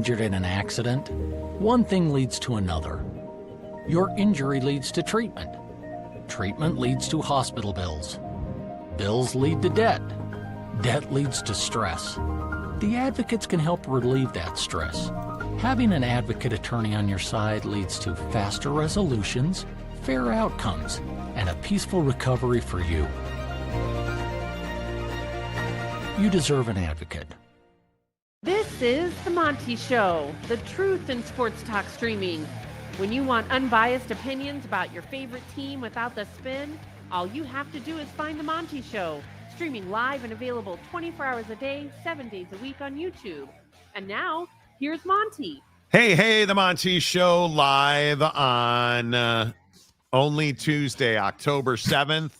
injured in an accident, one thing leads to another. Your injury leads to treatment. Treatment leads to hospital bills. Bills lead to debt. Debt leads to stress. The advocates can help relieve that stress. Having an advocate attorney on your side leads to faster resolutions, fair outcomes, and a peaceful recovery for you. You deserve an advocate. This is the Monty Show, the truth in sports talk streaming. When you want unbiased opinions about your favorite team without the spin, all you have to do is find the Monty Show, streaming live and available 24 hours a day, 7 days a week on YouTube. And now, here's Monty. Hey, the Monty Show live on only Tuesday, October 7th.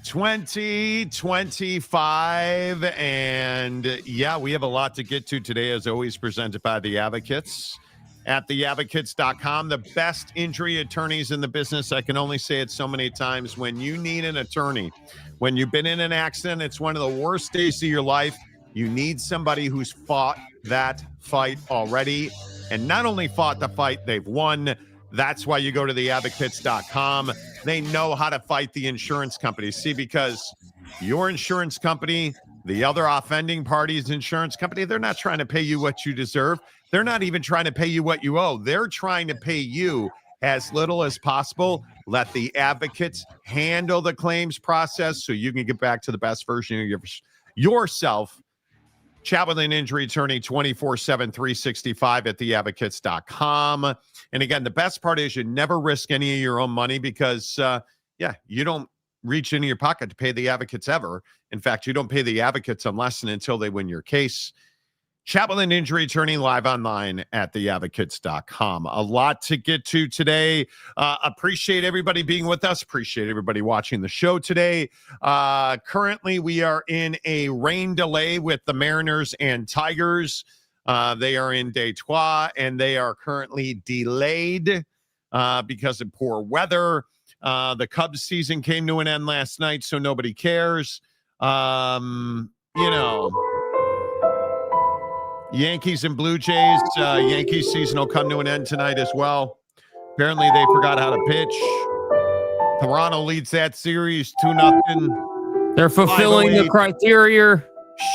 2025, and yeah, we have a lot to get to today, as always, presented by the Advocates at theadvocates.com, the best injury attorneys in the business. I can only say it so many times. When you need an attorney, when you've been in an accident, it's one of the worst days of your life, you need somebody who's fought that fight already, and not only fought the fight, they've won. That's why you go to theadvocates.com. They know how to fight the insurance companies. See, because your insurance company, the other offending party's insurance company, they're not trying to pay you what you deserve. They're not even trying to pay you what you owe. They're trying to pay you as little as possible. Let the advocates handle the claims process so you can get back to the best version of yourself. Chat with an injury attorney 24/7, 365 at theadvocates.com. And again, the best part is you never risk any of your own money because, you don't reach into your pocket to pay the advocates ever. In fact, you don't pay the advocates unless and until they win your case. Chat with an injury attorney live online at theadvocates.com. A lot to get to today. Appreciate everybody being with us. Appreciate everybody watching the show today. Currently, we are in a rain delay with the Mariners and Tigers. They are in Detroit, and they are currently delayed because of poor weather. The Cubs season came to an end last night, so nobody cares. Yankees and Blue Jays. Yankees season will come to an end tonight as well. Apparently, they forgot how to pitch. Toronto leads that series 2-0. They're fulfilling the criteria.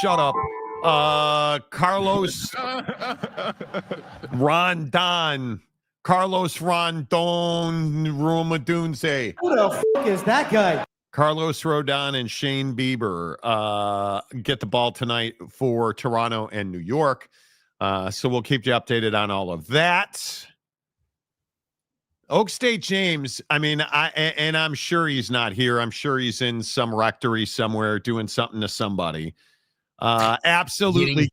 Shut up. Carlos Rondon. Carlos Rondon Romadunze. Who the fuck is that guy? Carlos Rodon and Shane Bieber get the ball tonight for Toronto and New York. So we'll keep you updated on all of that. Oak State James, I'm sure he's not here. I'm sure he's in some rectory somewhere doing something to somebody. Absolutely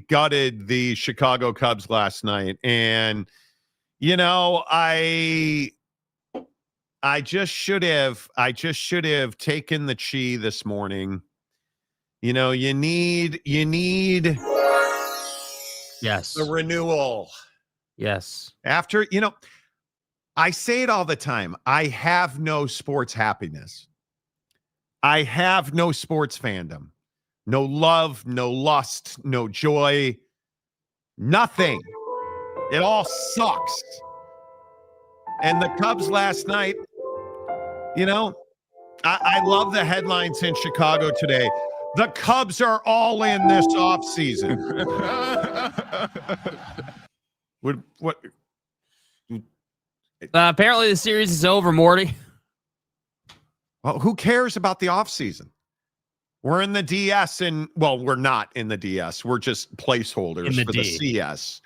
gutted the Chicago Cubs last night. And, I just should have taken the chi this morning. You need Yes. the renewal. Yes. After, I say it all the time. I have no sports happiness. I have no sports fandom. No love, no lust, no joy, nothing. It all sucks. And the Cubs last night, I love the headlines in Chicago today. The Cubs are all in this offseason. What? Apparently the series is over, Morty. Well, who cares about the offseason? We're in the DS, and we're not in the DS. We're just placeholders for the CS.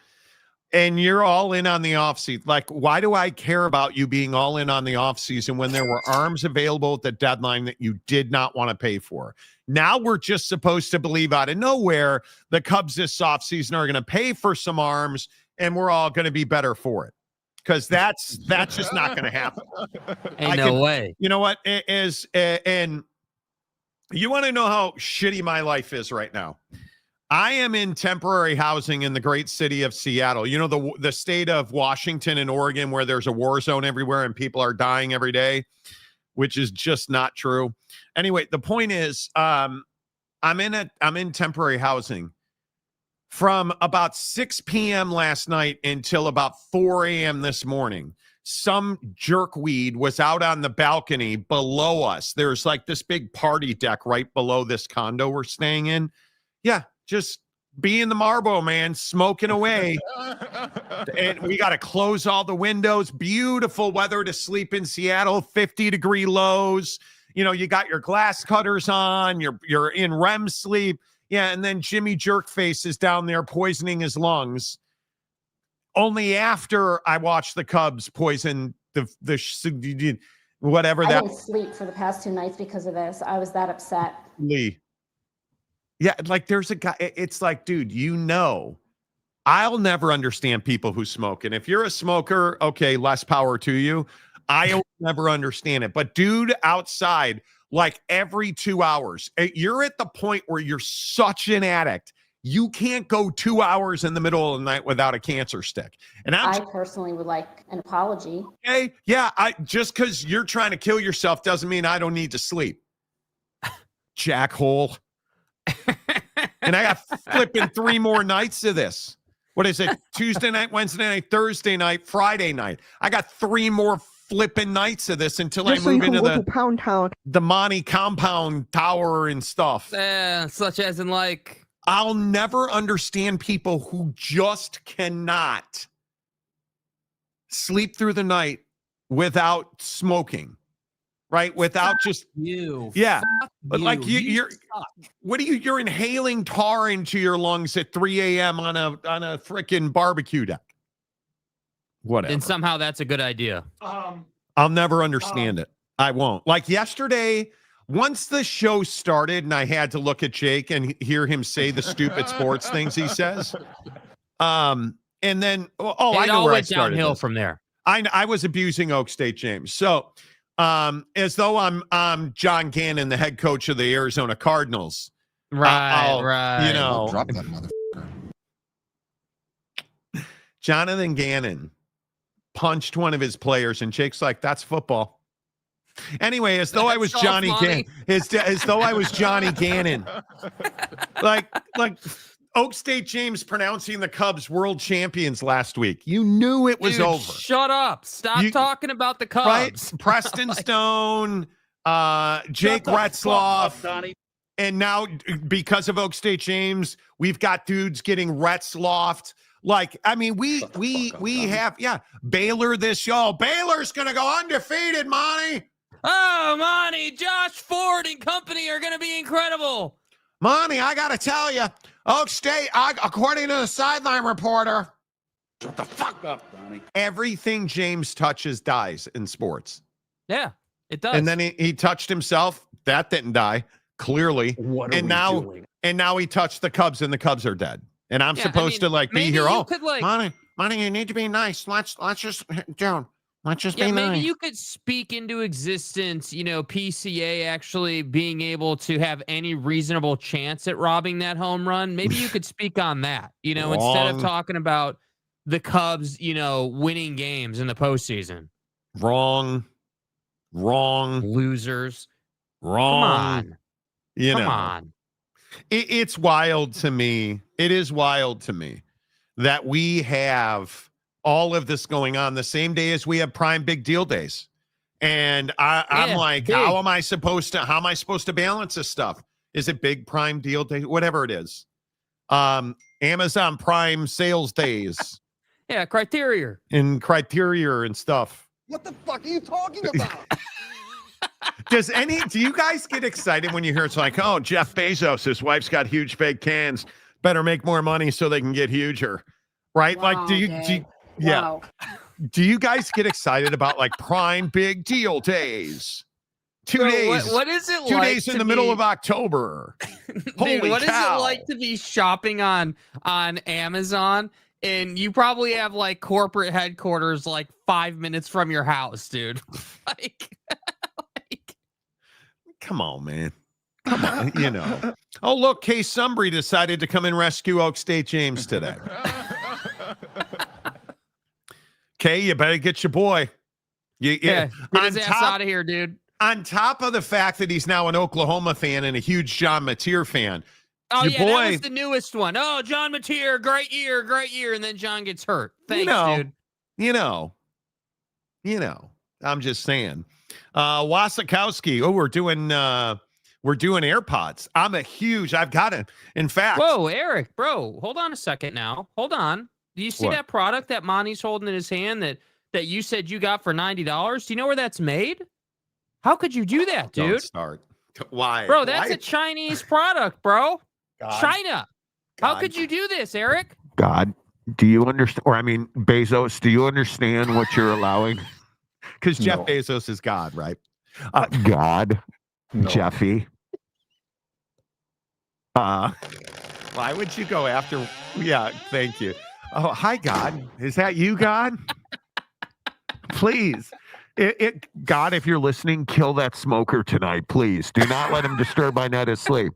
And you're all in on the offseason. Like, why do I care about you being all in on the offseason when there were arms available at the deadline that you did not want to pay for? Now we're just supposed to believe out of nowhere the Cubs this offseason are going to pay for some arms, and we're all going to be better for it. Because that's just not going to happen. Ain't no way. You know what? And you want to know how shitty my life is right now? I am in temporary housing in the great city of Seattle. The state of Washington and Oregon, where there's a war zone everywhere and people are dying every day, which is just not true. Anyway, the point is, I'm in temporary housing from about 6 p.m. last night until about 4 a.m. this morning. Some jerkweed was out on the balcony below us. There's like this big party deck right below this condo we're staying in. Yeah, just being the Marlboro man, smoking away. And we got to close all the windows. Beautiful weather to sleep in Seattle, 50-degree lows. You know, you got your glass cutters on, you're in REM sleep. Yeah, and then Jimmy Jerkface is down there poisoning his lungs. Only after I watched the Cubs poison the whatever that. I didn't sleep for the past 2 nights because of this. I was that upset. Lee. Yeah, like there's a guy. It's like, dude, I'll never understand people who smoke. And if you're a smoker, okay, less power to you. I'll never understand it. But dude, outside, like every 2 hours, you're at the point where you're such an addict. You can't go 2 hours in the middle of the night without a cancer stick. And I personally would like an apology. Okay, yeah, just because you're trying to kill yourself doesn't mean I don't need to sleep. Jackhole. And I got flipping 3 more nights of this. What is it? Tuesday night, Wednesday night, Thursday night, Friday night. I got 3 more flipping nights of this until I move into the Monty compound tower and stuff. Such as in like. I'll never understand people who just cannot sleep through the night without smoking, right? Without just you. Yeah. But like you're you're inhaling tar into your lungs at 3 a.m. on a freaking barbecue deck. Whatever. And somehow that's a good idea. I'll never understand it. I won't. Like yesterday, once the show started and I had to look at Jake and hear him say the stupid sports things he says. And then, I know where I started downhill this. From there. I was abusing Oak State James. So as though I'm John Gannon, the head coach of the Arizona Cardinals. Right. You know, Drop that motherfucker. Jonathan Gannon punched one of his players and Jake's like, that's football. Anyway, as though I was Johnny Gannon, as though I was Johnny Gannon, like Oak State James pronouncing the Cubs world champions last week. You knew it was over. Shut up! Stop talking about the Cubs. Right? Preston Stone, Jake Retzloff, and now because of Oak State James, we've got dudes getting Retzloffed. Like, I mean, we have Baylor this year. Baylor's gonna go undefeated, Monty. Oh, Monty, Josh Ford and company are going to be incredible. Monty, I got to tell you, Oak State, according to the sideline reporter, shut the fuck up, Donnie. Everything James touches dies in sports. Yeah, it does. And then he touched himself. That didn't die, clearly. What are we doing? And now he touched the Cubs, and the Cubs are dead. And I'm supposed to be here. Oh, Monty, you need to be nice. Let's just down. Let's just be nice. Maybe you could speak into existence, PCA actually being able to have any reasonable chance at robbing that home run. Maybe you could speak on that, instead of talking about the Cubs, winning games in the postseason. Wrong. Losers. Wrong. Come on. It's wild to me. It is wild to me that we have all of this going on the same day as we have prime big deal days. And I'm like, how am I supposed to balance this stuff? Is it big prime deal day? Whatever it is. Amazon Prime sales days. Yeah, criteria and stuff. What the fuck are you talking about? Do you guys get excited when you hear it's like, oh, Jeff Bezos, his wife's got huge fake cans, better make more money so they can get huger, right? Wow, like, do you Wow. do you guys get excited about like prime big deal days? 2 days. What is it 2 like days in the middle of October? Holy Dude, what cow. is it like to be shopping on Amazon? And you probably have like corporate headquarters like 5 minutes from your house, dude. Come on, man. Come on, Oh, look, Case Sumbry decided to come and rescue Oak State James today. Okay, you better get your boy. Get his ass out of here, dude. On top of the fact that he's now an Oklahoma fan and a huge John Mateer fan, Oh, Your yeah, boy, that was the newest one. Oh, John Mateer, great year. And then John gets hurt. Thanks, dude. You know, I'm just saying. Wasikowski. Oh, we're doing AirPods. I've got it. In fact. Whoa, Eric, bro, hold on a second now. Hold on. Do you see that product that Monty's holding in his hand that you said you got for $90? Do you know where that's made? How could you do that, dude? Don't start. Why? Bro, that's a Chinese product, bro. God. China. How could you do this, Eric? God, do you understand? Or I mean, Bezos, do you understand what you're allowing? Because Jeff Bezos is God, right? God, no. Jeffy. Why would you go after? Yeah, thank you. Oh, hi, God. Is that you, God? Please. God, if you're listening, kill that smoker tonight, please. Do not let him disturb my night of sleep.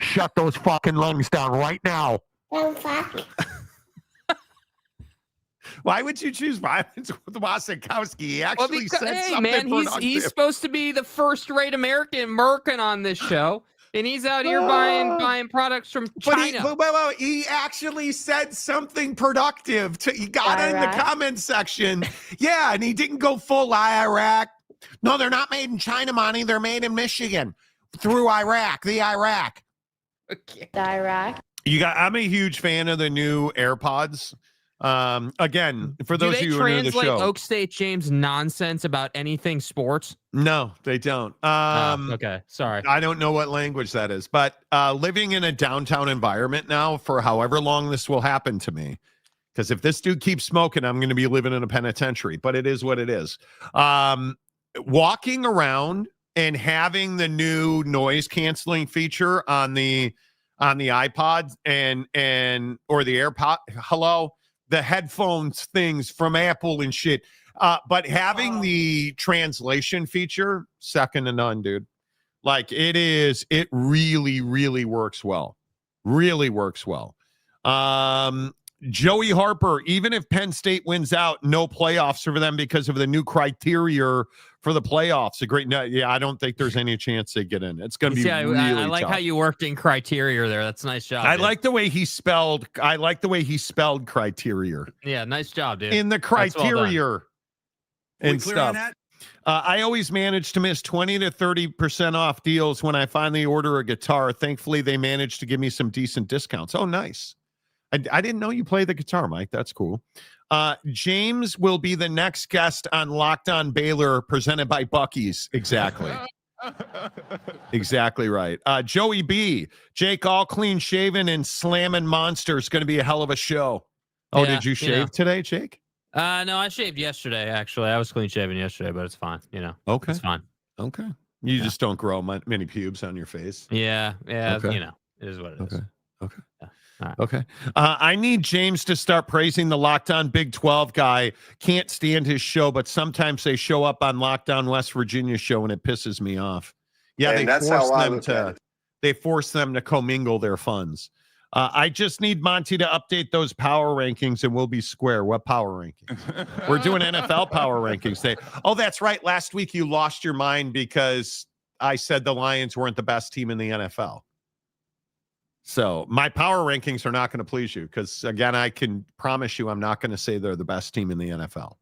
Shut those fucking lungs down right now. Oh, fuck. Why would you choose violence with Wasikowski? He actually said something man, he's supposed to be the first-rate American Merkin on this show, and he's out here buying products from China. But he actually said something productive. He got it in the comments section. Yeah, and he didn't go full Iraq. No, they're not made in China, Monty. They're made in Michigan through Iraq. The Iraq. Okay. The Iraq. I'm a huge fan of the new AirPods. Again, for those of you who are new to the show, translate Oak State James nonsense about anything sports? No, they don't. Okay, sorry. I don't know what language that is, but living in a downtown environment now for however long this will happen to me, because if this dude keeps smoking, I'm going to be living in a penitentiary. But it is what it is. Walking around and having the new noise canceling feature on the iPods or the AirPod. Hello. The headphones things from Apple and shit. But having the translation feature, second to none, dude. Like it really, really works well. Really works well. Joey Harper, even if Penn State wins out, no playoffs for them because of the new criteria for the playoffs. I don't think there's any chance they get in. It's going to be really I like tough. how you worked in criteria there. That's a nice job. I like the way he spelled criteria. Yeah, nice job, dude. In the criteria well and stuff. I always manage to miss 20 to 30% off deals when I finally order a guitar. Thankfully, they managed to give me some decent discounts. Oh, nice. I didn't know you play the guitar, Mike. That's cool. James will be the next guest on Locked On Baylor, presented by Buc-ee's. Exactly. Exactly right. Joey B. Jake, all clean shaven and slamming monsters. Going to be a hell of a show. Oh, yeah, did you shave today, Jake? No, I shaved yesterday, actually. I was clean shaven yesterday, but it's fine. Okay. It's fine. Okay. You just don't grow many pubes on your face. Yeah. Okay. It is what it is. Okay. Yeah. Right. Okay. I need James to start praising the Locked On Big 12 guy. Can't stand his show, but sometimes they show up on Locked On West Virginia show and it pisses me off. Yeah, they force them to commingle their funds. I just need Monty to update those power rankings and we'll be square. What power rankings? We're doing NFL power rankings. Oh, that's right. Last week you lost your mind because I said the Lions weren't the best team in the NFL. So my power rankings are not going to please you because, again, I can promise you I'm not going to say they're the best team in the NFL.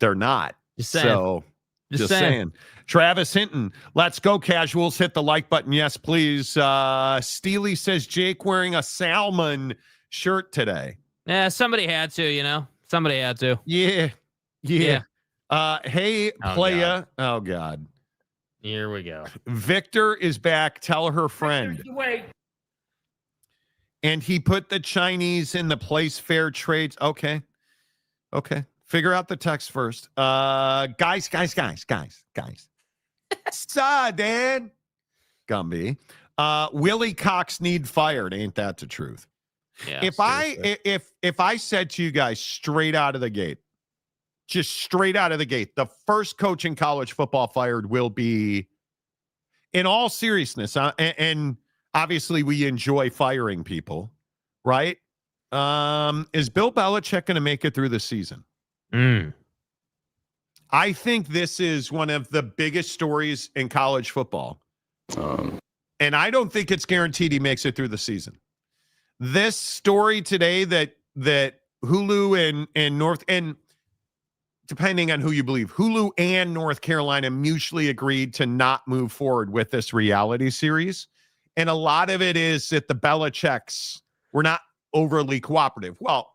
They're not. Just saying. So just saying. Travis Hinton, let's go, casuals. Hit the like button. Yes, please. Steely says Jake wearing a salmon shirt today. Yeah, somebody had to, Somebody had to. Yeah. Hey, playa. Oh, God. Here we go. Victor is back. Tell her friend. And he put the Chinese in the place fair trades. Okay. Figure out the text first. Guys. Dad. Gumby. Willie Cox need fired. Ain't that the truth? Yeah, if I said to you guys straight out of the gate, just straight out of the gate, the first coach in college football fired will be, in all seriousness, and obviously we enjoy firing people, right? Is Bill Belichick going to make it through the season? I think this is one of the biggest stories in college football. And I don't think it's guaranteed he makes it through the season. This story today that Hulu and North, and depending on who you believe, Hulu and North Carolina mutually agreed to not move forward with this reality series. And a lot of it is that the Belichicks were not overly cooperative. Well,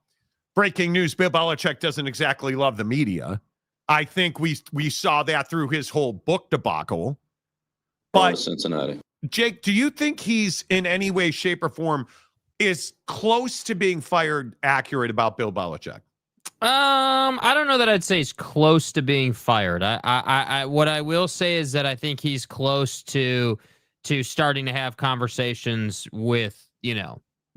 breaking news, Bill Belichick doesn't exactly love the media. I think we saw that through his whole book debacle. But Cincinnati. Jake, do you think he's in any way, shape, or form is close to being fired accurate about Bill Belichick? I don't know that I'd say he's close to being fired. I what I will say is that I think he's close to starting to have conversations with,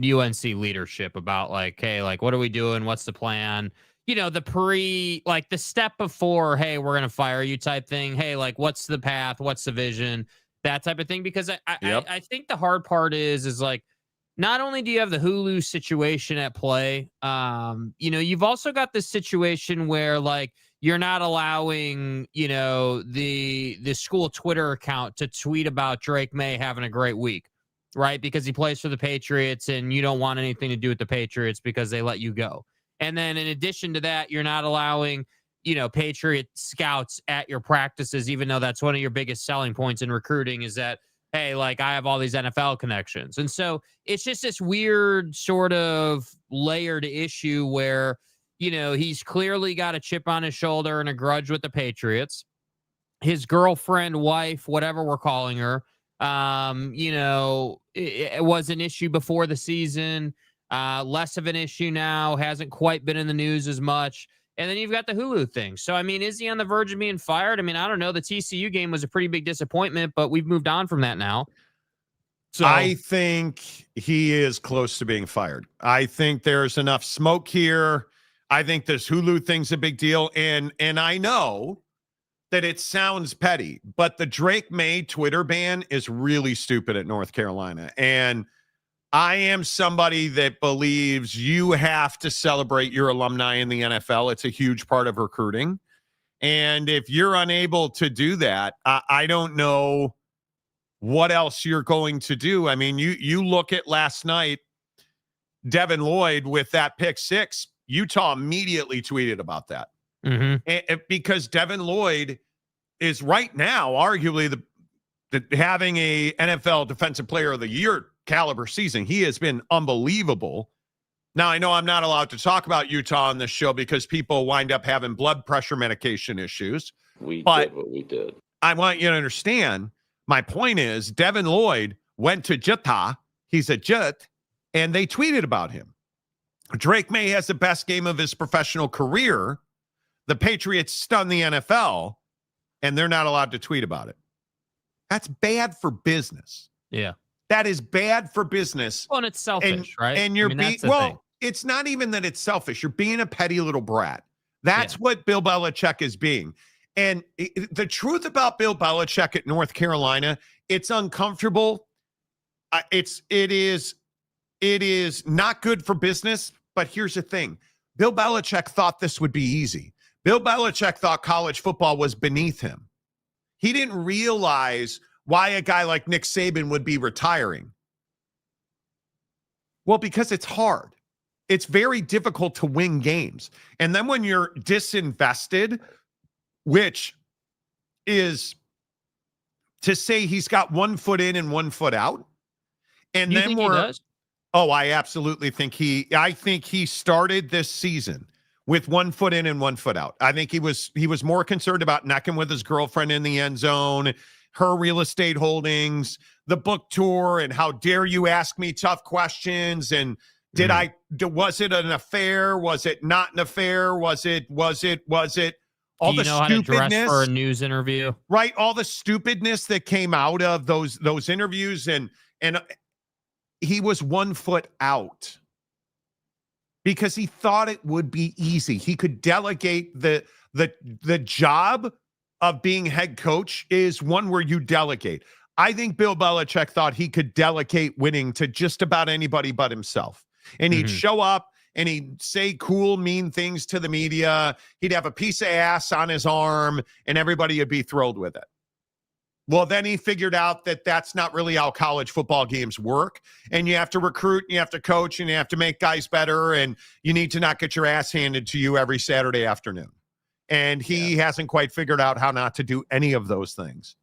UNC leadership about like, hey, like, what are we doing? What's the plan? The step before, hey, we're going to fire you type thing. Hey, like, what's the path? What's the vision? That type of thing. Because I think the hard part is like, not only do you have the Hulu situation at play, you've also got this situation where like you're not allowing, the school Twitter account to tweet about Drake May having a great week, right? Because he plays for the Patriots and you don't want anything to do with the Patriots because they let you go. And then in addition to that, you're not allowing, Patriot scouts at your practices, even though that's one of your biggest selling points in recruiting is that, hey, like I have all these NFL connections. And so it's just this weird sort of layered issue where, he's clearly got a chip on his shoulder and a grudge with the Patriots. His girlfriend, wife, whatever we're calling her, it was an issue before the season, less of an issue now, hasn't quite been in the news as much. And then you've got the Hulu thing. So, I mean, is he on the verge of being fired? I mean, I don't know. The TCU game was a pretty big disappointment, but we've moved on from that now. So I think he is close to being fired. I think there's enough smoke here. I think this Hulu thing's a big deal. And I know that it sounds petty, but the Drake May Twitter ban is really stupid at North Carolina. And I am somebody that believes you have to celebrate your alumni in the NFL. It's a huge part of recruiting. And if you're unable to do that, I don't know what else you're going to do. I mean, you look at last night, Devin Lloyd with that pick six, Utah immediately tweeted about that. And because Devin Lloyd is right now arguably the having a NFL Defensive Player of the Year caliber season. He has been unbelievable. Now, I know I'm not allowed to talk about Utah on this show because people wind up having blood pressure medication issues. We did what we did. I want you to understand, my point is Devin Lloyd went to Utah. He's a Jet, and they tweeted about him. Drake May has the best game of his professional career. The Patriots stun the NFL, and they're not allowed to tweet about it. That's bad for business. Yeah. That is bad for business. Well, and it's selfish, right? And you're being thing. It's not even that it's selfish. You're being a petty little brat. That's what Bill Belichick is being. And the truth about Bill Belichick at North Carolina, it's uncomfortable. It is not good for business. But here's the thing. Bill Belichick thought this would be easy. Bill Belichick thought college football was beneath him. He didn't realize why a guy like Nick Saban would be retiring. Well, because it's hard. It's very difficult to win games. And then when you're disinvested, which is to say he's got 1 foot in and 1 foot out. And you then think he does? Oh, I absolutely think I think he started this season with 1 foot in and 1 foot out. I think he was more concerned about necking with his girlfriend in the end zone, her real estate holdings, the book tour, and how dare you ask me tough questions? And was it an affair? Was it not an affair? Was it all Do you the know how to dress stupidness for a news interview? Right. All the stupidness that came out of those interviews, and he was 1 foot out because he thought it would be easy. He could delegate the job of being head coach is one where you delegate. I think Bill Belichick thought he could delegate winning to just about anybody but himself. And he'd show up and he'd say cool, mean things to the media. He'd have a piece of ass on his arm and everybody would be thrilled with it. Well, then he figured out that that's not really how college football games work. And you have to recruit, and you have to coach, and you have to make guys better, and you need to not get your ass handed to you every Saturday afternoon. And he hasn't quite figured out how not to do any of those things.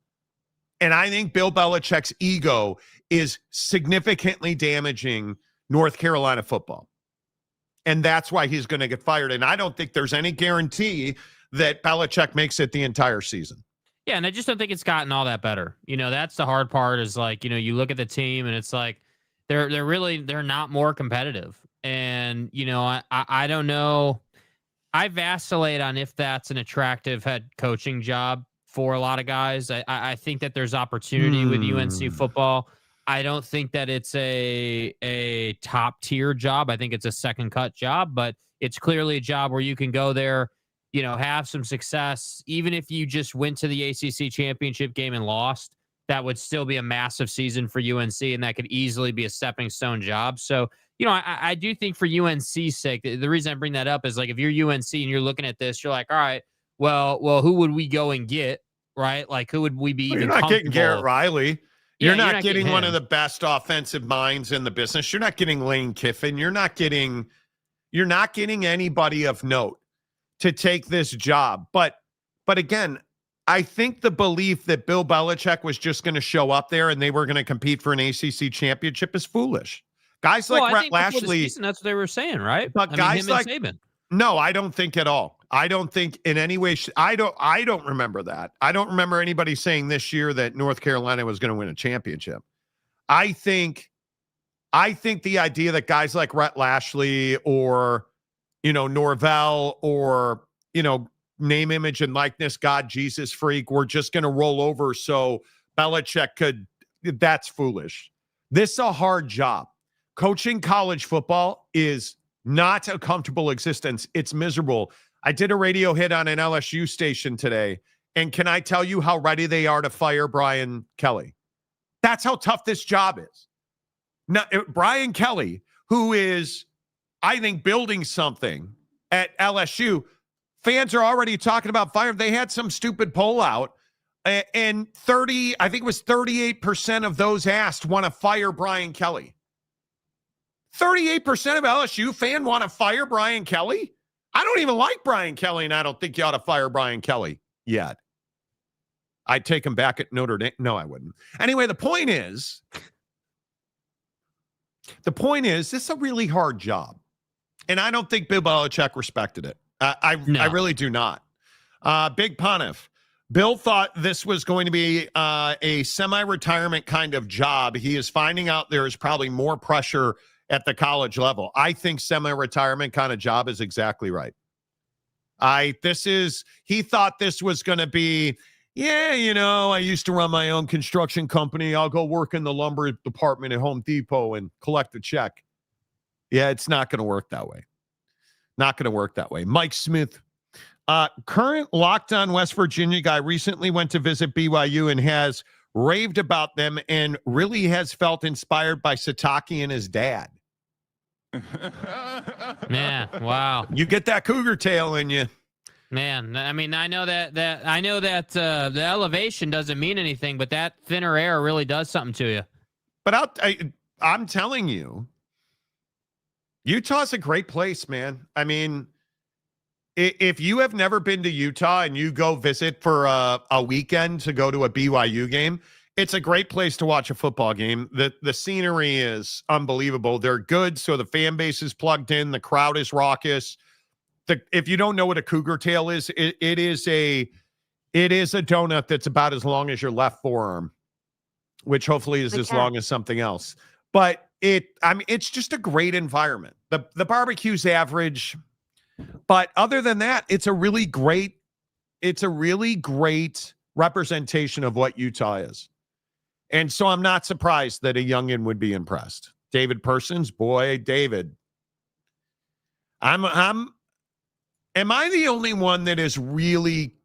And I think Bill Belichick's ego is significantly damaging North Carolina football. And that's why he's going to get fired. And I don't think there's any guarantee that Belichick makes it the entire season. Yeah, and I just don't think it's gotten all that better. That's the hard part is like, you look at the team and it's like they're not more competitive. And, I don't know. I vacillate on if that's an attractive head coaching job for a lot of guys. I think that there's opportunity with UNC football. I don't think that it's a top tier job. I think it's a second cut job, but it's clearly a job where you can go there, have some success. Even if you just went to the ACC championship game and lost, that would still be a massive season for UNC, and that could easily be a stepping stone job. So, I do think for UNC's sake, the reason I bring that up is like, if you're UNC and you're looking at this, you're like, all right, well, who would we go and get, right? Like, who would we be even You're not getting Garrett Riley. You're not getting one of the best offensive minds in the business. You're not getting Lane Kiffin. You're not getting anybody of note to take this job. But again, I think the belief that Bill Belichick was just going to show up there and they were going to compete for an ACC championship is foolish. Guys like Rhett Lashley, season, that's what they were saying, right? But guys like Saban. No, I don't think at all. I don't think in any way. I don't remember that. I don't remember anybody saying this year that North Carolina was going to win a championship. I think the idea that guys like Rhett Lashley or, Norvell or, name, image, and likeness, God, Jesus freak, were just going to roll over so Belichick could. That's foolish. This is a hard job. Coaching college football is not a comfortable existence. It's miserable. I did a radio hit on an LSU station today, and can I tell you how ready they are to fire Brian Kelly? That's how tough this job is. Now, Brian Kelly, who is, I think, building something at LSU, fans are already talking about fire. They had some stupid poll out, and 38% of those asked want to fire Brian Kelly. 38% of LSU fans want to fire Brian Kelly? I don't even like Brian Kelly, and I don't think you ought to fire Brian Kelly yet. I'd take him back at Notre Dame. No, I wouldn't. Anyway, the point is, this is a really hard job. And I don't think Bill Belichick respected it. I really do not. Big Pontiff. Bill thought this was going to be a semi-retirement kind of job. He is finding out there is probably more pressure at the college level. I think semi-retirement kind of job is exactly right. He thought this was going to be, I used to run my own construction company. I'll go work in the lumber department at Home Depot and collect a check. Yeah, it's not going to work that way. Not going to work that way. Mike Smith, current Locked On West Virginia guy, recently went to visit BYU and has raved about them and really has felt inspired by Sataki and his dad. Man, wow. You get that cougar tail in you. Man, I mean, I know that the elevation doesn't mean anything, but that thinner air really does something to you. But I'm telling you, Utah's a great place, man. I mean, if you have never been to Utah and you go visit for a weekend to go to a BYU game, it's a great place to watch a football game. The scenery is unbelievable. They're good, so the fan base is plugged in. The crowd is raucous. If you don't know what a cougar tail is, it is a donut that's about as long as your left forearm, which hopefully is as long as something else. But it's just a great environment. The barbecue's average, but other than that, it's a really great representation of what Utah is. And so I'm not surprised that a youngin would be impressed. David Persons, boy, David. Am I the only one that is really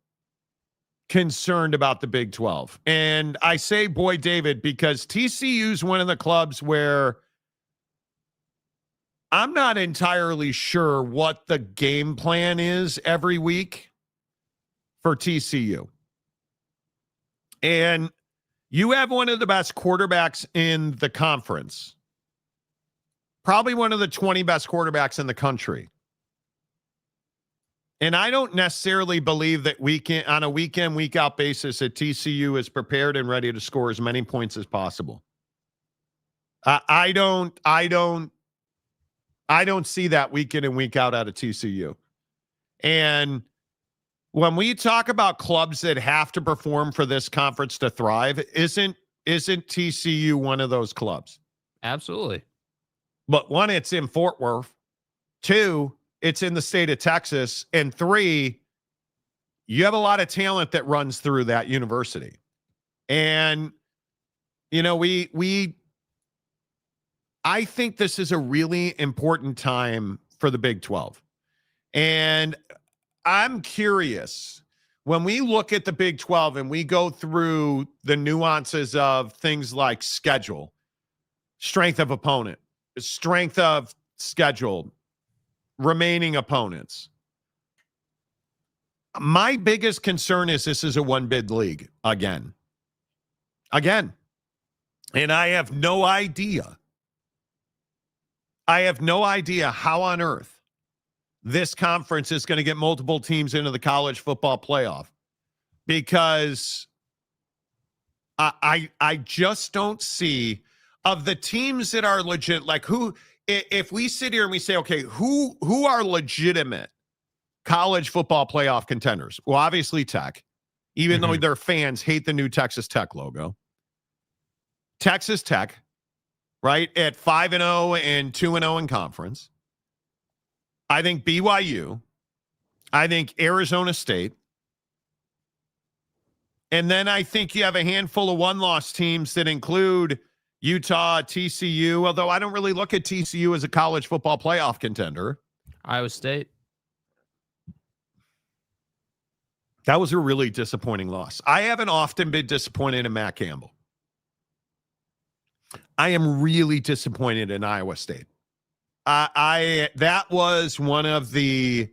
concerned about the Big 12? And I say, boy, David, because TCU's one of the clubs where I'm not entirely sure what the game plan is every week for TCU. And You have one of the best quarterbacks in the conference, probably one of the 20 best quarterbacks in the country. And I don't necessarily believe that on a week in, week out basis that TCU is prepared and ready to score as many points as possible. I don't see that week in and week out of TCU. And when we talk about clubs that have to perform for this conference to thrive, isn't TCU one of those clubs? Absolutely. But one, it's in Fort Worth. Two, it's in the state of Texas. And three, you have a lot of talent that runs through that university. And, you know, I think this is a really important time for the Big 12. And I'm curious, when we look at the Big 12 and we go through the nuances of things like schedule, strength of opponent, strength of schedule, remaining opponents. My biggest concern is this is a one-bid league again. And I have no idea how on earth this conference is going to get multiple teams into the college football playoff, because I just don't see, of the teams that are legit, like who, if we sit here and we say, okay, who are legitimate college football playoff contenders? Well, obviously Tech, even though their fans hate the new Texas Tech logo. Texas Tech, right, at 5-0 and 2-0 in conference. I think BYU. I think Arizona State. And then I think you have a handful of one-loss teams that include Utah, TCU, although I don't really look at TCU as a college football playoff contender. Iowa State. That was a really disappointing loss. I haven't often been disappointed in Matt Campbell. I am really disappointed in Iowa State. That was one of the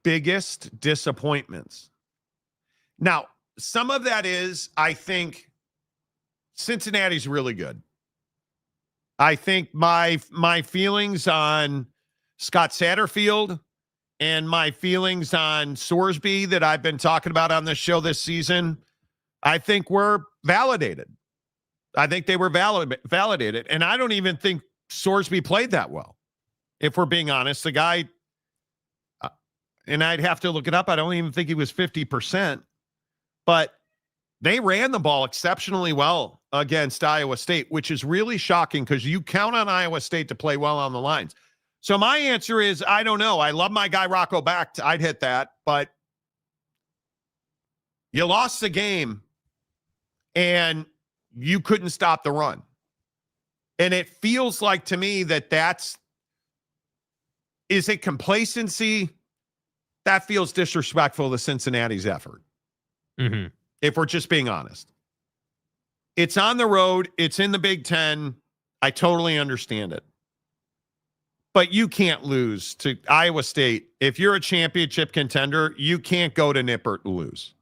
biggest disappointments. Now, some of that is, I think Cincinnati's really good. I think my feelings on Scott Satterfield and my feelings on Sorsby that I've been talking about on this show this season, I think were validated. I think they were validated. And I don't even think Sorsby played that well, if we're being honest. The guy, and I'd have to look it up, I don't even think he was 50%. But they ran the ball exceptionally well against Iowa State, which is really shocking because you count on Iowa State to play well on the lines. So my answer is, I don't know. I love my guy Rocco Becht. I'd hit that. But you lost the game and you couldn't stop the run. And it feels like to me that is it complacency? That feels disrespectful to Cincinnati's effort. If we're just being honest. It's on the road. It's in the Big Ten. I totally understand it. But you can't lose to Iowa State. If you're a championship contender, you can't go to Nippert and lose.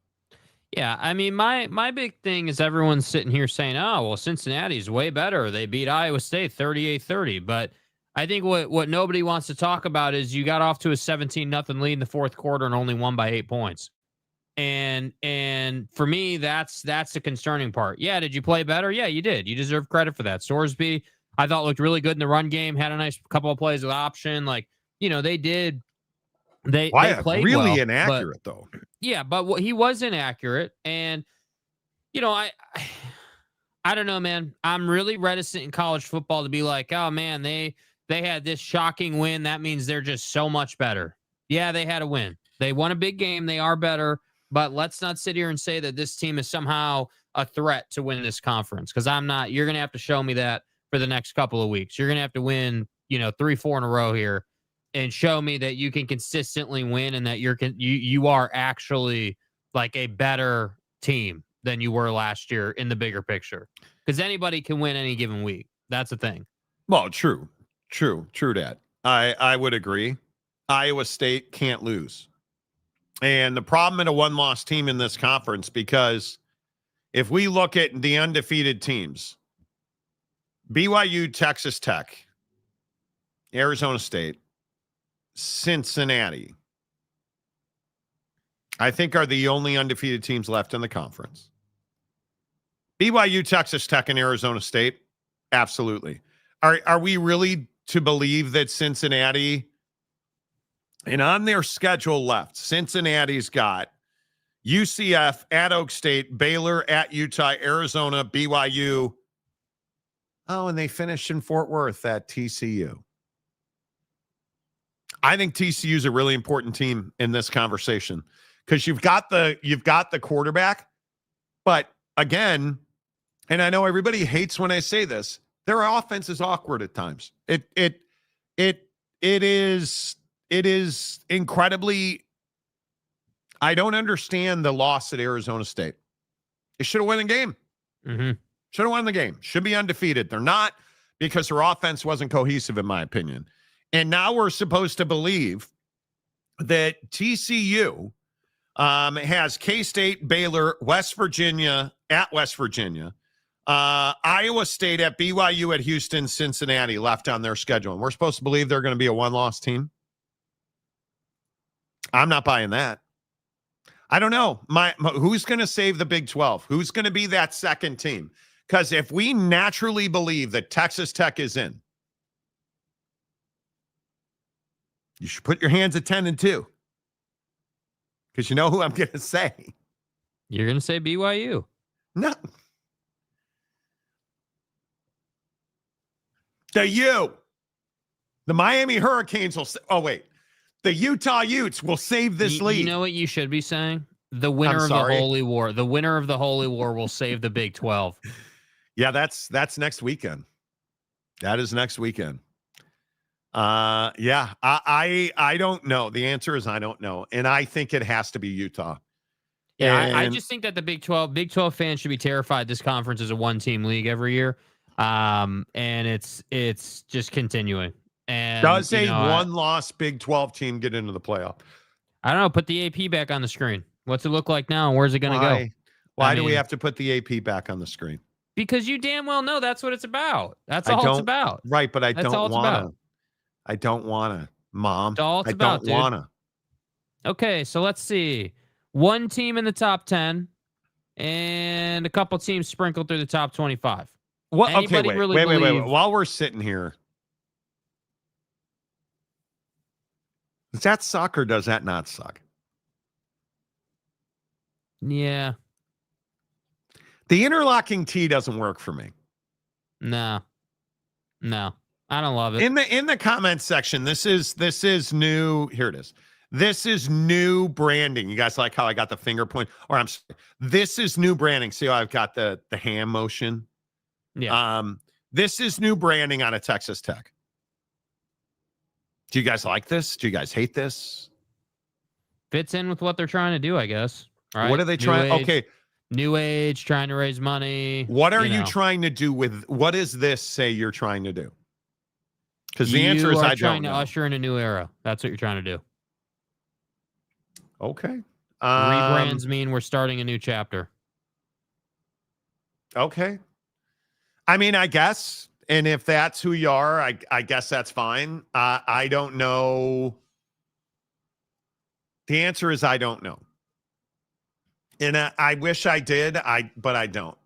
Yeah, I mean, my big thing is everyone's sitting here saying, oh, well, Cincinnati's way better. They beat Iowa State 38-30. But I think what nobody wants to talk about is you got off to a 17-0 lead in the fourth quarter and only won by 8 points. And for me, that's the concerning part. Yeah, did you play better? Yeah, you did. You deserve credit for that. Sorsby, I thought, looked really good in the run game, had a nice couple of plays with option. Like, you know, they did. They played really well, inaccurate, though. Yeah, but he was inaccurate. And, you know, I don't know, man. I'm really reticent in college football to be like, oh, man, they had this shocking win. That means they're just so much better. Yeah, they had a win. They won a big game. They are better. But let's not sit here and say that this team is somehow a threat to win this conference, because I'm not. You're going to have to show me that for the next couple of weeks. You're going to have to win, 3-4 in a row here and show me that you can consistently win and that you are actually like a better team than you were last year in the bigger picture, because anybody can win any given week. That's the thing. Well, true, Dad. I would agree. Iowa State can't lose. And the problem in a one-loss team in this conference, because if we look at the undefeated teams, BYU, Texas Tech, Arizona State, Cincinnati, I think are the only undefeated teams left in the conference. BYU, Texas Tech, and Arizona State, absolutely. Are we really to believe that Cincinnati, and on their schedule left, Cincinnati's got UCF at Oak State, Baylor at Utah, Arizona, BYU. Oh, and they finished in Fort Worth at TCU. I think TCU is a really important team in this conversation because you've got the quarterback, but again, and I know everybody hates when I say this, their offense is awkward at times. It is incredibly. I don't understand the loss at Arizona State. They should have won the game. Mm-hmm. Should have won the game. Should be undefeated. They're not because their offense wasn't cohesive, in my opinion. And now we're supposed to believe that TCU has K-State, Baylor, West Virginia at West Virginia, Iowa State at BYU at Houston, Cincinnati left on their schedule. And we're supposed to believe they're going to be a one-loss team. I'm not buying that. I don't know. Who's going to save the Big 12? Who's going to be that second team? Because if we naturally believe that Texas Tech is in, you should put your hands at 10-2. Because you know who I'm going to say. You're going to say BYU. No. The Miami Hurricanes will say, oh, wait. The Utah Utes will save this league. You know what you should be saying? The winner of the Holy War. The winner of the Holy War will save the Big 12. Yeah, that's next weekend. That is next weekend. Yeah, I don't know. The answer is I don't know. And I think it has to be Utah. Yeah, I just think that the Big 12 fans should be terrified this conference is a one-team league every year. And it's just continuing. And does a one-loss Big 12 team get into the playoff? I don't know. Put the AP back on the screen. What's it look like now? And where's it going to go? Why do we have to put the AP back on the screen? Because you damn well know that's what it's about. That's all it's about. Right, but I don't want to. I don't want to, Mom. That's all it's about, dude. Want to. Okay, so let's see. One team in the top 10 and a couple teams sprinkled through the top 25. What? Okay, wait. While we're sitting here, does that suck or does that not suck? Yeah. The interlocking T doesn't work for me. No. I don't love it. In the comments section, this is new. Here it is. This is new branding. You guys like how I got the finger point? Or I'm sorry. This is new branding. See how I've got the hand motion? Yeah. This is new branding out of Texas Tech. Do you guys like this? Do you guys hate this? Fits in with what they're trying to do, I guess. Right? What are they trying? Okay. New age, trying to raise money. What are you trying to do with, what does this say you're trying to do? Because the answer is I don't know. You're trying to usher in a new era. That's what you're trying to do. Okay. Rebrands mean we're starting a new chapter. Okay. I mean, I guess. And if that's who you are, I guess that's fine. I don't know. The answer is I don't know. And I wish I did, but I don't.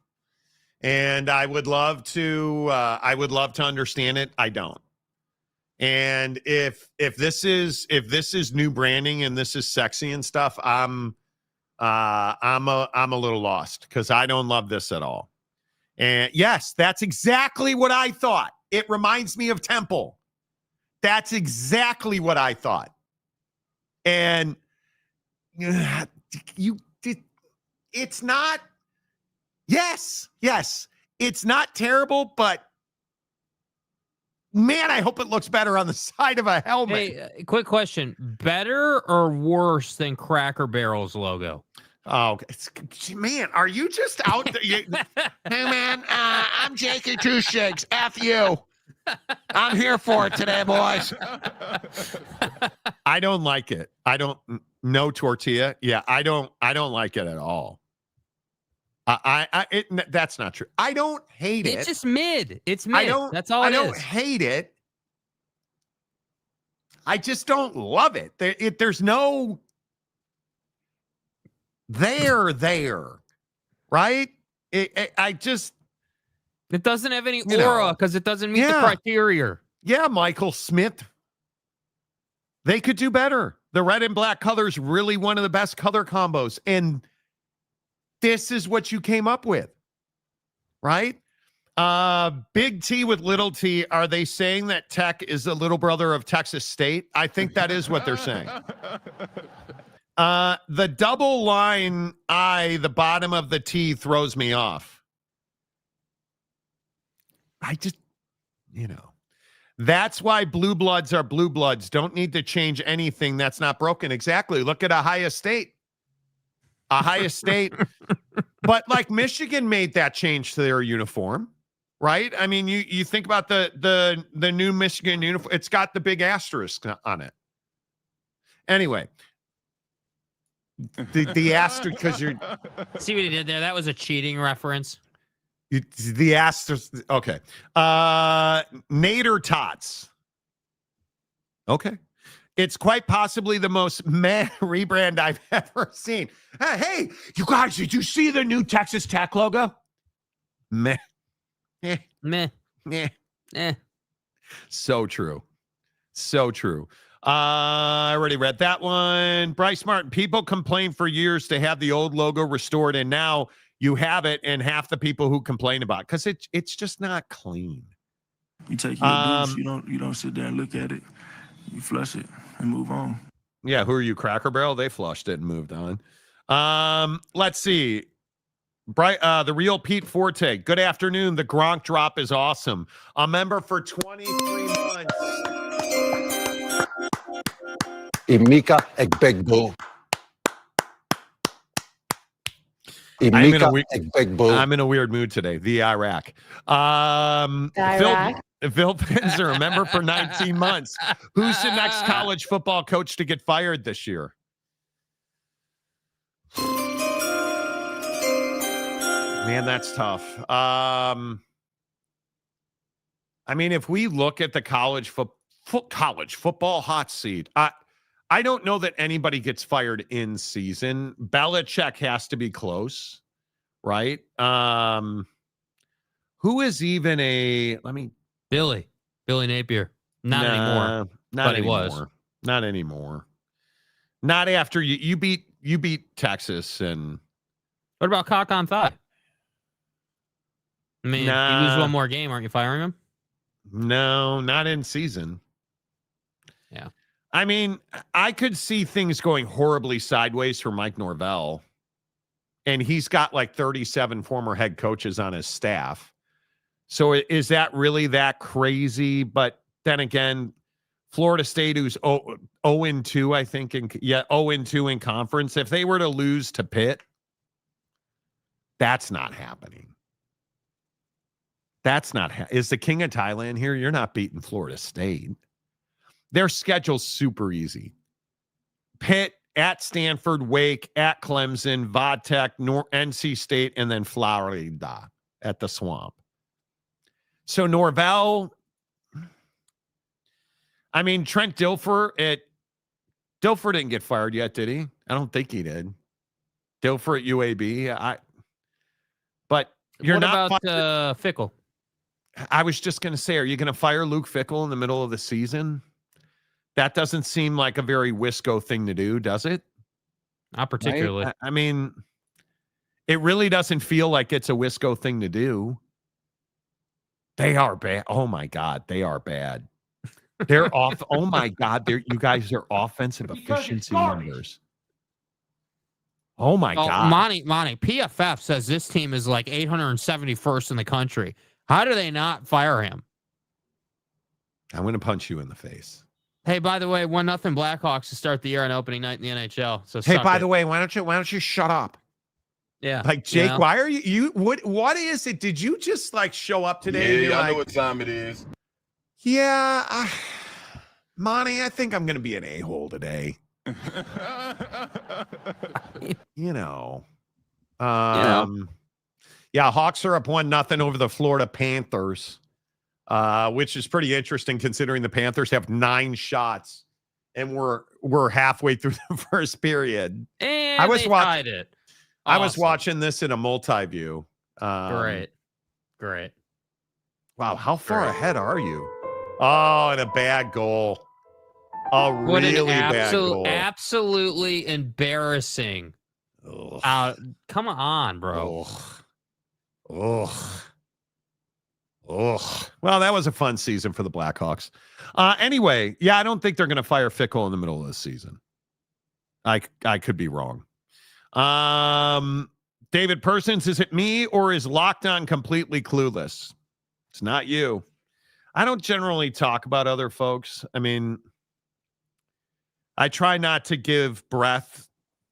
And I would love to understand it. I don't. And if this is new branding and this is sexy and stuff, I'm a little lost because I don't love this at all. And yes, that's exactly what I thought. It reminds me of Temple. That's exactly what I thought. And it's not. Yes, it's not terrible, but. Man, I hope it looks better on the side of a helmet. Hey, quick question. Better or worse than Cracker Barrel's logo? Oh, man, are you just out there? Hey, man, I'm Jakey Two Shakes. F you. I'm here for it today, boys. I don't like it. I don't No tortilla. Yeah, I don't like it at all. That's not true. I don't hate it. It's just mid. It's mid. That's all it is. I don't hate it. I just don't love it. There's no there, right? It doesn't have any aura because it doesn't meet the criteria. Yeah, Michael Smith. They could do better. The red and black color is really one of the best color combos. And this is what you came up with, right? Big T with little T. Are they saying that Tech is the little brother of Texas State? I think that is what they're saying. The double line I, the bottom of the T, throws me off. I just, that's why blue bloods are blue bloods. Don't need to change anything that's not broken. Exactly. Look at Ohio State. But like Michigan made that change to their uniform, right? I mean, you think about the new Michigan uniform. It's got the big asterisk on it. Anyway, the asterisk, because you're see what he did there. That was a cheating reference. The asterisk. Okay. Nader Tots. Okay. It's quite possibly the most meh rebrand I've ever seen. Hey, you guys, did you see the new Texas Tech logo? Meh. Meh. So true. So true. I already read that one. Bryce Martin, people complained for years to have the old logo restored, and now you have it, and half the people who complain about it, because it's just not clean. You take your douche, you don't sit there and look at it. You flush it and move on. Yeah, who are you, Cracker Barrel? They flushed it and moved on. Let's see. The real Pete Forte. Good afternoon. The Gronk drop is awesome. A member for 23 months. Imika Egbegbo. I'm in a weird mood today. The Iraq. Phil Pinzer, a member for 19 months. Who's the next college football coach to get fired this year? Man, that's tough. I mean, if we look at the college football hot seat, I don't know that anybody gets fired in season. Belichick has to be close, right? Who is even Billy Napier. Not anymore. Not anymore. He was. Not anymore. Not after you beat Texas. And what about cock on thigh? I mean, you lose one more game, aren't you firing him? No, not in season. Yeah. I mean, I could see things going horribly sideways for Mike Norvell. And he's got like 37 former head coaches on his staff. So is that really that crazy? But then again, Florida State, who's 0-2, I think, 0-2 in conference. If they were to lose to Pitt, that's not happening. Is the King of Thailand here? You're not beating Florida State. Their schedule's super easy. Pitt, at Stanford, Wake, at Clemson, Vodtech, NC State, and then Florida at the Swamp. So Norvell, I mean, Trent Dilfer didn't get fired yet, did he? I don't think he did. Dilfer at UAB. But you're not about Fickle? I was just going to say, are you going to fire Luke Fickell in the middle of the season? That doesn't seem like a very Wisco thing to do, does it? Not particularly. Right? I mean, it really doesn't feel like it's a Wisco thing to do. They are bad. Oh my God, they are bad. They're off. Oh my God, you guys are offensive efficiency numbers. Oh my God. Monty, PFF says this team is like 871st in the country. How do they not fire him? I'm going to punch you in the face. Hey, by the way, 1-0 Blackhawks to start the year on opening night in the NHL. So hey, by the way, why don't you shut up? Yeah. Like, Jake, why are you what is it? Did you just like show up today? Yeah, I know what time it is. Yeah. Monty, I think I'm going to be an a-hole today. you know. Yeah, Hawks are up 1-0 over the Florida Panthers, which is pretty interesting considering the Panthers have 9 shots, and we're halfway through the first period. And I was tied it. I was watching this in a multi-view. Great. Wow, how far ahead are you? Oh, and a bad goal. A really bad goal. Absolutely embarrassing. Come on, bro. Well, that was a fun season for the Blackhawks. Anyway, yeah, I don't think they're going to fire Fickle in the middle of the season. I could be wrong. David Persons, is it me or is Locked On completely clueless? It's not you. I don't generally talk about other folks. I mean, I try not to give breath,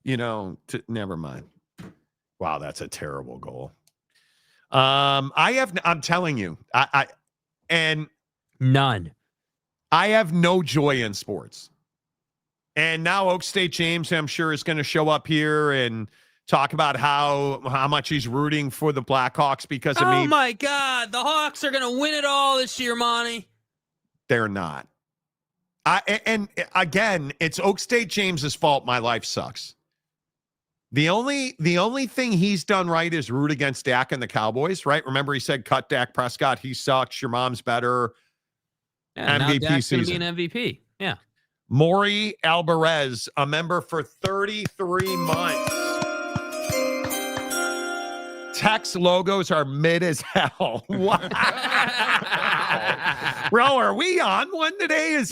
never mind. Wow, that's a terrible goal. I'm telling you, none. I have no joy in sports. And now Oak State James, I'm sure, is going to show up here and talk about how much he's rooting for the Blackhawks because of me. Oh my God, the Hawks are going to win it all this year, Monty. They're not. And again, it's Oak State James's fault. My life sucks. The only thing he's done right is root against Dak and the Cowboys, right? Remember, he said, "Cut Dak Prescott. He sucks. Your mom's better." Yeah, MVP now Dak's season. gonna be an MVP. Yeah. Maury Alvarez, a member for 33 months. Text logos are mid as hell. Wow. Bro, are we on one today? Is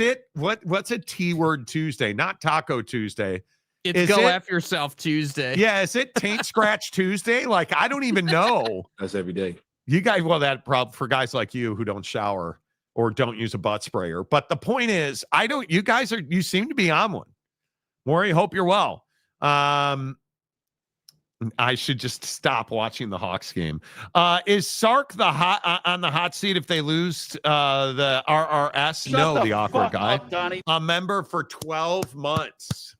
it what's a T-word Tuesday? Not Taco Tuesday. It's F yourself Tuesday. Yeah, is it Taint Scratch Tuesday? Like, I don't even know. That's every day. You guys, well, that problem for guys like you who don't shower or don't use a butt sprayer. But the point is, you seem to be on one. Maury, hope you're well. I should just stop watching the Hawks game. Is Sark on the hot seat if they lose the RRS? No, the awkward guy. Up, Donnie. A member for 12 months.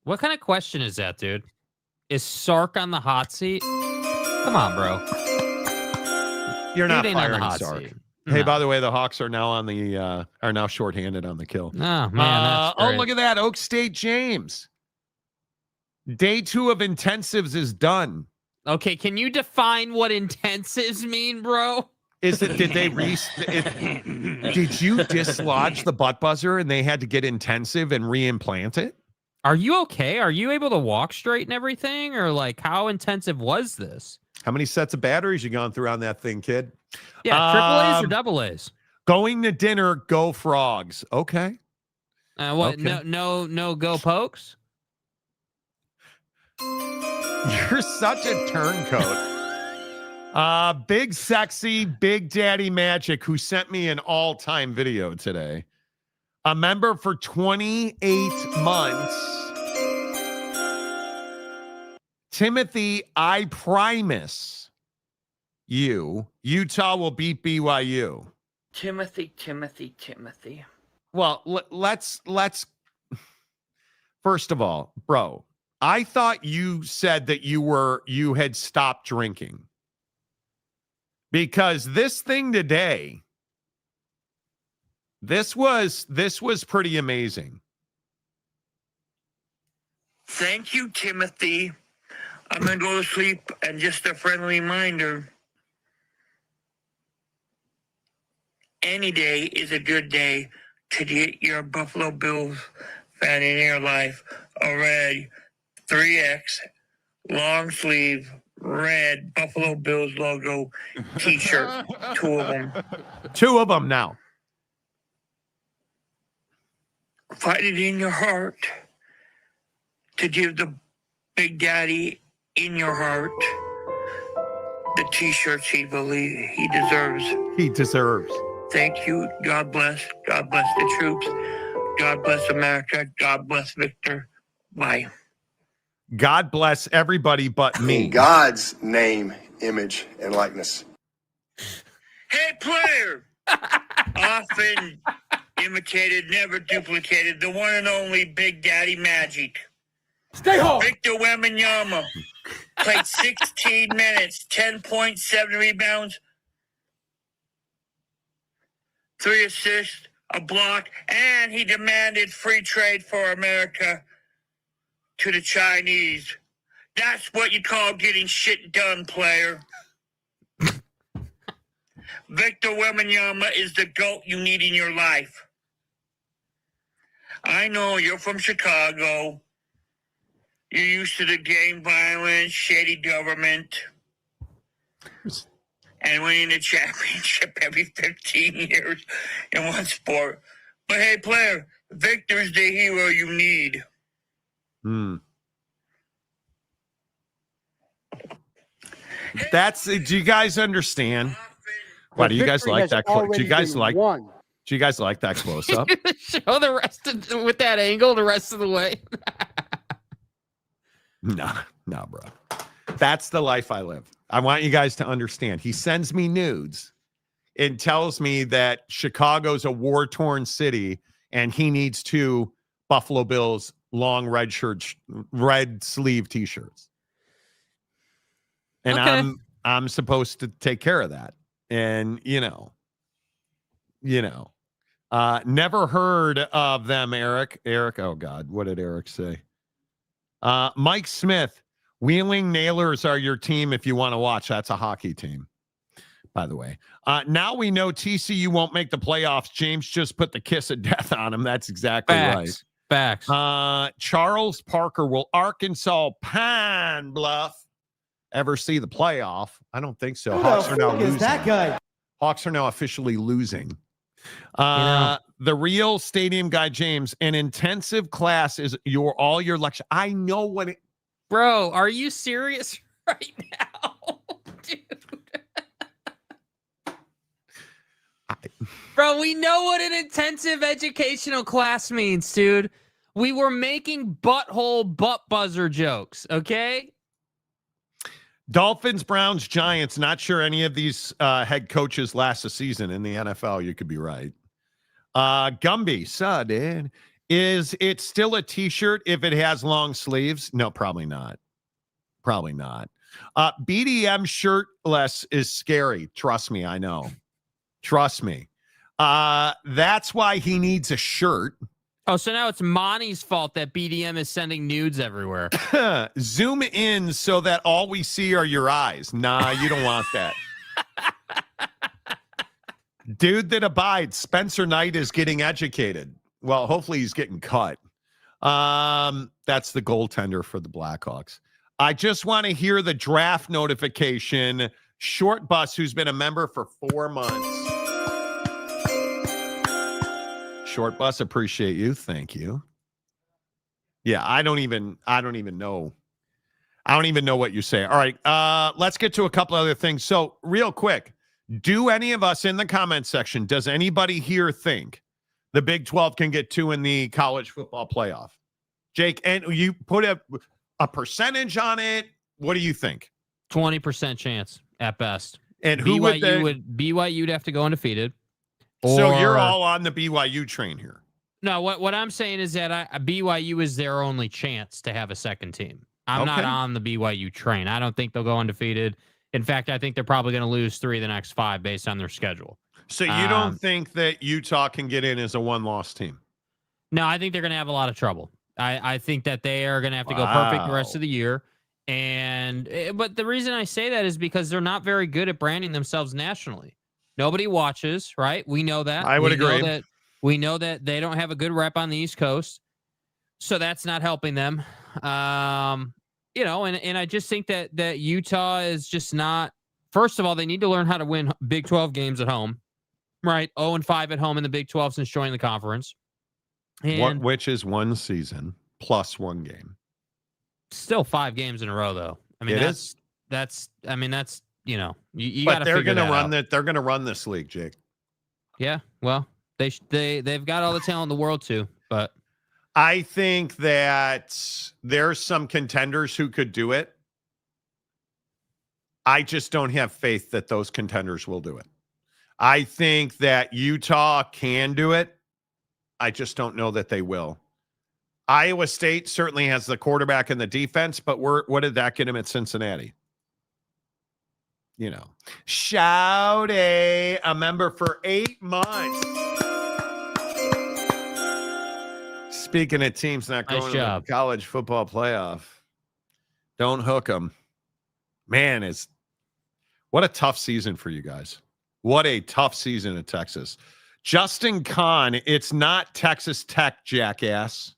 What kind of question is that, dude? Is Sark on the hot seat? Come on, bro. You're not Dude ain't on the firing hot Sark. seat. Hey, No. by the way, the Hawks are now are now shorthanded on the kill. Oh, man. That's great. Look at that. Oak State James. Day 2 of intensives is done. Okay, can you define what intensives mean, bro? Did you dislodge the butt buzzer and they had to get intensive and reimplant it? Are you okay? Are you able to walk straight and everything? Or like, how intensive was this? How many sets of batteries you gone through on that thing, kid? Yeah, triple A's or double A's? Going to dinner, go Frogs. Okay. What? Okay. No go Pokes? You're such a turncoat. Big sexy Big Daddy Magic, who sent me an all-time video today. A member for 28 months. Timothy, I promise you, Utah will beat BYU. Timothy. Well, let's first of all, bro, I thought you said that you had stopped drinking. Because this thing today, this was pretty amazing. Thank you, Timothy. I'm going to go to sleep, and just a friendly reminder, any day is a good day to get your Buffalo Bills fan in your life a red 3X long sleeve red Buffalo Bills logo t-shirt. 2 of them. 2 of them now. Find it in your heart to give the Big Daddy in your heart the t-shirts he deserves. He deserves. Thank you. God bless. God bless the troops. God bless America. God bless Victor. Bye. God bless everybody but me. In God's name, image, and likeness. Hey, player! Often imitated, never duplicated, the one and only Big Daddy Magic. Stay home. Victor Wembanyama played 16 minutes, 10.7 rebounds, 3 assists, a block, and he demanded free trade for America to the Chinese. That's what you call getting shit done, player. Victor Wembanyama is the GOAT you need in your life. I know you're from Chicago. You're used to the gang violence, shady government, and winning a championship every 15 years in one sport. But hey, player, Victor's the hero you need. That's. Do you guys understand? Why do you guys like that? Do you guys like? Do you guys like that close up? Show the rest with that angle the rest of the way. No, bro. That's the life I live. I want you guys to understand. He sends me nudes and tells me that Chicago's a war-torn city and he needs 2 Buffalo Bills long red sleeve t-shirts. And okay. I'm supposed to take care of that. And never heard of them, Eric. Oh God, what did Eric say? Mike Smith, Wheeling Nailers are your team if you want to watch. That's a hockey team, by the way. Now we know TCU won't make the playoffs. James just put the kiss of death on him. That's exactly right. Facts. Charles Parker, will Arkansas Pine Bluff ever see the playoff? I don't think so. Hawks are now losing. That guy? Hawks are now officially losing. The real stadium guy, James, an intensive class is all your lecture. I know what it. Bro, are you serious right now? Dude. Bro, we know what an intensive educational class means, dude. We were making butt buzzer jokes, okay? Dolphins, Browns, Giants. Not sure any of these head coaches last a season in the NFL. You could be right. Gumby, dude. Is it still a t-shirt if it has long sleeves? No, probably not. Probably not. BDM shirtless is scary. Trust me, I know. Trust me. That's why he needs a shirt. Oh, so now it's Monty's fault that BDM is sending nudes everywhere. Zoom in so that all we see are your eyes. Nah, you don't want that. Dude that abides, Spencer Knight is getting educated. Well, hopefully he's getting cut. That's the goaltender for the Blackhawks. I just want to hear the draft notification. Short Bus, who's been a member for 4 months. Short Bus, appreciate you. Thank you. Yeah, I don't even know. I don't even know what you say. All right, let's get to a couple other things. So, real quick, do any of us in the comments section, does anybody here think the Big 12 can get 2 in the college football playoff? Jake, and you put a percentage on it. What do you think? 20% chance at best. And who BYU'd have to go undefeated. So you're all on the BYU train here. No, what I'm saying is that BYU is their only chance to have a second team. I'm not on the BYU train. I don't think they'll go undefeated. In fact, I think they're probably going to lose 3 of the next 5 based on their schedule. So you don't think that Utah can get in as a 1-loss team? No, I think they're going to have a lot of trouble. I think that they are going to have to go perfect the rest of the year. But the reason I say that is because they're not very good at branding themselves nationally. Nobody watches, right? We know that. I would agree. We know that they don't have a good rep on the East Coast, so that's not helping them. And I just think that Utah is just not. First of all, they need to learn how to win Big 12 games at home, right? 0-5 at home in the Big 12 since joining the conference, which is 1 season plus 1 game. Still 5 games in a row, though. I mean, that's you but they're going to run that. They're going to run this league, Jake. Yeah, well, they've got all the talent in the world too, but I think that there's some contenders who could do it. I just don't have faith that those contenders will do it. I think that Utah can do it. I just don't know that they will. Iowa State certainly has the quarterback and the defense, but what did that get him at Cincinnati? You know, Shouty, a member for 8 months. Speaking of teams not going to the college football playoff, don't hook them. Man, what a tough season for you guys. What a tough season at Texas. Justin Kahn, it's not Texas Tech, jackass.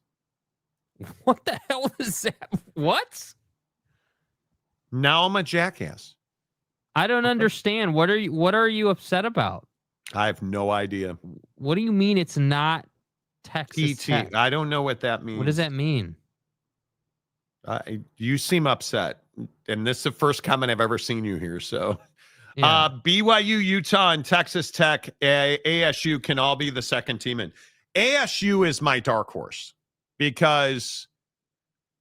What the hell is that? What? Now I'm a jackass. I don't understand. What are you upset about? I have no idea. What do you mean it's not Texas Tech? I don't know what that means. What does that mean? You seem upset, and this is the first comment I've ever seen you here. So, yeah. BYU, Utah, and Texas Tech, ASU can all be the second team in. ASU is my dark horse because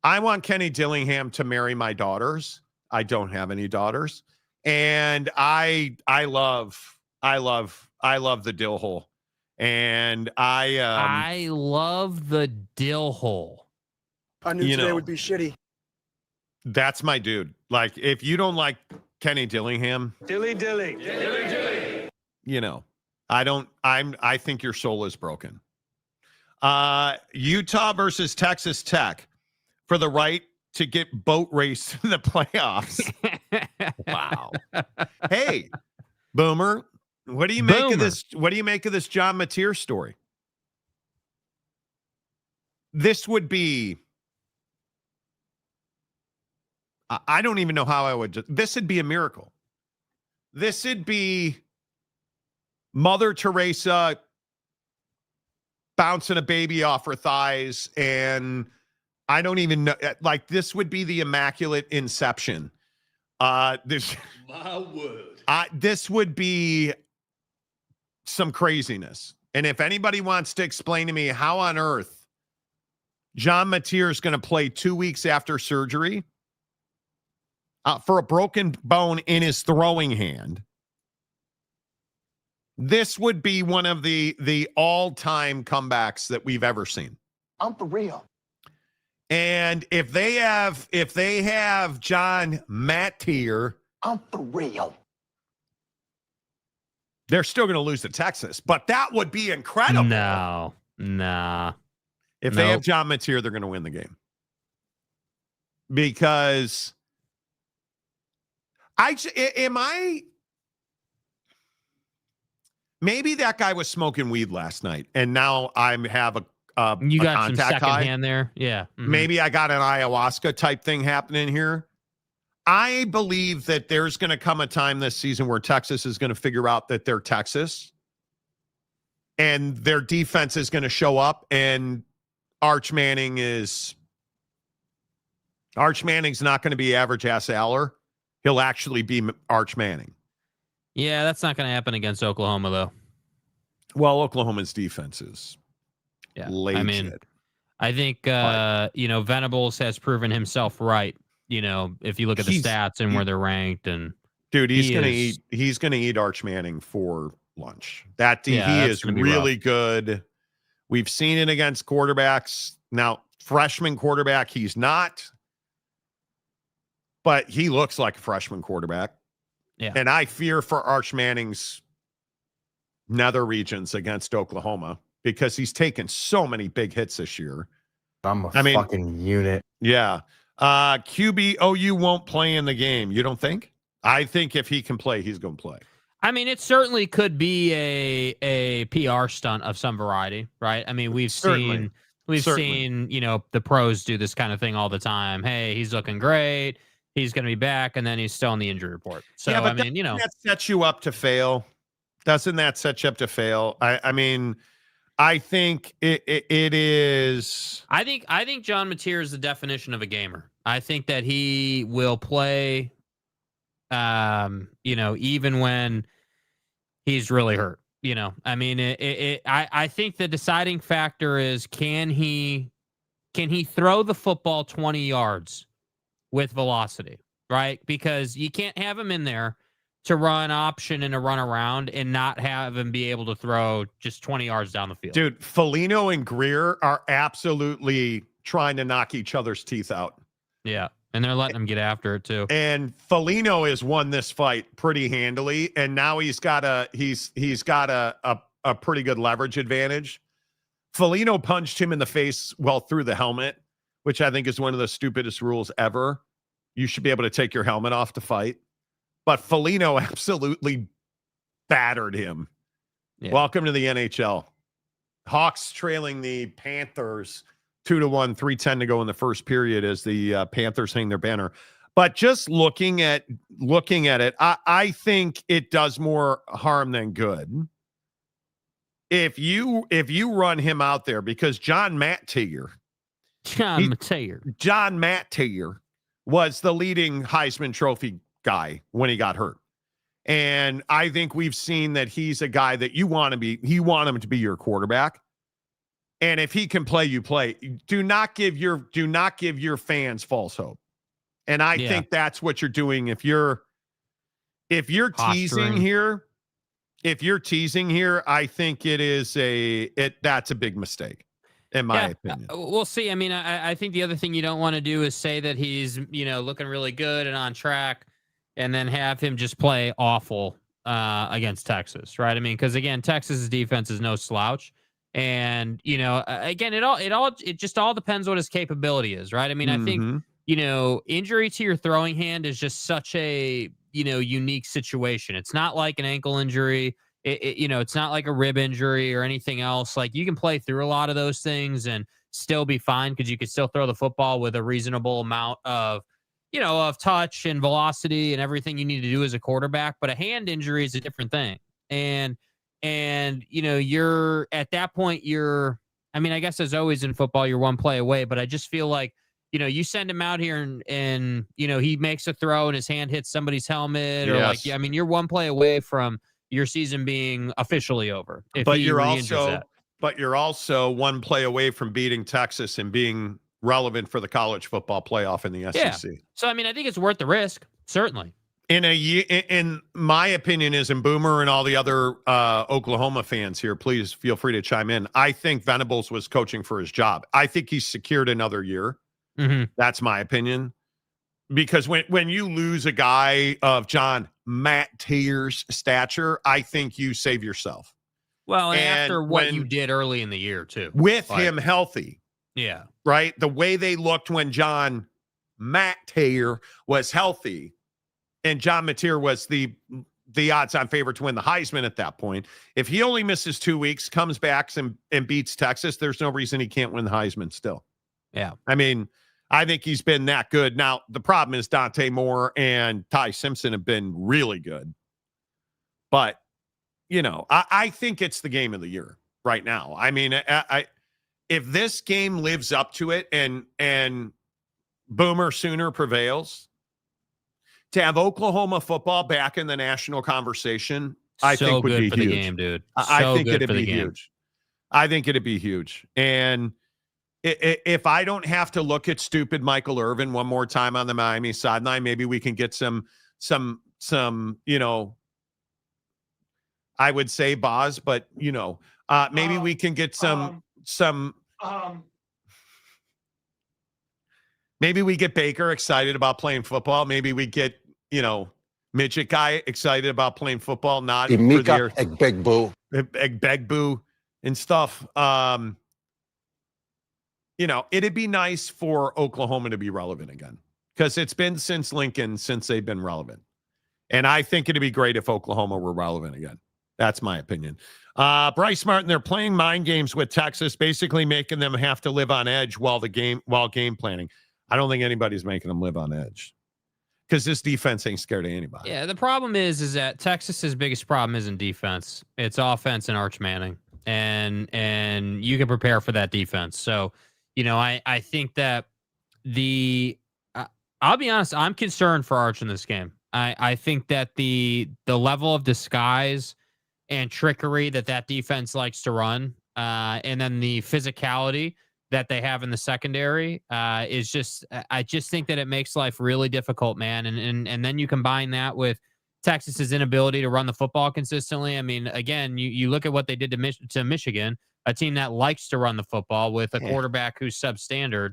I want Kenny Dillingham to marry my daughters. I don't have any daughters, and I love the dill hole, and I love the dill hole. I knew today would be shitty. That's my dude. Like, if you don't like Kenny Dillingham, Dilly. you know, I think your soul is broken. Utah versus Texas Tech for the right to get boat race in the playoffs. Wow. Hey, Boomer, what do you make of this? What do you make of this John Mateer story? This would be, I don't even know how I would. This would be a miracle. This would be Mother Teresa bouncing a baby off her thighs, and I don't even know. Like, this would be the immaculate inception. This, my word. This would be some craziness. And if anybody wants to explain to me how on earth John Mateer is going to play 2 weeks after surgery for a broken bone in his throwing hand, this would be one of the all-time comebacks that we've ever seen. I'm for real. And if they have John Mateer, I'm for real. they're still going to lose to Texas, but that would be incredible. No, nah. If they have John Mateer, they're going to win the game. Because maybe that guy was smoking weed last night, and now I have you got some contact second high. hand there. Yeah. Mm-hmm. Maybe I got an ayahuasca type thing happening here. I believe that there's going to come a time this season where Texas is going to figure out that they're Texas, and their defense is going to show up, and Arch Manning's not going to be average ass Aller. He'll actually be Arch Manning. Yeah, that's not going to happen against Oklahoma, though. Well, Oklahoma's defense is legit. I mean, I think, Venables has proven himself right. You know, if you look at the stats and where they're ranked, and dude, he's going to eat Arch Manning for lunch. He is really good. We've seen it against quarterbacks. Now, freshman quarterback, he's not, but he looks like a freshman quarterback. Yeah. And I fear for Arch Manning's nether regions against Oklahoma because he's taken so many big hits this year. Fucking unit. Yeah. QB OU won't play in the game. You don't think? I think if he can play, he's going to play. I mean, it certainly could be a PR stunt of some variety, right? I mean, we've seen, the pros do this kind of thing all the time. Hey, he's looking great. He's going to be back, and then he's still on the injury report. So, yeah, but that sets you up to fail. Doesn't that set you up to fail? I mean, I think it is. I think John Mateer is the definition of a gamer. I think that he will play, even when he's really hurt. I mean, I think the deciding factor is can he throw the football 20 yards with velocity, right? Because you can't have him in there to run option and a run around and not have him be able to throw just 20 yards down the field. Dude, Foligno and Greer are absolutely trying to knock each other's teeth out. Yeah. And they're letting him get after it too. And Foligno has won this fight pretty handily, and now he's got a pretty good leverage advantage. Foligno punched him in the face through the helmet, which I think is one of the stupidest rules ever. You should be able to take your helmet off to fight. But Foligno absolutely battered him. Yeah. Welcome to the NHL. Hawks trailing the Panthers 2-1, 3:10 to go in the first period as the Panthers hang their banner. But just looking at it, I think it does more harm than good. If you run him out there, because John Matthier was the leading Heisman Trophy guy when he got hurt. And I think we've seen that he's a guy that you want him to be your quarterback. And if he can play, you play. Do not give your fans false hope. And I think that's what you're doing. If you're teasing here, I think that's a big mistake, in my opinion. We'll see. I mean, I think the other thing you don't want to do is say that he's, looking really good and on track, and then have him just play awful against Texas, right? I mean, because again, Texas's defense is no slouch. And, again, it just all depends what his capability is, right? I mean, I think, injury to your throwing hand is just such a, unique situation. It's not like an ankle injury. It's not like a rib injury or anything else. Like, you can play through a lot of those things and still be fine because you can still throw the football with a reasonable amount of, of touch and velocity and everything you need to do as a quarterback. But a hand injury is a different thing. And you're at that point, I guess as always in football, you're one play away, but I just feel like, you send him out here and he makes a throw and his hand hits somebody's helmet you're one play away from your season being officially over. But you're also one play away from beating Texas and being relevant for the college football playoff in the SEC. Yeah. So, I think it's worth the risk, certainly. In my opinion, and Boomer and all the other Oklahoma fans here, please feel free to chime in. I think Venables was coaching for his job. I think he's secured another year. Mm-hmm. That's my opinion. Because when you lose a guy of John Mattier's stature, I think you save yourself. Well, and after what you did early in the year, too. With him healthy. Yeah. Right? The way they looked when John Mattier was healthy, and John Mattier was the odds-on favorite to win the Heisman at that point. If he only misses 2 weeks, comes back and beats Texas, there's no reason he can't win the Heisman still. Yeah. I think he's been that good. Now, the problem is Dante Moore and Ty Simpson have been really good. But, I think it's the game of the year right now. If this game lives up to it and Boomer Sooner prevails, to have Oklahoma football back in the national conversation, I think would be huge. The game, dude. I think it'd be huge. I think it'd be huge. And if I don't have to look at stupid Michael Irvin one more time on the Miami sideline, maybe we can get some I would say Boz, but maybe we can get some maybe we get Baker excited about playing football. Maybe we get, midget guy excited about playing football, not Emeka Egbegbu and stuff. It'd be nice for Oklahoma to be relevant again, because it's been since Lincoln since they've been relevant. And I think it'd be great if Oklahoma were relevant again. That's my opinion. Bryce Martin, they're playing mind games with Texas, basically making them have to live on edge while game planning. I don't think anybody's making them live on edge, because this defense ain't scared of anybody. Yeah, the problem is that Texas's biggest problem isn't defense. It's offense and Arch Manning. And you can prepare for that defense. So, I think that I'll be honest, I'm concerned for Arch in this game. I think that the level of disguise and trickery that defense likes to run, and then the physicality that they have in the secondary is just, I just think that it makes life really difficult, man. And then you combine that with, Texas's inability to run the football consistently. I mean, again, you look at what they did to Michigan, a team that likes to run the football with a quarterback who's substandard.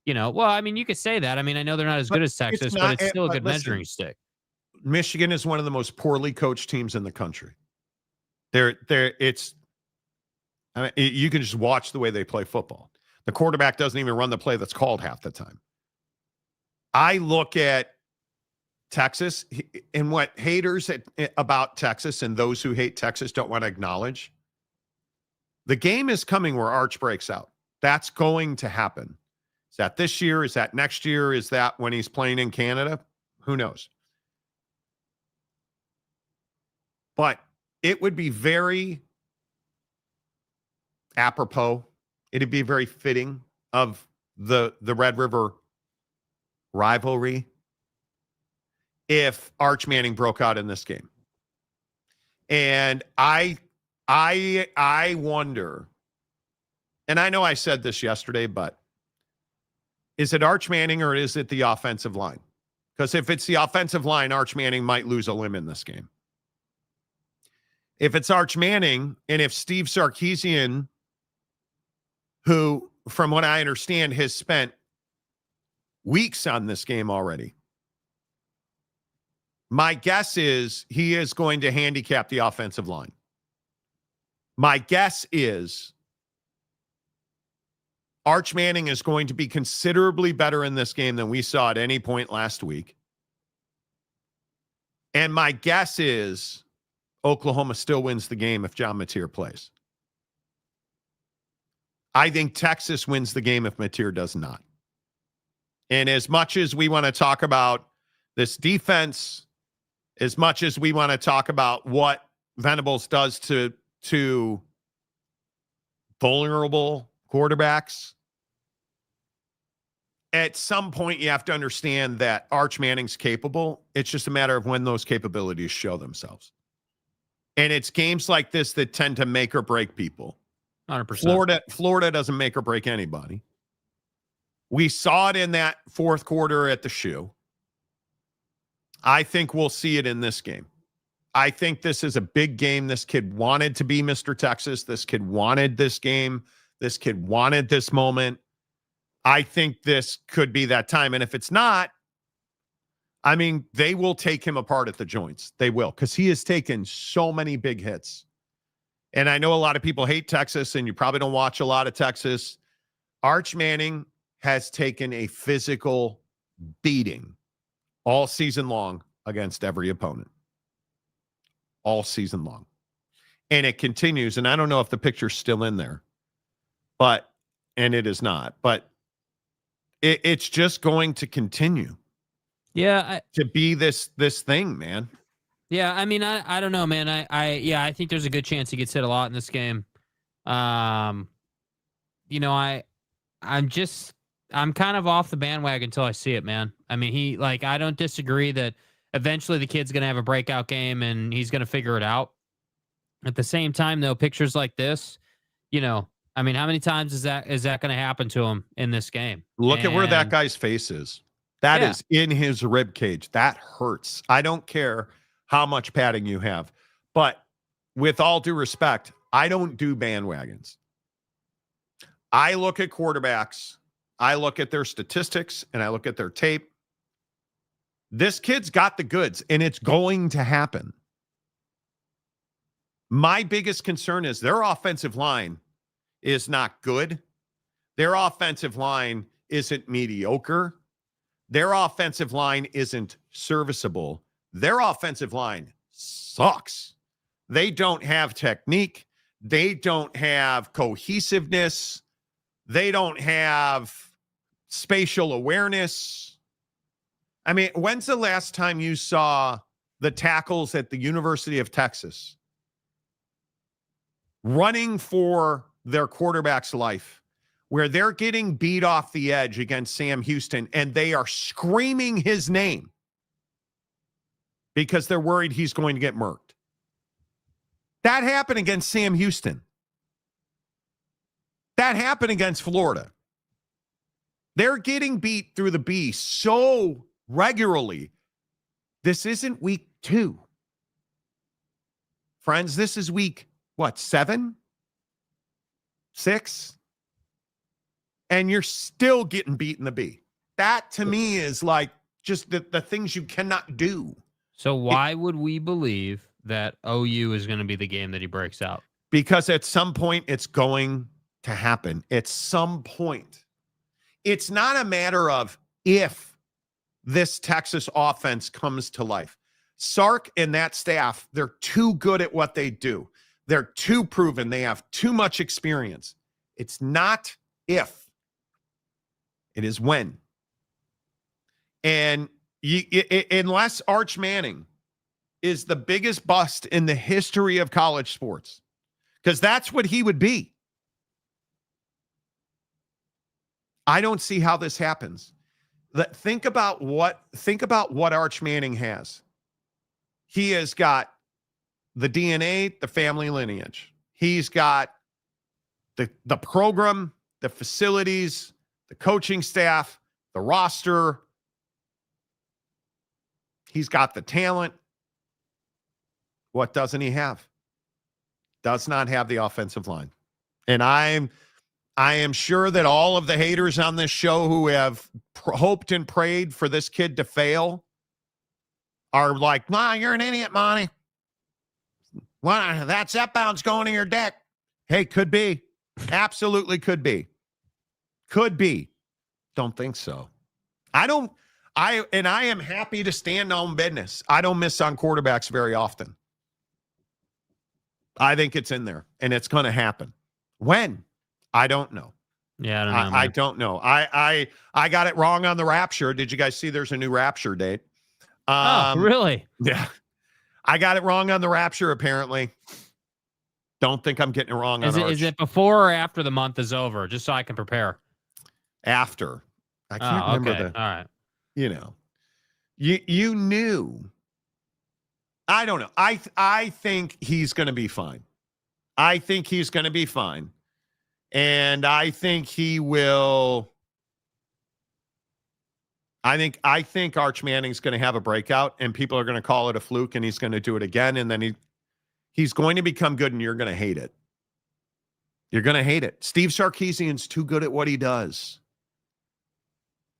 Well, I mean, you could say that. I mean, I know they're not as good as Texas, but it's still a good measuring stick. Michigan is one of the most poorly coached teams in the country. You can just watch the way they play football. The quarterback doesn't even run the play that's called half the time. I look at Texas and what haters about Texas and those who hate Texas don't want to acknowledge. The game is coming where Arch breaks out. That's going to happen. Is that this year? Is that next year? Is that when he's playing in Canada? Who knows? But it would be very apropos. It'd be very fitting of the Red River rivalry if Arch Manning broke out in this game. And I wonder, and I know I said this yesterday, but is it Arch Manning or is it the offensive line? Because if it's the offensive line, Arch Manning might lose a limb in this game. If it's Arch Manning, and if Steve Sarkisian, who, from what I understand, has spent weeks on this game already, my guess is he is going to handicap the offensive line. My guess is Arch Manning is going to be considerably better in this game than we saw at any point last week. And my guess is Oklahoma still wins the game if John Mateer plays. I think Texas wins the game if Mateer does not. And as much as we want to talk about this defense, as much as we want to talk about what Venables does to vulnerable quarterbacks, at some point you have to understand that Arch Manning's capable. It's just a matter of when those capabilities show themselves. And it's games like this that tend to make or break people. 100%. Florida doesn't make or break anybody. We saw it in that fourth quarter at the shoe. I think we'll see it in this game. I think this is a big game. This kid wanted to be Mr. Texas. This kid wanted this game. This kid wanted this moment. I think this could be that time. And if it's not, I mean, they will take him apart at the joints. They will, because he has taken so many big hits. And I know a lot of people hate Texas, and you probably don't watch a lot of Texas. Arch Manning has taken a physical beating all season long against every opponent. All season long. And it continues, and I don't know if the picture's still in there, and it is not, but it's just going to continue. Yeah. To be this thing, man. Yeah, I mean, I don't know, man. I think there's a good chance he gets hit a lot in this game. I'm kind of off the bandwagon until I see it, man. I mean, I don't disagree that eventually the kid's going to have a breakout game and he's going to figure it out. At the same time, though, pictures like this, I mean, how many times is that going to happen to him in this game? Look at where that guy's face is. That is in his rib cage. That hurts. I don't care how much padding you have. But with all due respect, I don't do bandwagons. I look at quarterbacks, I look at their statistics, and I look at their tape. This kid's got the goods, and it's going to happen. My biggest concern is their offensive line is not good. Their offensive line isn't mediocre. Their offensive line isn't serviceable. Their offensive line sucks. They don't have technique. They don't have cohesiveness. They don't have spatial awareness. I mean, when's the last time you saw the tackles at the University of Texas running for their quarterback's life, where they're getting beat off the edge against Sam Houston and they are screaming his name because they're worried he's going to get murked? That happened against Sam Houston. That happened against Florida. They're getting beat through the B so regularly. This isn't week 2. Friends, this is week, 7? 6? And you're still getting beat in the B. That to me is like just the things you cannot do. So why would we believe that OU is going to be the game that he breaks out? Because at some point it's going to happen. At some point. It's not a matter of if this Texas offense comes to life. Sark and that staff, they're too good at what they do. They're too proven. They have too much experience. It's not if. It is when. And unless Arch Manning is the biggest bust in the history of college sports, because that's what he would be. I don't see how this happens. Think about what Arch Manning has. He has got the DNA, the family lineage. He's got the program, the facilities, the coaching staff, the roster. He's got the talent. What doesn't he have? Does not have the offensive line. And I am sure that all of the haters on this show who have hoped and prayed for this kid to fail are like, "Nah, you're an idiot, Monty. Well, that set bound's going to your deck." Hey, could be. Absolutely could be. Could be. Don't think so. I am happy to stand on business. I don't miss on quarterbacks very often. I think it's in there, and it's going to happen. When? I don't know. Yeah, I don't know. I don't know. I got it wrong on the Rapture. Did you guys see there's a new Rapture date? Oh, really? Yeah. I got it wrong on the Rapture, apparently. Don't think I'm getting it wrong on Arch. Is it before or after the month is over? Just so I can prepare. After. I can't remember All right. You know. You knew. I don't know. I think he's going to be fine. I think he's going to be fine. And I think he will. I think Arch Manning's going to have a breakout, and people are going to call it a fluke, and he's going to do it again, and then he's going to become good, and you're going to hate it. You're going to hate it. Steve Sarkisian's too good at what he does.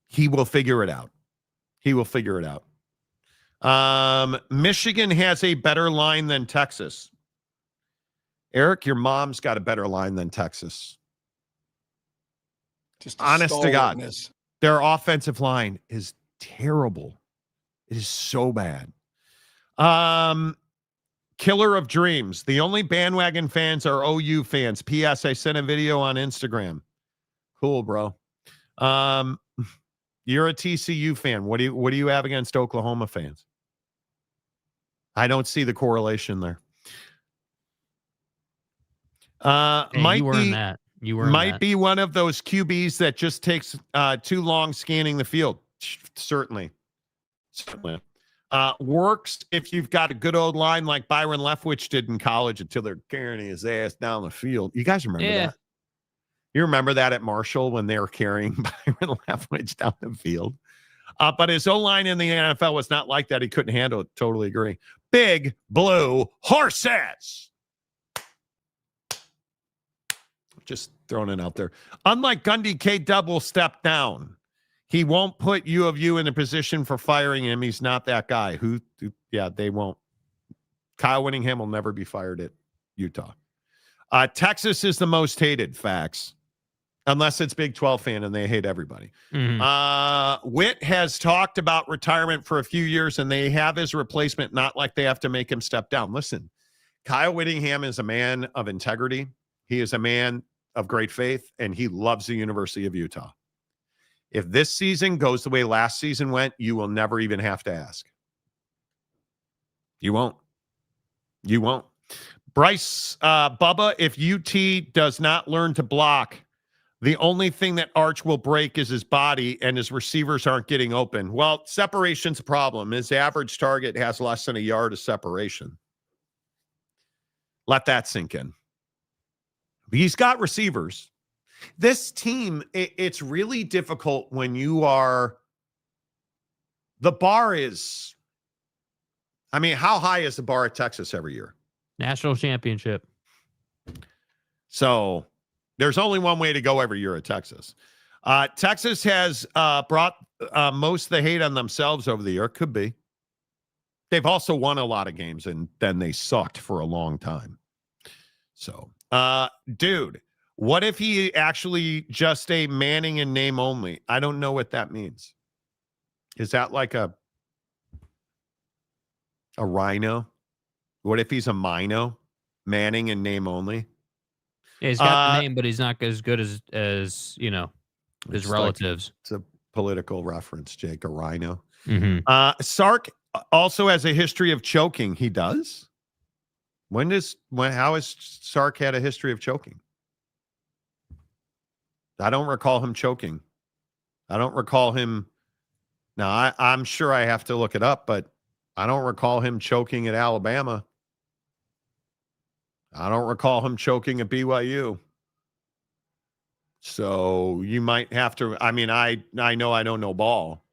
He will figure it out. He will figure it out. Michigan has a better line than Texas. Eric, your mom's got a better line than Texas. Just honest to God, their offensive line is terrible. It is so bad. Killer of dreams. The only bandwagon fans are OU fans. P.S. I sent a video on Instagram. Cool, bro. You're a TCU fan. What do you have against Oklahoma fans? I don't see the correlation there. Might be one of those QBs that just takes too long scanning the field. Certainly. Works if you've got a good old line like Byron Leftwich did in college until they're carrying his ass down the field. You guys remember that? You remember that at Marshall when they were carrying Byron Leftwich down the field? But his O-line in the NFL was not like that. He couldn't handle it. Totally agree. Big blue horses. Just throwing it out there. Unlike Gundy, K-Dub will step down. He won't put U of U in a position for firing him. He's not that guy. They won't. Kyle Whittingham will never be fired at Utah. Texas is the most hated, facts. Unless it's Big 12 fan and they hate everybody. Mm-hmm. Witt has talked about retirement for a few years, and they have his replacement, not like they have to make him step down. Listen, Kyle Whittingham is a man of integrity. He is a man of great faith, and he loves the University of Utah. If this season goes the way last season went, you will never even have to ask. You won't. You won't. Bryce, Bubba, if UT does not learn to block, the only thing that Arch will break is his body, and his receivers aren't getting open. Well, separation's a problem. His average target has less than a yard of separation. Let that sink in. He's got receivers. This team, it's really difficult when you are, the bar is, how high is the bar at Texas every year? National championship. So there's only one way to go every year at Texas. Texas has brought most of the hate on themselves over the year. Could be. They've also won a lot of games, and then they sucked for a long time. So, dude, what if he actually just a Manning in name only? I don't know what that means. Is that like a rhino? What if he's a Mino? Manning in name only? Yeah, he's got the name, but he's not as good as you know, his relatives. It's a political reference, Jake, a rhino. Mm-hmm. Sark also has a history of choking. He does? How has Sark had a history of choking? I don't recall him choking. I don't recall him. Now, I'm sure I have to look it up, but I don't recall him choking at Alabama. I don't recall him choking at BYU. So you might have to, I mean, I know I don't know ball.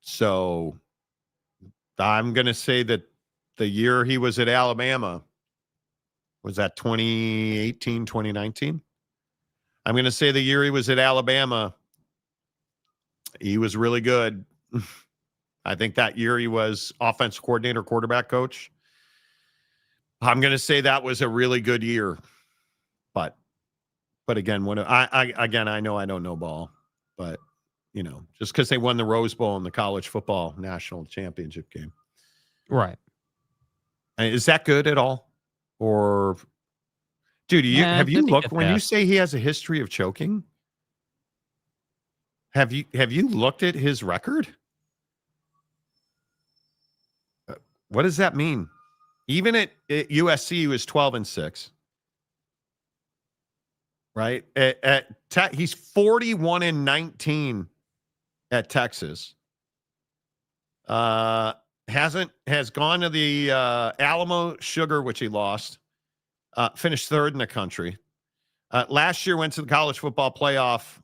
So I'm going to say that the year he was at Alabama, was that 2018, 2019? I'm going to say the year he was at Alabama, he was really good. I think that year he was offensive coordinator, quarterback coach. I'm going to say that was a really good year. But again, I know I don't know ball, but you know, just because they won the Rose Bowl in the college football national championship game. Right. Is that good at all? Or dude, have you looked when you say he has a history of choking? Have you looked at his record? What does that mean? Even at USC, he was 12-6. Right? He's 41-19 at Texas. Has gone to the Alamo Sugar, which he lost. Finished third in the country. Last year went to the college football playoff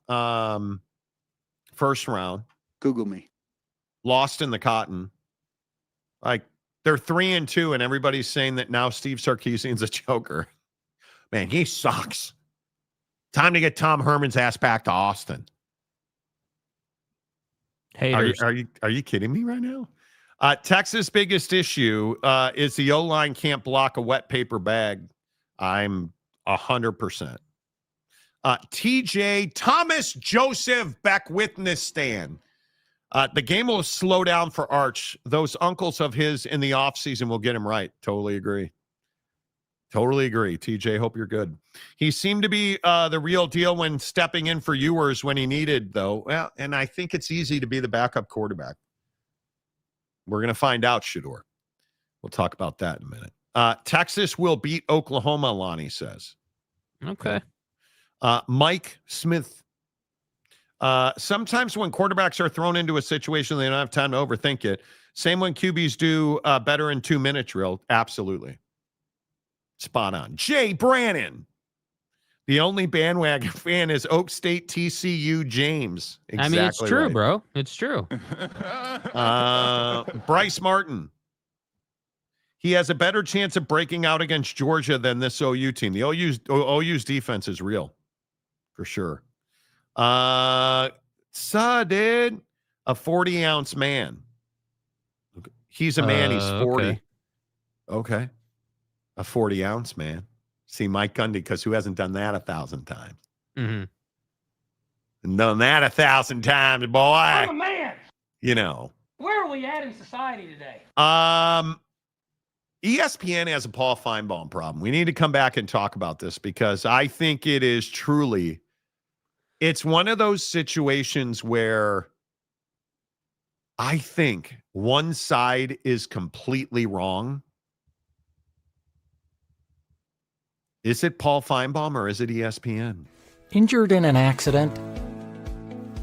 first round. Google me. Lost in the Cotton. Like, they're 3-2, and everybody's saying that now Steve Sarkisian's a choker. Man, he sucks. Time to get Tom Herman's ass back to Austin. Haters. Are you kidding me right now? Texas' biggest issue is the O-line can't block a wet paper bag. I'm 100%. TJ Thomas Joseph back witness stand. The game will slow down for Arch. Those uncles of his in the offseason will get him right. Totally agree. TJ, hope you're good. He seemed to be the real deal when stepping in for Ewers when he needed, though. Well, and I think it's easy to be the backup quarterback. We're going to find out, Shador. We'll talk about that in a minute. Texas will beat Oklahoma, Lonnie says. Okay. Mike Smith. Sometimes when quarterbacks are thrown into a situation, they don't have time to overthink it. Same when QBs do better in 2-minute drill. Absolutely. Spot on. Jay Brannon. The only bandwagon fan is Oak State TCU James. Exactly. I mean, it's true, right. bro. It's true. Bryce Martin. He has a better chance of breaking out against Georgia than this OU team. The OU's defense is real, for sure. Dude, a 40-ounce man. He's a man. He's 40. Okay. A 40-ounce man. See, Mike Gundy, because who hasn't done that 1,000 times? Mm-hmm. Done that 1,000 times, boy. I'm a man. You know. Where are we at in society today? ESPN has a Paul Feinbaum problem. We need to come back and talk about this because I think it is truly, it's one of those situations where I think one side is completely wrong. Is it Paul Feinbaum or is it ESPN? Injured in an accident?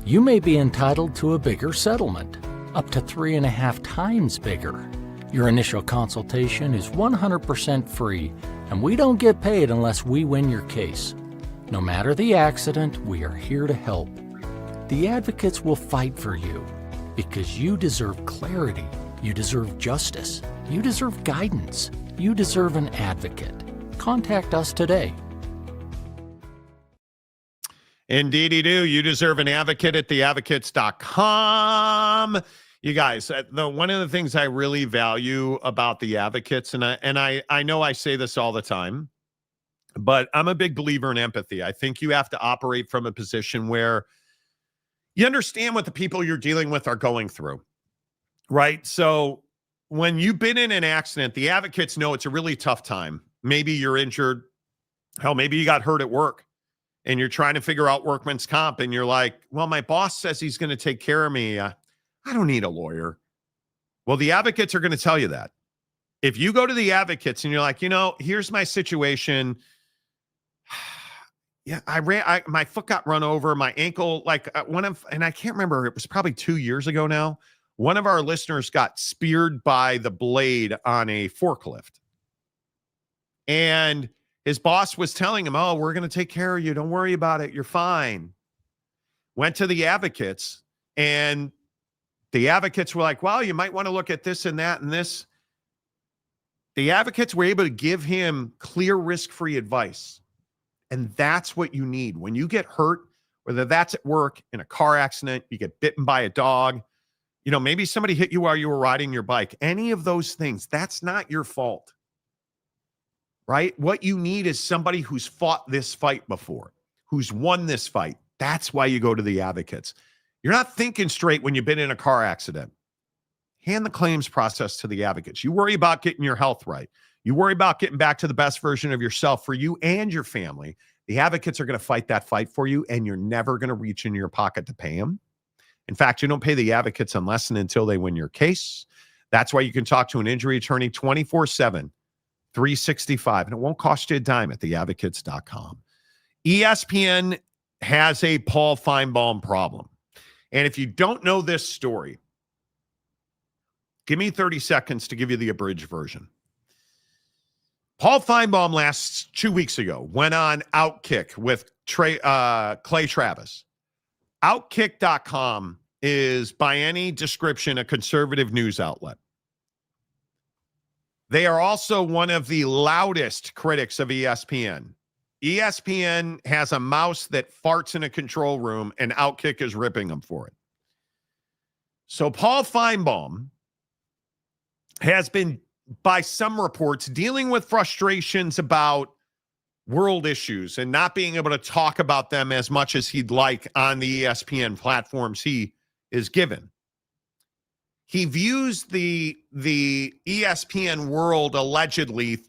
You may be entitled to a bigger settlement, up to 3.5 times bigger. Your initial consultation is 100% free, and we don't get paid unless we win your case. No matter the accident, we are here to help. The advocates will fight for you because you deserve clarity, You deserve justice. You deserve guidance. You deserve an advocate. Contact us today. Indeed you do. You deserve an advocate at theadvocates.com. You guys, one of the things I really value about the advocates, and I know I say this all the time, but I'm a big believer in empathy. I think you have to operate from a position where you understand what the people you're dealing with are going through, right? So when you've been in an accident, the advocates know it's a really tough time. Maybe you're injured. Hell, maybe you got hurt at work and you're trying to figure out workman's comp and you're like, well, my boss says he's going to take care of me. I don't need a lawyer. Well, the advocates are going to tell you that. If you go to the advocates and you're like, here's my situation. Yeah, my foot got run over, my ankle, and I can't remember, it was probably 2 years ago now. One of our listeners got speared by the blade on a forklift. And his boss was telling him, oh, we're going to take care of you. Don't worry about it. You're fine. Went to the advocates, and the advocates were like, well, you might want to look at this and that and this. The advocates were able to give him clear, risk-free advice. And that's what you need. When you get hurt, whether that's at work, in a car accident, you get bitten by a dog, maybe somebody hit you while you were riding your bike. Any of those things, that's not your fault, right? What you need is somebody who's fought this fight before, who's won this fight. That's why you go to the advocates. You're not thinking straight when you've been in a car accident. Hand the claims process to the advocates. You worry about getting your health right. You worry about getting back to the best version of yourself for you and your family. The advocates are going to fight that fight for you, and you're never going to reach into your pocket to pay them. In fact, you don't pay the advocates unless and until they win your case. That's why you can talk to an injury attorney 24/7, 365, and it won't cost you a dime at theadvocates.com. ESPN has a Paul Feinbaum problem. And if you don't know this story, give me 30 seconds to give you the abridged version. Paul Feinbaum last 2 weeks ago went on Outkick with Clay Travis. Outkick.com is, by any description, a conservative news outlet. They are also one of the loudest critics of ESPN. ESPN has a mouse that farts in a control room, and Outkick is ripping them for it. So Paul Feinbaum has been, by some reports, dealing with frustrations about world issues and not being able to talk about them as much as he'd like on the ESPN platforms he is given. He views the ESPN world allegedly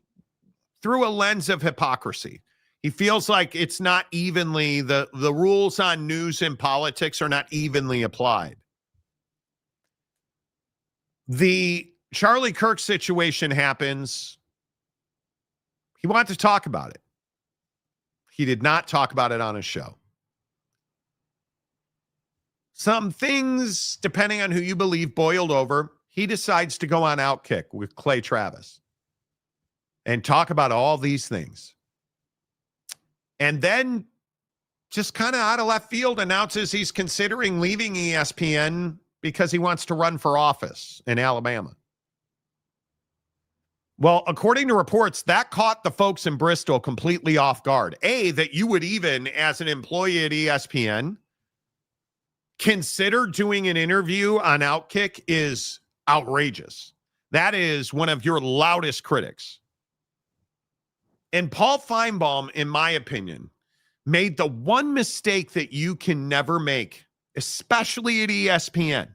through a lens of hypocrisy. He feels like it's not evenly, the rules on news and politics are not evenly applied. The Charlie Kirk situation happens. He wanted to talk about it. He did not talk about it on his show. Some things, depending on who you believe, boiled over. He decides to go on Outkick with Clay Travis and talk about all these things. And then, just kind of out of left field, announces he's considering leaving ESPN because he wants to run for office in Alabama. Well, according to reports, that caught the folks in Bristol completely off guard. That you would even, as an employee at ESPN, consider doing an interview on Outkick is outrageous. That is one of your loudest critics. And Paul Feinbaum, in my opinion, made the one mistake that you can never make, especially at ESPN.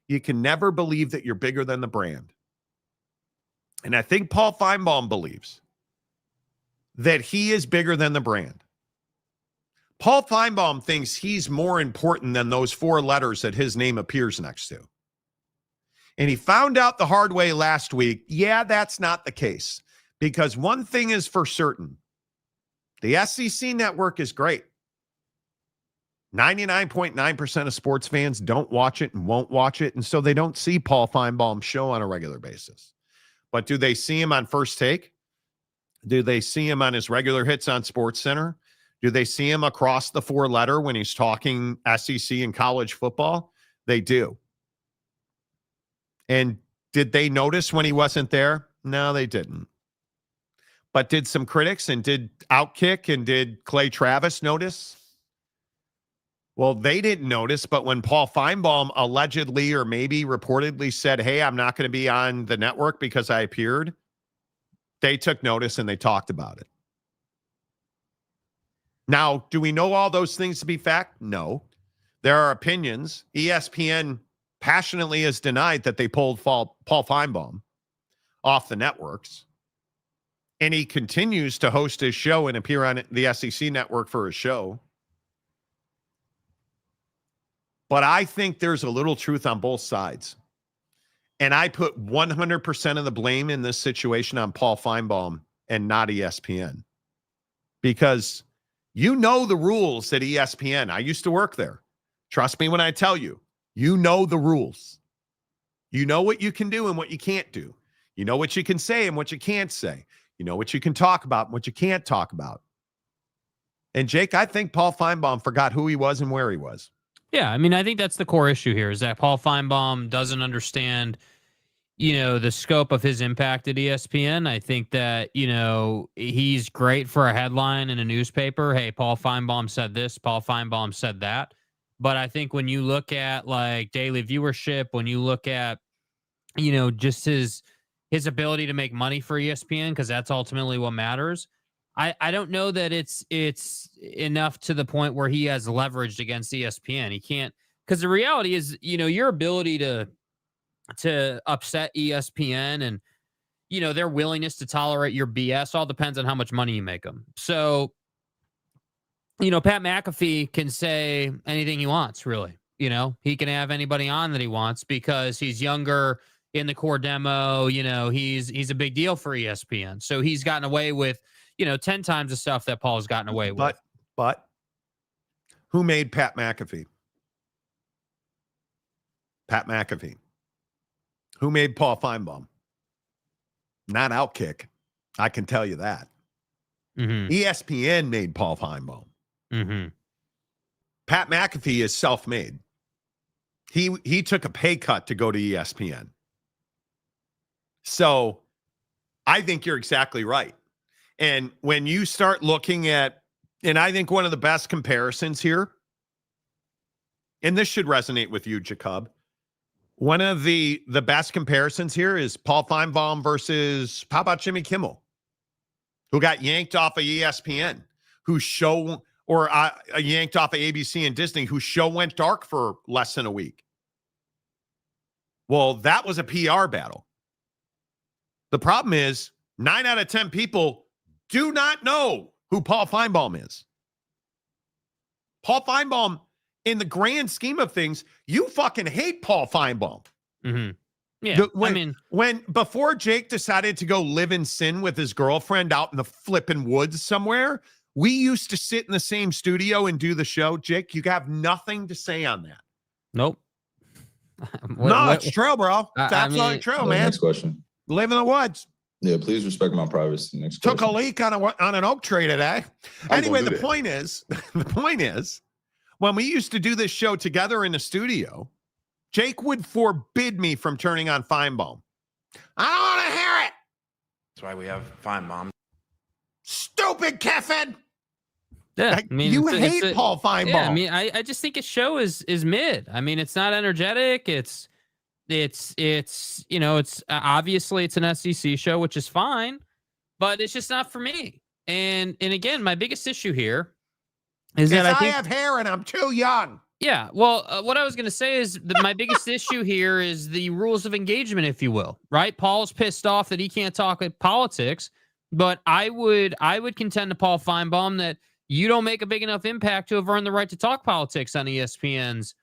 You can never believe that you're bigger than the brand. And I think Paul Feinbaum believes that he is bigger than the brand. Paul Feinbaum thinks he's more important than those 4 letters that his name appears next to. And he found out the hard way last week, that's not the case. Because one thing is for certain, the SEC network is great. 99.9% of sports fans don't watch it and won't watch it, and so they don't see Paul Feinbaum's show on a regular basis. But do they see him on First Take? Do they see him on his regular hits on SportsCenter? Do they see him across the 4-letter when he's talking SEC and college football? They do. And did they notice when he wasn't there? No, they didn't. But did some critics and did Outkick and did Clay Travis notice? Well, they didn't notice, but when Paul Feinbaum allegedly or maybe reportedly said, hey, I'm not going to be on the network because I appeared, they took notice and they talked about it. Now, do we know all those things to be fact? No. There are opinions. ESPN passionately has denied that they pulled Paul Feinbaum off the networks. And he continues to host his show and appear on the SEC network for his show. But I think there's a little truth on both sides. And I put 100% of the blame in this situation on Paul Feinbaum and not ESPN. Because you know the rules at ESPN. I used to work there. Trust me when I tell you, you know the rules. You know what you can do and what you can't do. You know what you can say and what you can't say. You know what you can talk about and what you can't talk about. And Jake, I think Paul Feinbaum forgot who he was and where he was. Yeah, I mean, I think that's the core issue here is that Paul Feinbaum doesn't understand, the scope of his impact at ESPN. I think that, he's great for a headline in a newspaper. Hey, Paul Feinbaum said this, Paul Feinbaum said that. But I think when you look at like daily viewership, when you look at, just his ability to make money for ESPN, because that's ultimately what matters. I don't know that it's enough to the point where he has leveraged against ESPN. He can't, because the reality is, your ability to upset ESPN and, their willingness to tolerate your BS all depends on how much money you make them. So, Pat McAfee can say anything he wants, really. He can have anybody on that he wants because he's younger in the core demo. He's a big deal for ESPN. So he's gotten away with, 10 times the stuff that Paul's gotten away with. But who made Pat McAfee? Pat McAfee. Who made Paul Feinbaum? Not Outkick. I can tell you that. Mm-hmm. ESPN made Paul Feinbaum. Mm-hmm. Pat McAfee is self-made. He took a pay cut to go to ESPN. So I think you're exactly right. And when you start looking at, and I think one of the best comparisons here, and this should resonate with you, Jacob, one of the best comparisons here is Paul Feinbaum versus, how about Jimmy Kimmel, who got yanked off of ESPN, whose show, or yanked off of ABC and Disney, whose show went dark for less than a week. Well, that was a PR battle. The problem is 9 out of 10 people do not know who Paul Feinbaum is. Paul Feinbaum, in the grand scheme of things, you fucking hate Paul Feinbaum. Mm-hmm. Yeah, when before Jake decided to go live in sin with his girlfriend out in the flipping woods somewhere, we used to sit in the same studio and do the show. Jake, you have nothing to say on that. Nope. It's true, bro. It's absolutely true, man. Next question. Live in the woods. Yeah, please respect my privacy. Next question. Took a leak on an oak tree today. Anyway, the point is, when we used to do this show together in the studio, Jake would forbid me from turning on Feinbaum. I don't want to hear it. That's why we have Feinbaum. Stupid Kevin. Yeah, you hate Paul Feinbaum. Yeah, I just think his show is mid. It's not energetic. It's obviously it's an SEC show, which is fine, but it's just not for me. And again, my biggest issue here is that I have hair and I'm too young. Yeah. Well, what I was going to say is that my biggest issue here is the rules of engagement, if you will, right? Paul's pissed off that he can't talk politics, but I would contend to Paul Feinbaum that you don't make a big enough impact to have earned the right to talk politics on ESPN's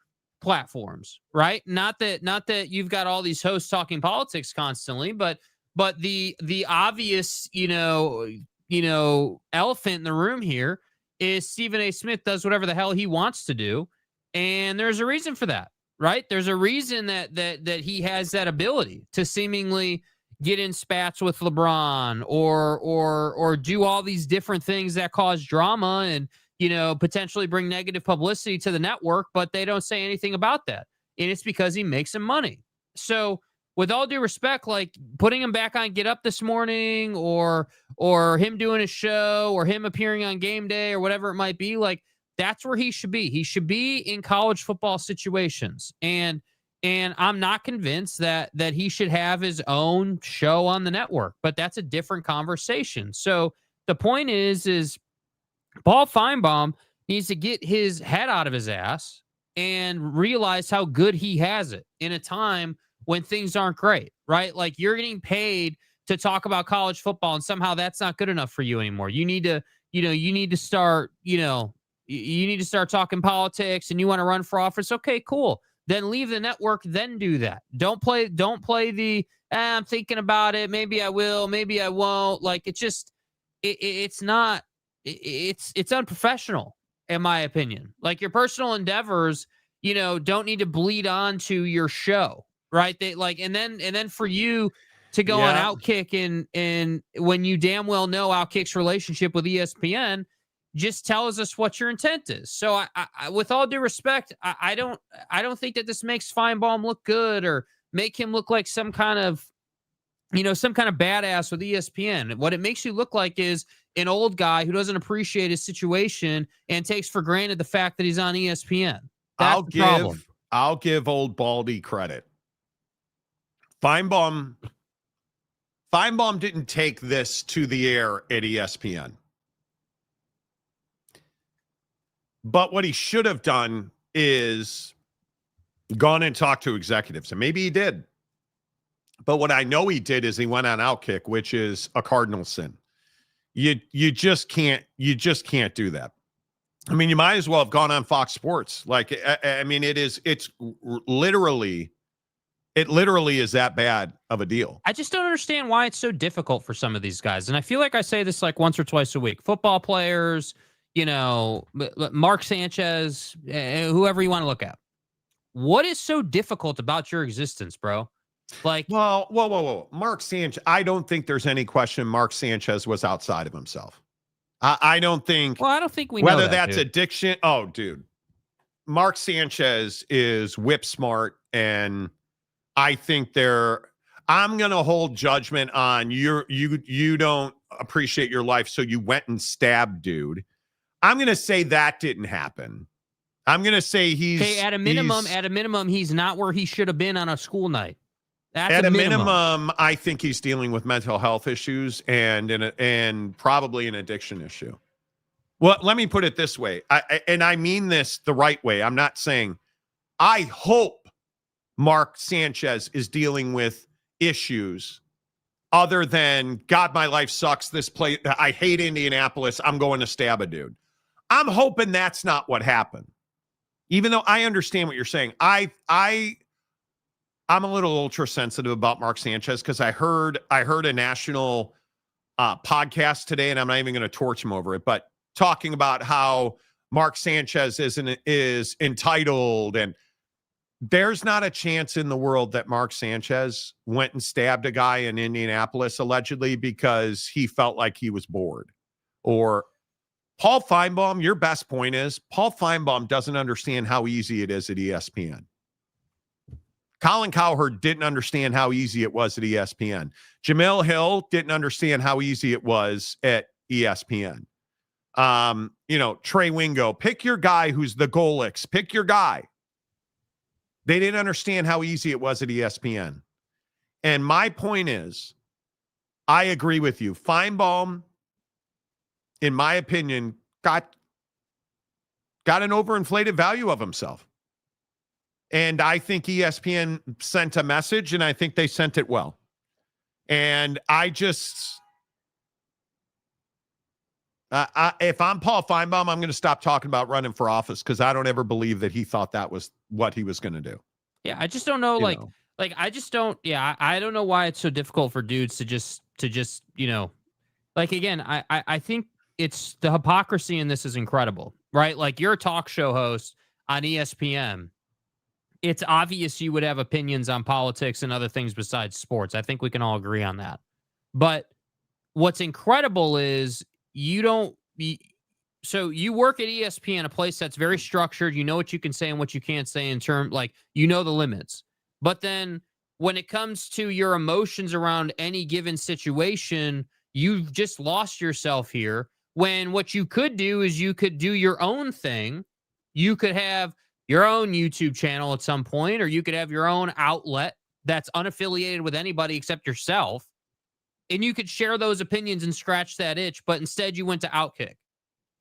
platforms, right? Not that you've got all these hosts talking politics constantly, but the obvious, elephant in the room here is Stephen A. Smith does whatever the hell he wants to do. And there's a reason for that, right? There's a reason that he has that ability to seemingly get in spats with LeBron or do all these different things that cause drama and, potentially bring negative publicity to the network, but they don't say anything about that. And it's because he makes some money. So with all due respect, like putting him back on Get Up this morning or him doing a show or him appearing on Game Day or whatever it might be, like that's where he should be. He should be in college football situations. And I'm not convinced that he should have his own show on the network, but that's a different conversation. So the point is Paul Feinbaum needs to get his head out of his ass and realize how good he has it in a time when things aren't great, right? Like you're getting paid to talk about college football and somehow that's not good enough for you anymore. You need to, you need to start, you need to start talking politics and you want to run for office. Okay, cool. Then leave the network, then do that. Don't play the, I'm thinking about it. Maybe I will, maybe I won't. Like it's just, it's not, it's unprofessional in my opinion. Like your personal endeavors, don't need to bleed on to your show, right? They like, and then for you to go on Outkick and when you damn well know Outkick's relationship with ESPN, just tells us what your intent is. So I with all due respect, I don't think that this makes Feinbaum look good or make him look like some kind of badass with ESPN. What it makes you look like is an old guy who doesn't appreciate his situation and takes for granted the fact that he's on ESPN. That's the problem. I'll give old Baldy credit. Feinbaum didn't take this to the air at ESPN. But what he should have done is gone and talked to executives, and maybe he did. But what I know he did is he went on Outkick, which is a cardinal sin. You just can't do that. I mean, you might as well have gone on Fox Sports. Like, I mean, it's literally is that bad of a deal. I just don't understand why it's so difficult for some of these guys. And I feel like I say this like once or twice a week. Football players, Mark Sanchez, whoever you want to look at. What is so difficult about your existence, bro? Like, whoa. Mark Sanchez, I don't think there's any question Mark Sanchez was outside of himself. I don't think. Well, I don't think we know whether that, that's dude. addiction. Oh, dude. Mark Sanchez is whip smart, and I think I'm going to hold judgment on you don't appreciate your life, so you went and stabbed dude. I'm going to say that didn't happen. I'm going to say at a minimum, he's not where he should have been on a school night. That's at a minimum, I think he's dealing with mental health issues and probably an addiction issue. Well, let me put it this way. I mean this the right way. I'm not saying I hope Mark Sanchez is dealing with issues other than, God, my life sucks. This place, I hate Indianapolis. I'm going to stab a dude. I'm hoping that's not what happened. Even though I understand what you're saying, I'm a little ultra sensitive about Mark Sanchez because I heard a national podcast today, and I'm not even going to torch him over it, but talking about how Mark Sanchez is entitled, and there's not a chance in the world that Mark Sanchez went and stabbed a guy in Indianapolis allegedly because he felt like he was bored. Or Paul Feinbaum, your best point is Paul Feinbaum doesn't understand how easy it is at ESPN. Colin Cowherd didn't understand how easy it was at ESPN. Jamil Hill didn't understand how easy it was at ESPN. Trey Wingo, pick your guy who's the Golix. Pick your guy. They didn't understand how easy it was at ESPN. And my point is, I agree with you. Feinbaum, in my opinion, got an overinflated value of himself. And I think ESPN sent a message, and I think they sent it well. And I just, if I'm Paul Feinbaum, I'm going to stop talking about running for office because I don't ever believe that he thought that was what he was going to do. Yeah, I just don't know. I just don't. Yeah, I don't know why it's so difficult for dudes to just like, again, I think it's the hypocrisy in this is incredible, right? Like, you're a talk show host on ESPN. It's obvious you would have opinions on politics and other things besides sports. I think we can all agree on that. But what's incredible is so you work at ESPN, a place that's very structured. You know what you can say and what you can't say in terms, like, the limits. But then when it comes to your emotions around any given situation, you've just lost yourself here. When what you could do is you could do your own thing. You could have your own YouTube channel at some point, or you could have your own outlet that's unaffiliated with anybody except yourself. And you could share those opinions and scratch that itch, but instead you went to Outkick.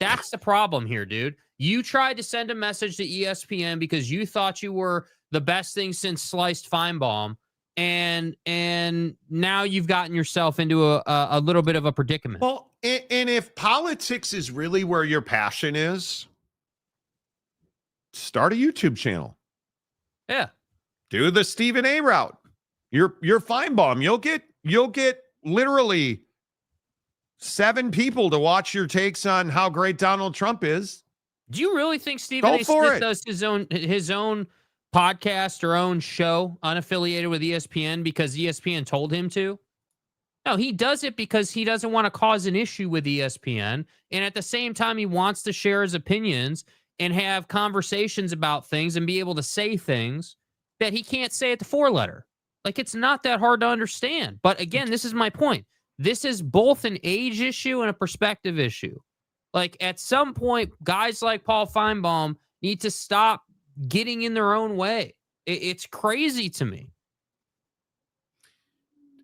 That's the problem here, dude. You tried to send a message to ESPN because you thought you were the best thing since sliced Feinbaum, and now you've gotten yourself into a little bit of a predicament. Well, and if politics is really where your passion is, start a YouTube channel. Yeah. Do the Stephen A route. You're Feinbaum. You'll get literally 7 people to watch your takes on how great Donald Trump is. Do you really think Stephen A. Smith does his own podcast or own show unaffiliated with ESPN because ESPN told him to? No, he does it because he doesn't want to cause an issue with ESPN. And at the same time, he wants to share his opinions and have conversations about things and be able to say things that he can't say at the 4-letter. Like, it's not that hard to understand. But again, this is my point. This is both an age issue and a perspective issue. Like, at some point, guys like Paul Feinbaum need to stop getting in their own way. It's crazy to me.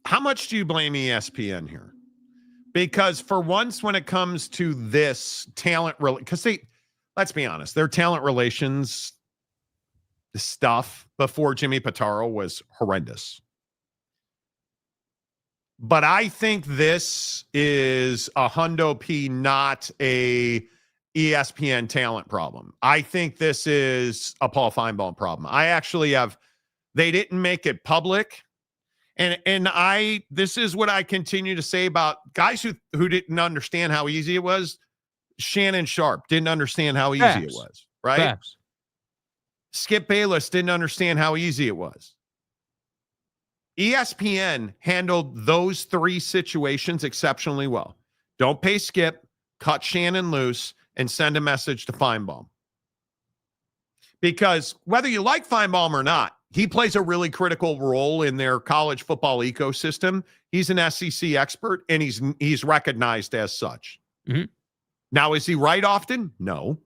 How much do you blame ESPN here? Because for once, when it comes to this talent, because let's be honest, their talent relations stuff before Jimmy Pitaro was horrendous. But I think this is a hundo P, not a ESPN talent problem. I think this is a Paul Feinbaum problem. I actually they didn't make it public. And this is what I continue to say about guys who didn't understand how easy it was. Shannon Sharp didn't understand how easy it was, right? Facts. Skip Bayless didn't understand how easy it was. ESPN handled those 3 situations exceptionally well. Don't pay Skip, cut Shannon loose, and send a message to Feinbaum. Because whether you like Feinbaum or not, he plays a really critical role in their college football ecosystem. He's an SEC expert, and he's recognized as such. Mm-hmm. Now, is he right often? No.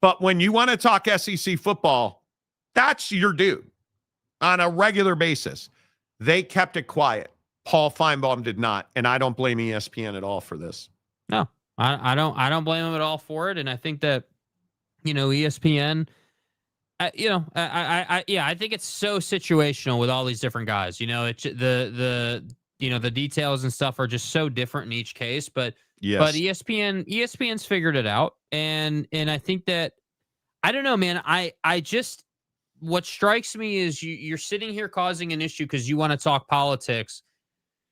But when you want to talk SEC football, that's your dude on a regular basis. They kept it quiet. Paul Feinbaum did not, and I don't blame ESPN at all for this. No, I don't blame him at all for it, and I think that ESPN. I think it's so situational with all these different guys. The details and stuff are just so different in each case. But yes. ESPN's figured it out, and I think that I don't know, man. What strikes me is you're sitting here causing an issue because you want to talk politics,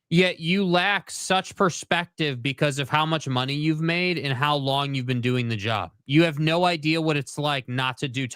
yet you lack such perspective because of how much money you've made and how long you've been doing the job. You have no idea what it's like not to do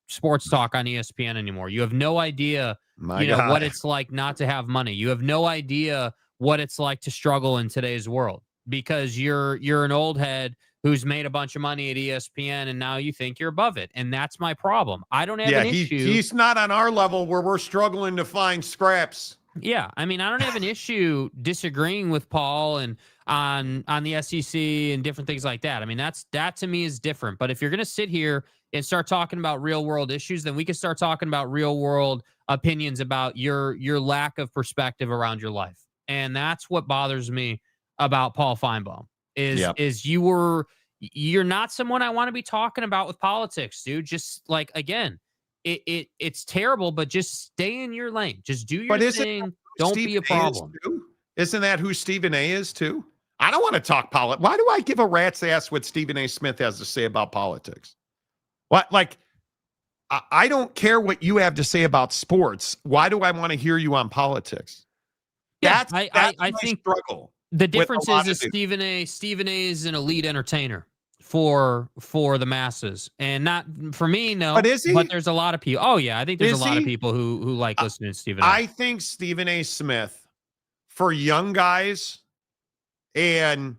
sports talk on ESPN anymore. You have no idea, what it's like not to have money. You have no idea what it's like to struggle in today's world because you're an old head who's made a bunch of money at ESPN and now you think you're above it. And that's my problem. I don't have an issue. He's not on our level where we're struggling to find scraps. Yeah. I mean, I don't have an issue disagreeing with Paul and on the SEC and different things like that. I mean, that to me is different. But if you're going to sit here and start talking about real world issues, then we can start talking about real world opinions about your lack of perspective around your life. And that's what bothers me about Paul Feinbaum is you're not someone I want to be talking about with politics, dude. Just like, again, it's terrible, but just stay in your lane. Just do your thing. Don't be a problem. Isn't that who Stephen A is too? I don't want to talk politics. Why do I give a rat's ass what Stephen A. Smith has to say about politics? What, like, I don't care what you have to say about sports. Why do I want to hear you on politics? Yeah, That's I think struggle. The difference is Stephen A is an elite entertainer for the masses, and not for me. No, but is he? But there's a lot of people. Oh yeah, I think there's a lot of people who like listening to Stephen A. I think Stephen A. Smith for young guys and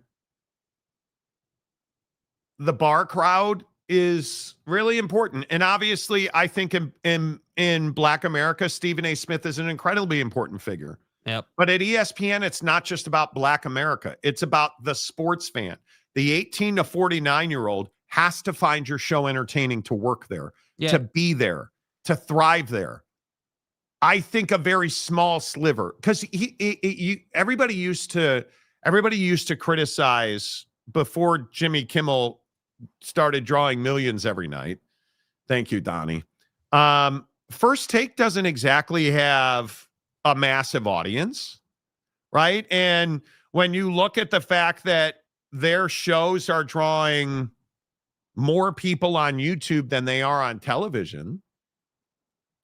the bar crowd is really important. And obviously, I think in in Black America, Stephen A. Smith is an incredibly important figure. Yep. But at ESPN, it's not just about Black America. It's about the sports fan. The 18 to 49-year-old has to find your show entertaining to work there, to be there, to thrive there. I think a very small sliver, because everybody used to criticize before Jimmy Kimmel started drawing millions every night. Thank you, Donnie. First Take doesn't exactly have a massive audience, right? And when you look at the fact that their shows are drawing more people on YouTube than they are on television,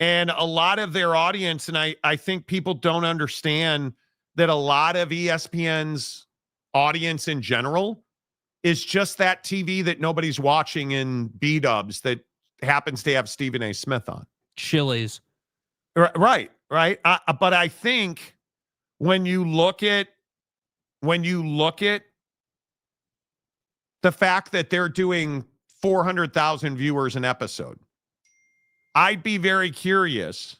and a lot of their audience, and I think people don't understand that a lot of ESPN's audience in general is just that TV that nobody's watching in B-dubs that happens to have Stephen A. Smith on. Chili's. Right. But I think when you look at the fact that they're doing 400,000 viewers an episode, I'd be very curious.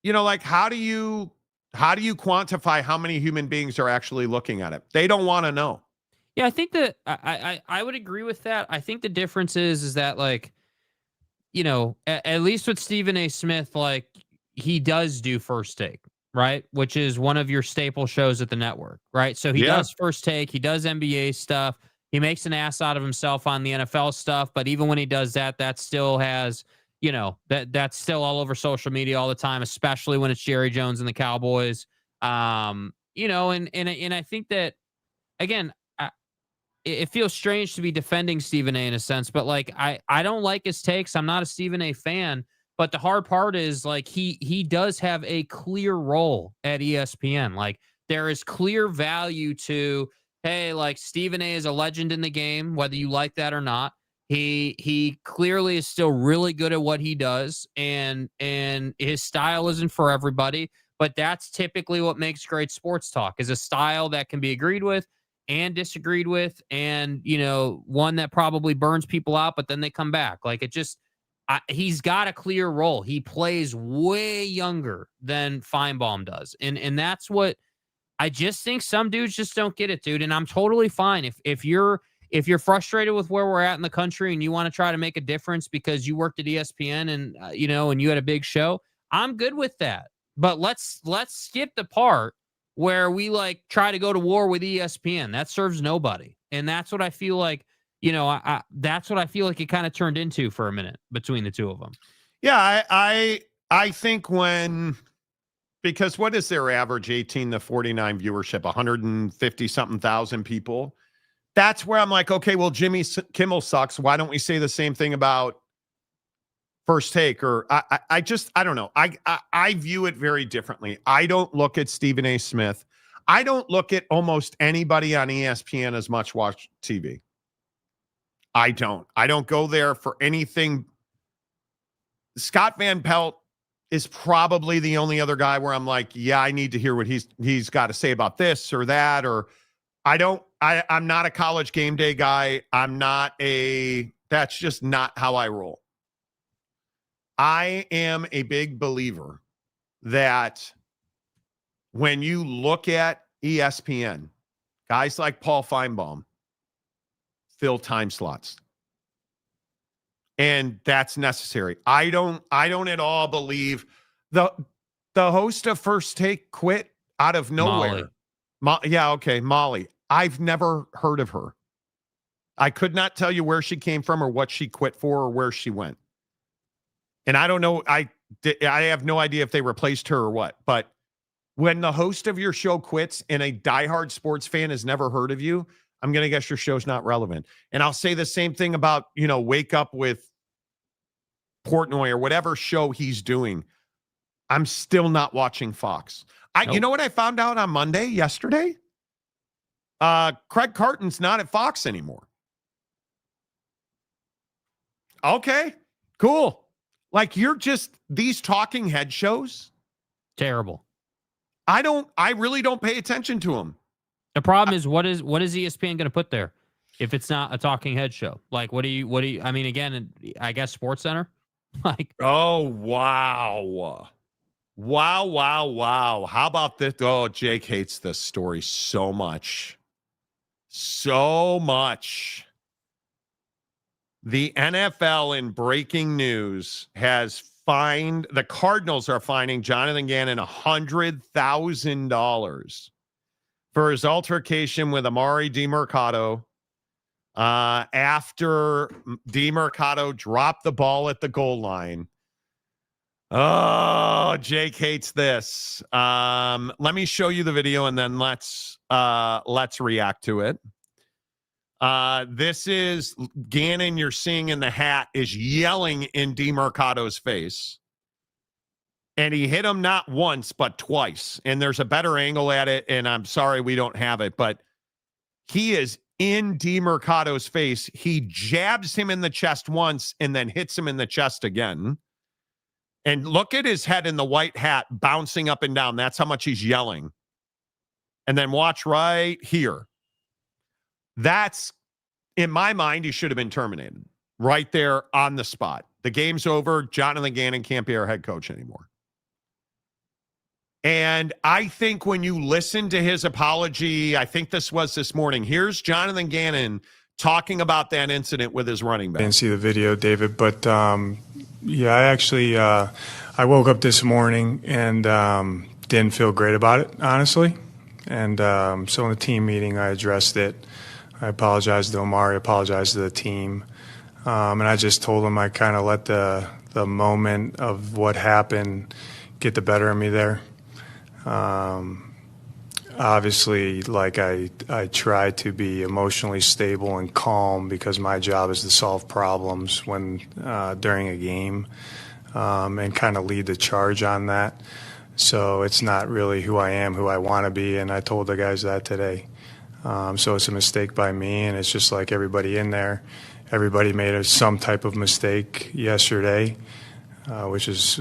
Like, how do you quantify how many human beings are actually looking at it? They don't want to know. Yeah, I think that I would agree with that. I think the difference is that, like, at least with Stephen A. Smith, like, he does do First Take, right? Which is one of your staple shows at the network, right? So he does First Take, he does NBA stuff, he makes an ass out of himself on the NFL stuff, but even when he does that, that still has, that's still all over social media all the time, especially when it's Jerry Jones and the Cowboys. And I think that, again, it feels strange to be defending Stephen A. in a sense, but like, I don't like his takes. I'm not a Stephen A. fan, but the hard part is, like, he does have a clear role at ESPN. Like, there is clear value to, hey, like, Stephen A. is a legend in the game, whether you like that or not. He clearly is still really good at what he does, and his style isn't for everybody, but that's typically what makes great sports talk, is a style that can be agreed with and disagreed with, and one that probably burns people out, but then they come back. Like, he's got a clear role. He plays way younger than Feinbaum does, and that's what I just think some dudes just don't get it, dude. And I'm totally fine if you're frustrated with where we're at in the country and you want to try to make a difference because you worked at ESPN and and you had a big show. I'm good with that, but let's skip the part where we, like, try to go to war with ESPN. That serves nobody. And that's what I feel like, that's what I feel like it kind of turned into for a minute between the two of them. Yeah, I think because what is their average 18 to 49 viewership? 150 something thousand people. That's where I'm like, okay, well, Jimmy Kimmel sucks. Why don't we say the same thing about First Take? Or I don't know. I view it very differently. I don't look at Stephen A. Smith. I don't look at almost anybody on ESPN as much watch TV. I don't go there for anything. Scott Van Pelt is probably the only other guy where I'm like, yeah, I need to hear what he's got to say about this or that. Or I'm not a College Game Day guy. That's just not how I roll. I am a big believer that when you look at ESPN, guys like Paul Feinbaum fill time slots. And that's necessary. I don't at all believe the host of First Take quit out of nowhere. Molly. I've never heard of her. I could not tell you where she came from or what she quit for or where she went. And I don't know. I have no idea if they replaced her or what. But when the host of your show quits and a diehard sports fan has never heard of you, I'm going to guess your show's not relevant. And I'll say the same thing about, Wake Up with Portnoy or whatever show he's doing. I'm still not watching Fox. You know what I found out on yesterday? Craig Carton's not at Fox anymore. Okay, cool. Like, you're just these talking head shows. Terrible. I really don't pay attention to them. The problem is what is ESPN going to put there if it's not a talking head show? Like, what do you, I mean, again, I guess SportsCenter. Like, oh, wow. Wow. How about this? Oh, Jake hates this story so much. So much. The NFL, in breaking news, has fined, the Cardinals are fining Jonathan Gannon $100,000 for his altercation with Amari DiMercato after DiMercato dropped the ball at the goal line. Oh, Jake hates this. Let me show you the video and then let's react to it. This is Gannon, you're seeing in the hat, is yelling in DiMercato's face. And he hit him not once, but twice. And there's a better angle at it, and I'm sorry we don't have it, but he is in DiMercato's face. He jabs him in the chest once and then hits him in the chest again. And look at his head in the white hat bouncing up and down. That's how much he's yelling. And then watch right here. That's, in my mind, he should have been terminated right there on the spot. The game's over. Jonathan Gannon can't be our head coach anymore. And I think when you listen to his apology, I think this was this morning. Here's Jonathan Gannon talking about that incident with his running back. I didn't see the video, David, but yeah, I actually I woke up this morning and didn't feel great about it, honestly. And so in the team meeting, I addressed it. I apologized to Omari, apologized to the team. And I just told him I kind of let the moment of what happened get the better of me there. Obviously, like I try to be emotionally stable and calm because my job is to solve problems when during a game and kind of lead the charge on that. So it's not really who I am, who I want to be, and I told the guys that today. So it's a mistake by me, and it's just like everybody in there. Everybody made some type of mistake yesterday, which is,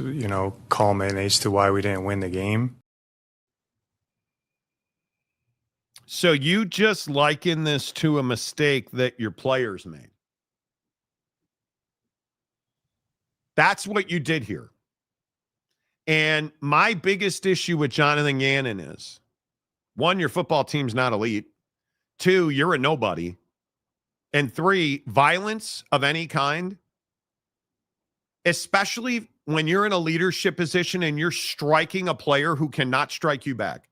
culminates to why we didn't win the game. So you just liken this to a mistake that your players made. That's what you did here. And my biggest issue with Jonathan Gannon is, one, your football team's not elite. Two, you're a nobody. And three, violence of any kind, especially when you're in a leadership position and you're striking a player who cannot strike you back.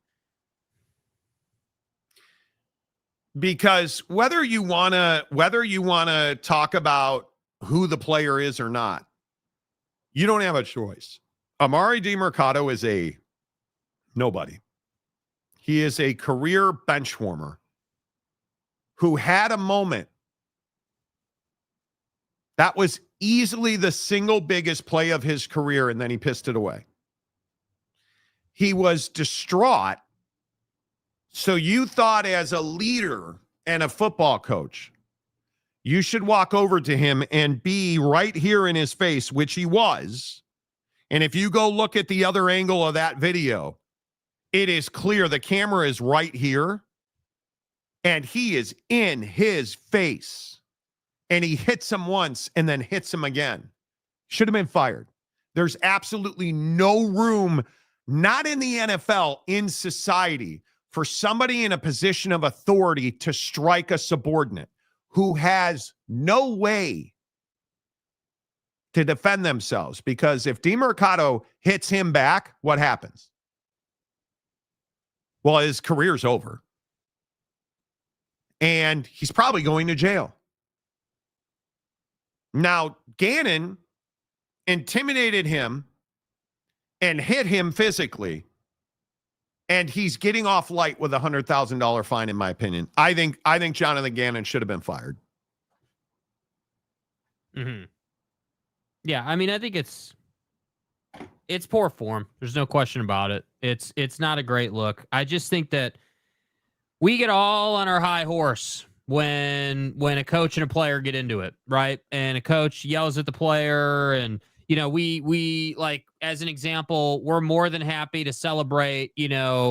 Because whether you want to talk about who the player is or not, you don't have a choice. Amari DiMercato is a nobody. He is a career bench warmer who had a moment that was easily the single biggest play of his career, and then he pissed it away. He was distraught. So you thought, as a leader and a football coach, you should walk over to him and be right here in his face, which he was. And if you go look at the other angle of that video, it is clear the camera is right here and he is in his face. And he hits him once and then hits him again. Should have been fired. There's absolutely no room, not in the NFL, in society, for somebody in a position of authority to strike a subordinate who has no way to defend themselves. Because if DiMercato hits him back, what happens? Well, his career's over. And he's probably going to jail. Now, Gannon intimidated him and hit him physically. And he's getting off light with a $100,000 fine, in my opinion. I think Jonathan Gannon should have been fired. Mm-hmm. Yeah, I mean, I think it's poor form. There's no question about it. It's not a great look. I just think that we get all on our high horse when a coach and a player get into it, right? And a coach yells at the player, and we like, as an example, we're more than happy to celebrate,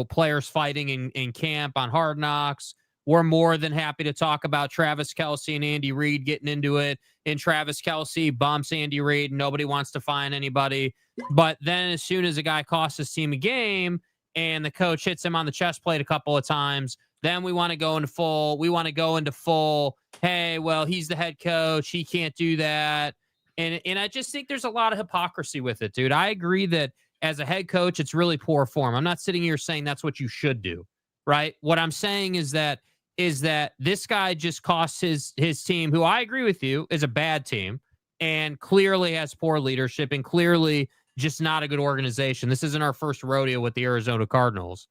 players fighting in camp on Hard Knocks. we're more than happy to talk about Travis Kelce and Andy Reid getting into it. And Travis Kelce bumps Andy Reid. Nobody wants to find anybody. But then as soon as a guy costs his team a game and the coach hits him on the chest plate a couple of times, then we want to go into full, hey, well, he's the head coach. He can't do that. And I just think there's a lot of hypocrisy with it, dude. I agree that as a head coach, it's really poor form. I'm not sitting here saying that's what you should do, right? What I'm saying is that this guy just costs his team, who I agree with you is a bad team and clearly has poor leadership and clearly just not a good organization. This isn't our first rodeo with the Arizona Cardinals.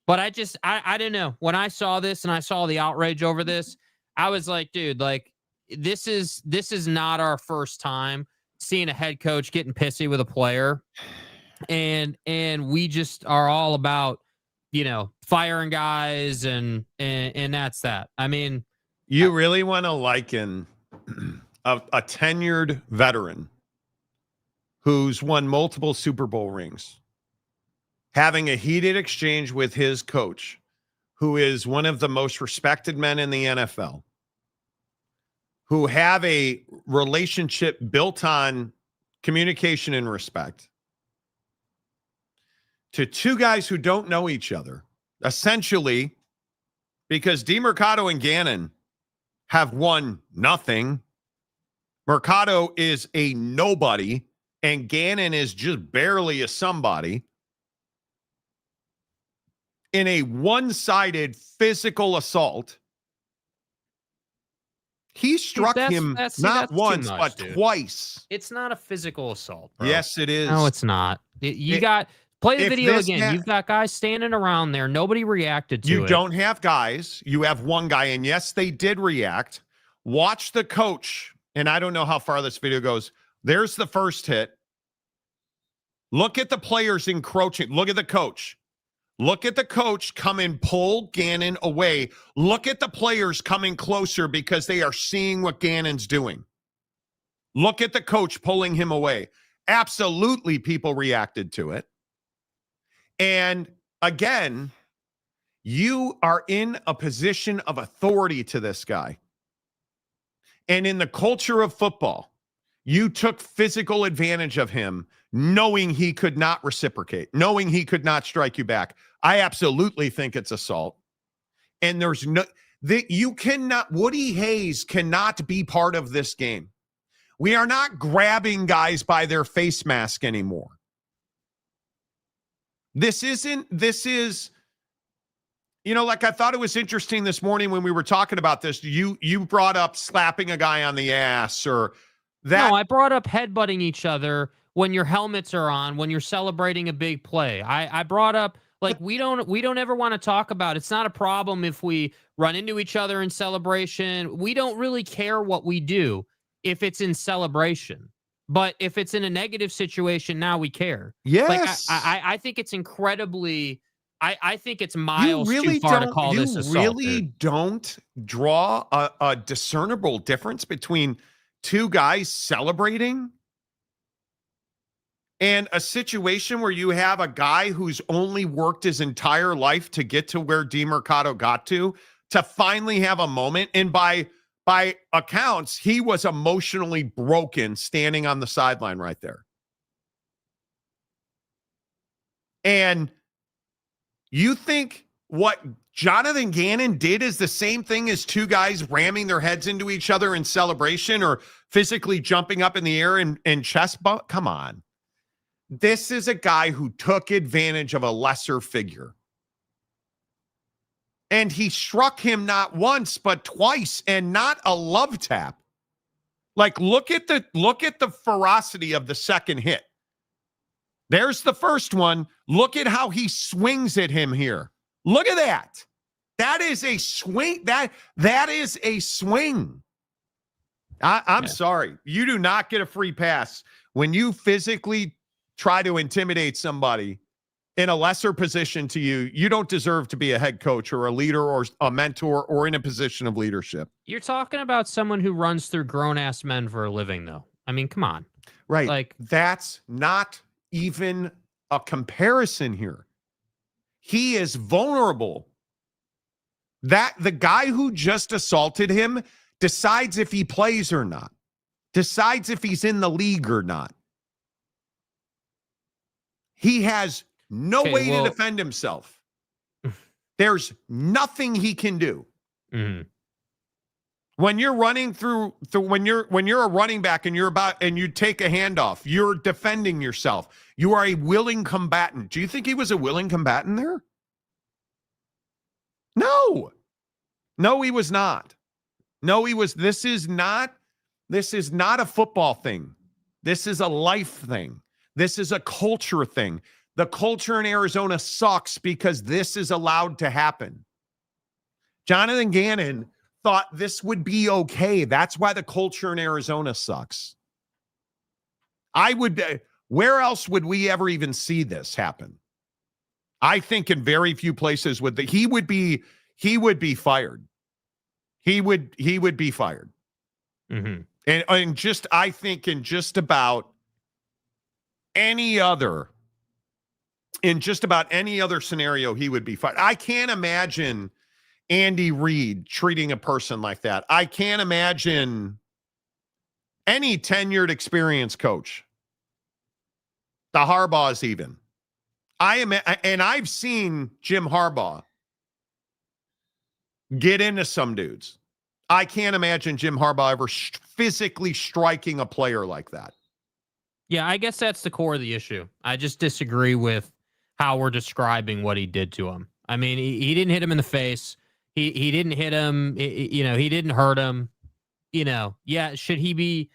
But I didn't know. When I saw this and I saw the outrage over this, I was like, dude, like this is not our first time seeing a head coach getting pissy with a player. And we just are all about, firing guys and that's that. I mean, you really want to liken a tenured veteran who's won multiple Super Bowl rings having a heated exchange with his coach, who is one of the most respected men in the NFL, who have a relationship built on communication and respect, to two guys who don't know each other, essentially, because DeMercado and Gannon have won nothing. Mercado is a nobody, and Gannon is just barely a somebody. In a one-sided physical assault, he struck him not once, but twice. It's not a physical assault, bro. Yes, it is. No, it's not. Play the video again. You've got guys standing around there. Nobody reacted to it. You don't have guys. You have one guy. And yes, they did react. Watch the coach. And I don't know how far this video goes. There's the first hit. Look at the players encroaching. Look at the coach. Look at the coach come and pull Gannon away. Look at the players coming closer because they are seeing what Gannon's doing. Look at the coach pulling him away. Absolutely, people reacted to it. And again, you are in a position of authority to this guy. And in the culture of football, you took physical advantage of him, knowing he could not reciprocate, knowing he could not strike you back. I absolutely think it's assault. And there's Woody Hayes cannot be part of this game. We are not grabbing guys by their face mask anymore. This is, like I thought it was interesting this morning when we were talking about this. You brought up slapping a guy on the ass or that. No, I brought up headbutting each other when your helmets are on, when you're celebrating a big play. I brought up, like, we don't ever want to talk about, it's not a problem if we run into each other in celebration. We don't really care what we do if it's in celebration. But if it's in a negative situation, now we care. Yes. Like, I think it's incredibly, I think it's miles too far to call this assault. You really don't draw a discernible difference between two guys celebrating and a situation where you have a guy who's only worked his entire life to get to where DeMercado got to finally have a moment. And by accounts, he was emotionally broken standing on the sideline right there. And you think what Jonathan Gannon did is the same thing as two guys ramming their heads into each other in celebration or physically jumping up in the air and chest bump? Come on. This is a guy who took advantage of a lesser figure. And he struck him not once, but twice, and not a love tap. Like, look at the ferocity of the second hit. There's the first one. Look at how he swings at him here. Look at that. That is a swing. That is a swing. I'm sorry. You do not get a free pass when you physically try to intimidate somebody in a lesser position to you. You don't deserve to be a head coach or a leader or a mentor or in a position of leadership. You're talking about someone who runs through grown-ass men for a living, though. I mean, come on. Right. Like, that's not even a comparison here. He is vulnerable That the guy who just assaulted him decides if he plays or not, decides if he's in the league or not. He has no way to defend himself. There's nothing he can do. Mm-hmm. When you're running through when you're a running back and you take a handoff, you're defending yourself. You are a willing combatant. Do you think he was a willing combatant there? No. No, he was not. No, he was. This is not a football thing. This is a life thing. This is a culture thing. The culture in Arizona sucks because this is allowed to happen. Jonathan Gannon thought this would be okay. That's why the culture in Arizona sucks. Where else would we ever even see this happen? I think in very few places he would be fired. He would be fired. Mm-hmm. And I think in just about any other scenario, he would be fired. I can't imagine Andy Reid treating a person like that. I can't imagine any tenured, experienced coach. The Harbaughs even. I've seen Jim Harbaugh get into some dudes. I can't imagine Jim Harbaugh ever physically striking a player like that. Yeah, I guess that's the core of the issue. I just disagree with how we're describing what he did to him. I mean, he didn't hit him in the face. He didn't hit him. He didn't hurt him. Yeah. Should he be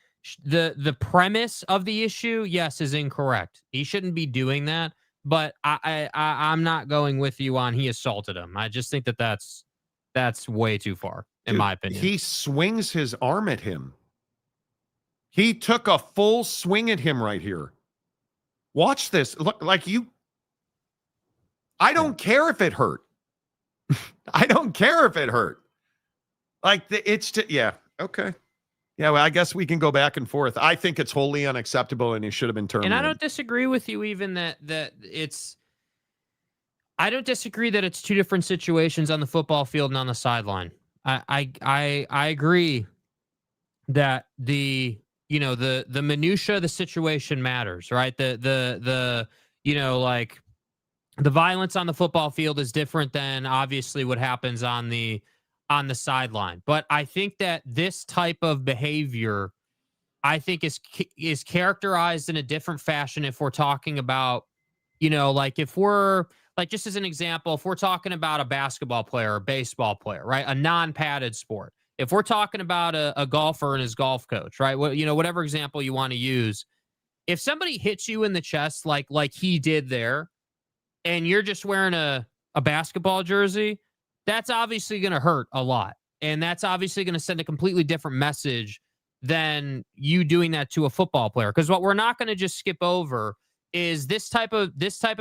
the premise of the issue? Yes, is incorrect. He shouldn't be doing that. But I'm not going with you on he assaulted him. I just think that's way too far, in my opinion. He swings his arm at him. He took a full swing at him right here. Watch this. Look, I don't care if it hurt. I don't care if it hurt. Okay. Yeah, well, I guess we can go back and forth. I think it's wholly unacceptable and he should have been terminated. And I don't disagree with you even that it's I don't disagree that it's two different situations on the football field and on the sideline. I agree that the minutia of the situation matters, right? The violence on the football field is different than obviously what happens on the sideline. But I think that this type of behavior, I think is characterized in a different fashion if we're talking about, if we're just as an example, if we're talking about a basketball player or baseball player, right? A non-padded sport. If we're talking about a golfer and his golf coach, right? Whatever example you want to use, if somebody hits you in the chest like he did there, and you're just wearing a basketball jersey, that's obviously going to hurt a lot. And that's obviously going to send a completely different message than you doing that to a football player. Because what we're not going to just skip over is this type of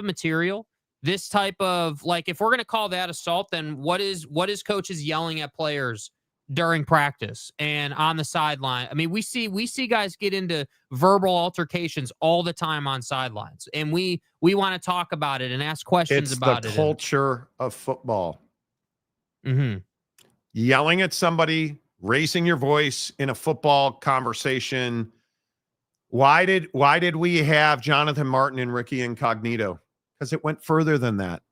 material, this type of, if we're going to call that assault, then what is coaches yelling at players during practice and on the sideline? I mean, we see guys get into verbal altercations all the time on sidelines, and we want to talk about it and ask questions about it. It's the culture of football. Mm-hmm. Yelling at somebody, raising your voice in a football conversation. Why did we have Jonathan Martin and Ricky Incognito? Because it went further than that.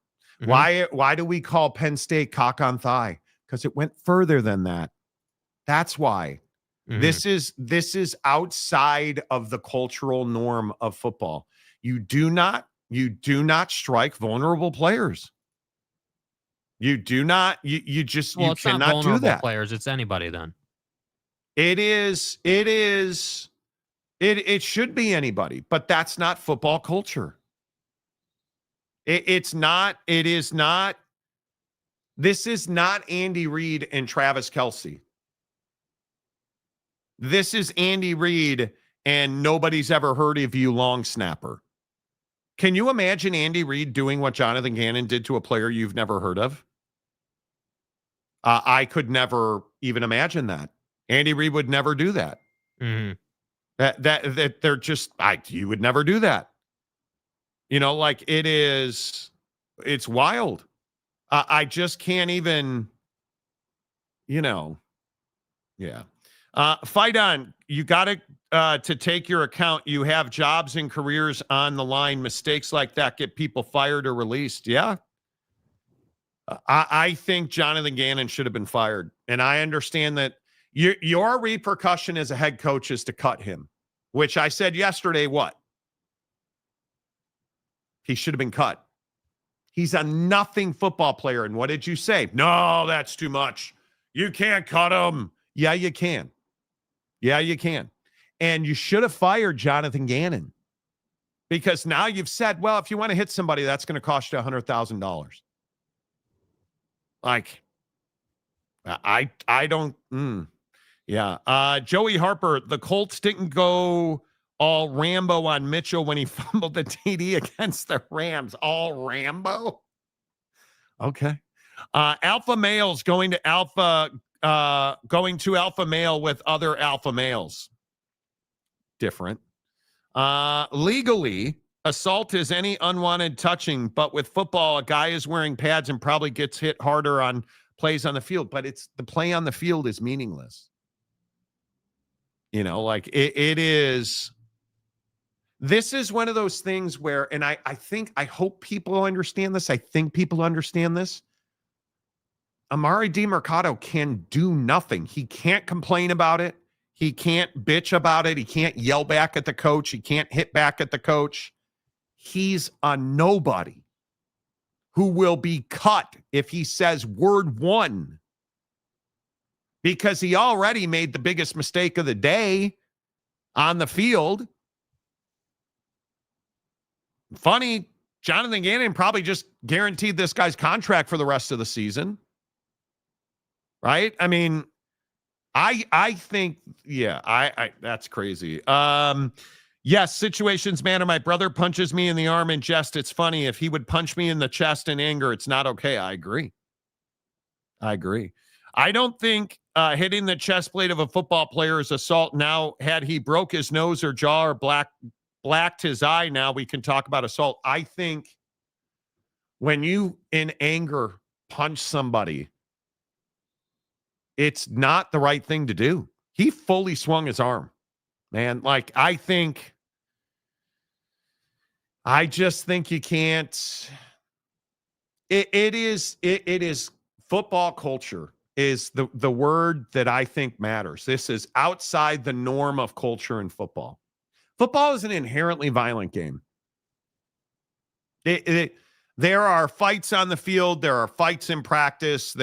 Mm-hmm. Why do we call Penn State cock on thigh? Because it went further than that. That's why. Mm-hmm. This is outside of the cultural norm of football. You do not strike vulnerable players. You do not. You cannot do that. Players, it's anybody. Then it should be anybody, but that's not football culture. It is not. This is not Andy Reid and Travis Kelce. This is Andy Reid and nobody's ever heard of you long snapper. Can you imagine Andy Reid doing what Jonathan Gannon did to a player you've never heard of? I could never even imagine that. Andy Reid would never do that. Mm-hmm. That they're just, you would never do that. It's wild. I just can't even, Yeah. Fight on. You got to take your account. You have jobs and careers on the line. Mistakes like that get people fired or released. Yeah. I think Jonathan Gannon should have been fired. And I understand that your repercussion as a head coach is to cut him, which I said yesterday, what? He should have been cut. He's a nothing football player. And what did you say? No, that's too much. You can't cut him. Yeah, you can. Yeah, you can. And you should have fired Jonathan Gannon, because now you've said, well, if you want to hit somebody, that's going to cost you $100,000. Like, I don't. Yeah. Joey Harper, the Colts didn't go all Rambo on Mitchell when he fumbled the TD against the Rams. All Rambo? Okay. Alpha males going to alpha male with other alpha males. Different. Legally, assault is any unwanted touching, but with football, a guy is wearing pads and probably gets hit harder on plays on the field, but the play on the field is meaningless. Like it is. This is one of those things where, and I hope people understand this. I think people understand this. Amari DiMercato can do nothing. He can't complain about it. He can't bitch about it. He can't yell back at the coach. He can't hit back at the coach. He's a nobody who will be cut if he says word one, because he already made the biggest mistake of the day on the field. Funny, Jonathan Gannon probably just guaranteed this guy's contract for the rest of the season. Right? I mean, I think, yeah, I that's crazy. Yes, situations matter. My brother punches me in the arm in jest. It's funny. If he would punch me in the chest in anger, it's not okay. I agree. I don't think hitting the chest plate of a football player is assault. Now, had he broke his nose or jaw or blacked his eye, now we can talk about assault. I think when you, in anger, punch somebody, it's not the right thing to do. He fully swung his arm, man. Like, I just think you can't. It is football culture is the word that I think matters. This is outside the norm of culture in football. Football is an inherently violent game. There are fights on the field. There are fights in practice.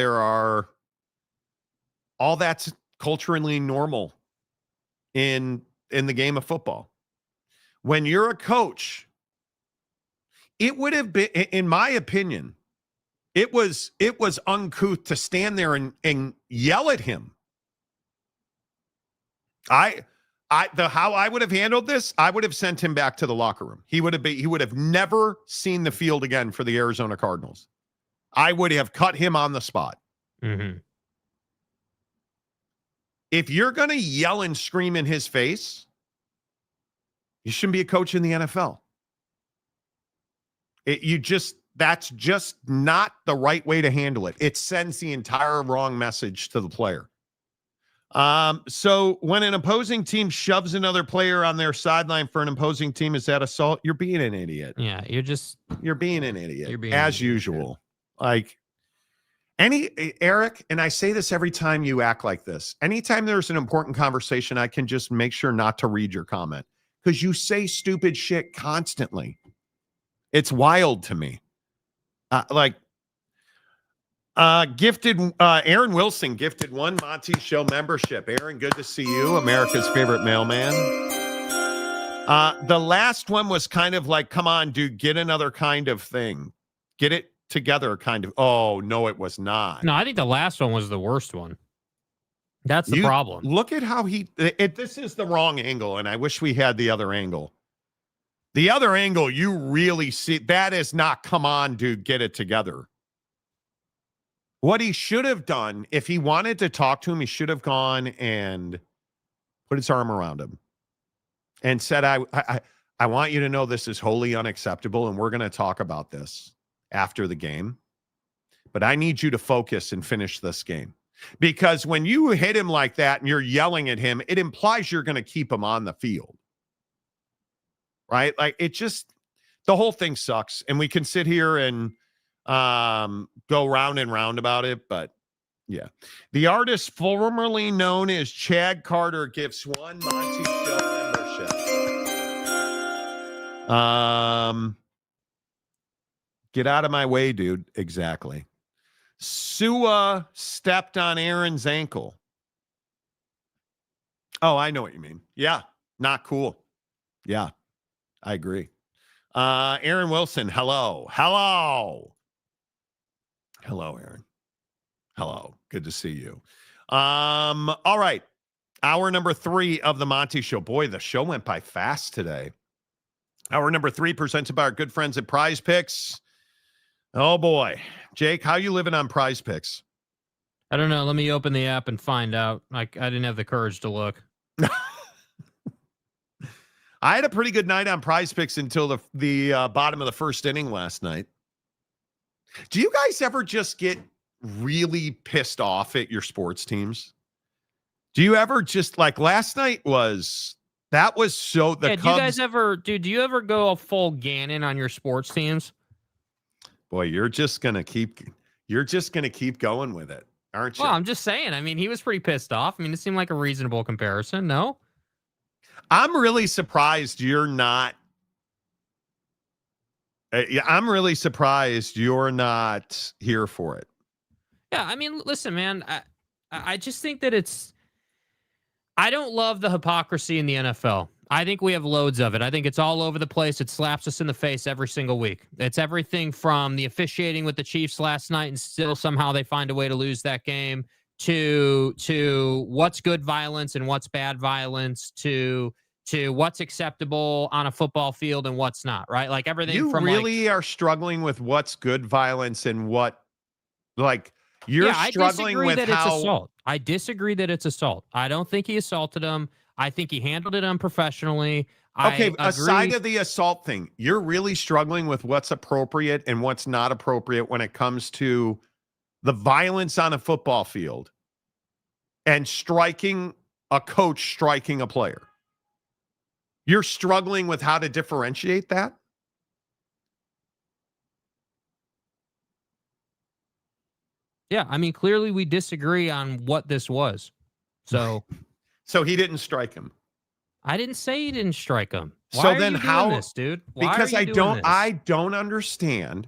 All that's culturally normal in the game of football. When you're a coach, it would have been, in my opinion, it was uncouth to stand there and yell at him. How I would have handled this, I would have sent him back to the locker room. He would have never seen the field again for the Arizona Cardinals. I would have cut him on the spot. Mm-hmm. If you're going to yell and scream in his face, you shouldn't be a coach in the NFL. That's just not the right way to handle it. It sends the entire wrong message to the player. So when an opposing team shoves another player on their sideline for an opposing team, is that assault? You're being an idiot. Yeah, you're being an idiot. As usual. Like, Eric, and I say this every time you act like this, anytime there's an important conversation, I can just make sure not to read your comment because you say stupid shit constantly. It's wild to me. Gifted Aaron Wilson gifted one Monty Show membership. Aaron, good to see you. America's favorite mailman. The last one was kind of like, come on, dude, get another kind of thing. Get it together kind of. Oh, no, it was not. No, I think the last one was the worst one. That's the problem. Look at how this is the wrong angle, and I wish we had the other angle. The other angle, you really see, that is not, come on, dude, get it together. What he should have done, if he wanted to talk to him, he should have gone and put his arm around him and said, I want you to know this is wholly unacceptable, and we're going to talk about this after the game. But I need you to focus and finish this game. Because when you hit him like that and you're yelling at him, it implies you're going to keep him on the field. Right? Like the whole thing sucks. And we can sit here and go round and round about it, but yeah. The artist formerly known as Chad Carter gives one Monty Show membership. Get out of my way, dude. Exactly. Sua stepped on Aaron's ankle. Oh, I know what you mean. Yeah, not cool. Yeah, I agree. Aaron Wilson, hello. Hello, Aaron. Hello. Good to see you. All right. Hour number 3 of the Monty Show. Boy, the show went by fast today. Hour number 3 presented by our good friends at Prize Picks. Oh, boy. Jake, how you living on Prize Picks? I don't know. Let me open the app and find out. I didn't have the courage to look. I had a pretty good night on Prize Picks until the bottom of the first inning last night. Do you guys ever just get really pissed off at your sports teams? Do you ever just like last night that was so the Cubs, do you guys ever do you ever go a full Gannon on your sports teams? Boy, you're just gonna keep going with it, aren't you? Well, I'm just saying. I mean, he was pretty pissed off. I mean, it seemed like a reasonable comparison. No, I'm really surprised you're not. I'm really surprised you're not here for it. Yeah, I mean, listen, man. I just think that I don't love the hypocrisy in the NFL. I think we have loads of it. I think it's all over the place. It slaps us in the face every single week. It's everything from the officiating with the Chiefs last night and still somehow they find a way to lose that game to what's good violence and what's bad violence to what's acceptable on a football field and what's not, right? Like everything you from really are struggling with what's good violence and what you're struggling with it's assault. I disagree that it's assault. I don't think he assaulted him. I think he handled it unprofessionally. Okay, aside of the assault thing, you're really struggling with what's appropriate and what's not appropriate when it comes to the violence on a football field and striking a coach, striking a player. You're struggling with how to differentiate that? Yeah, I mean, clearly we disagree on what this was. So he didn't strike him. I didn't say he didn't strike him. Why so are then you how doing this, dude? Why because are you doing this? I don't understand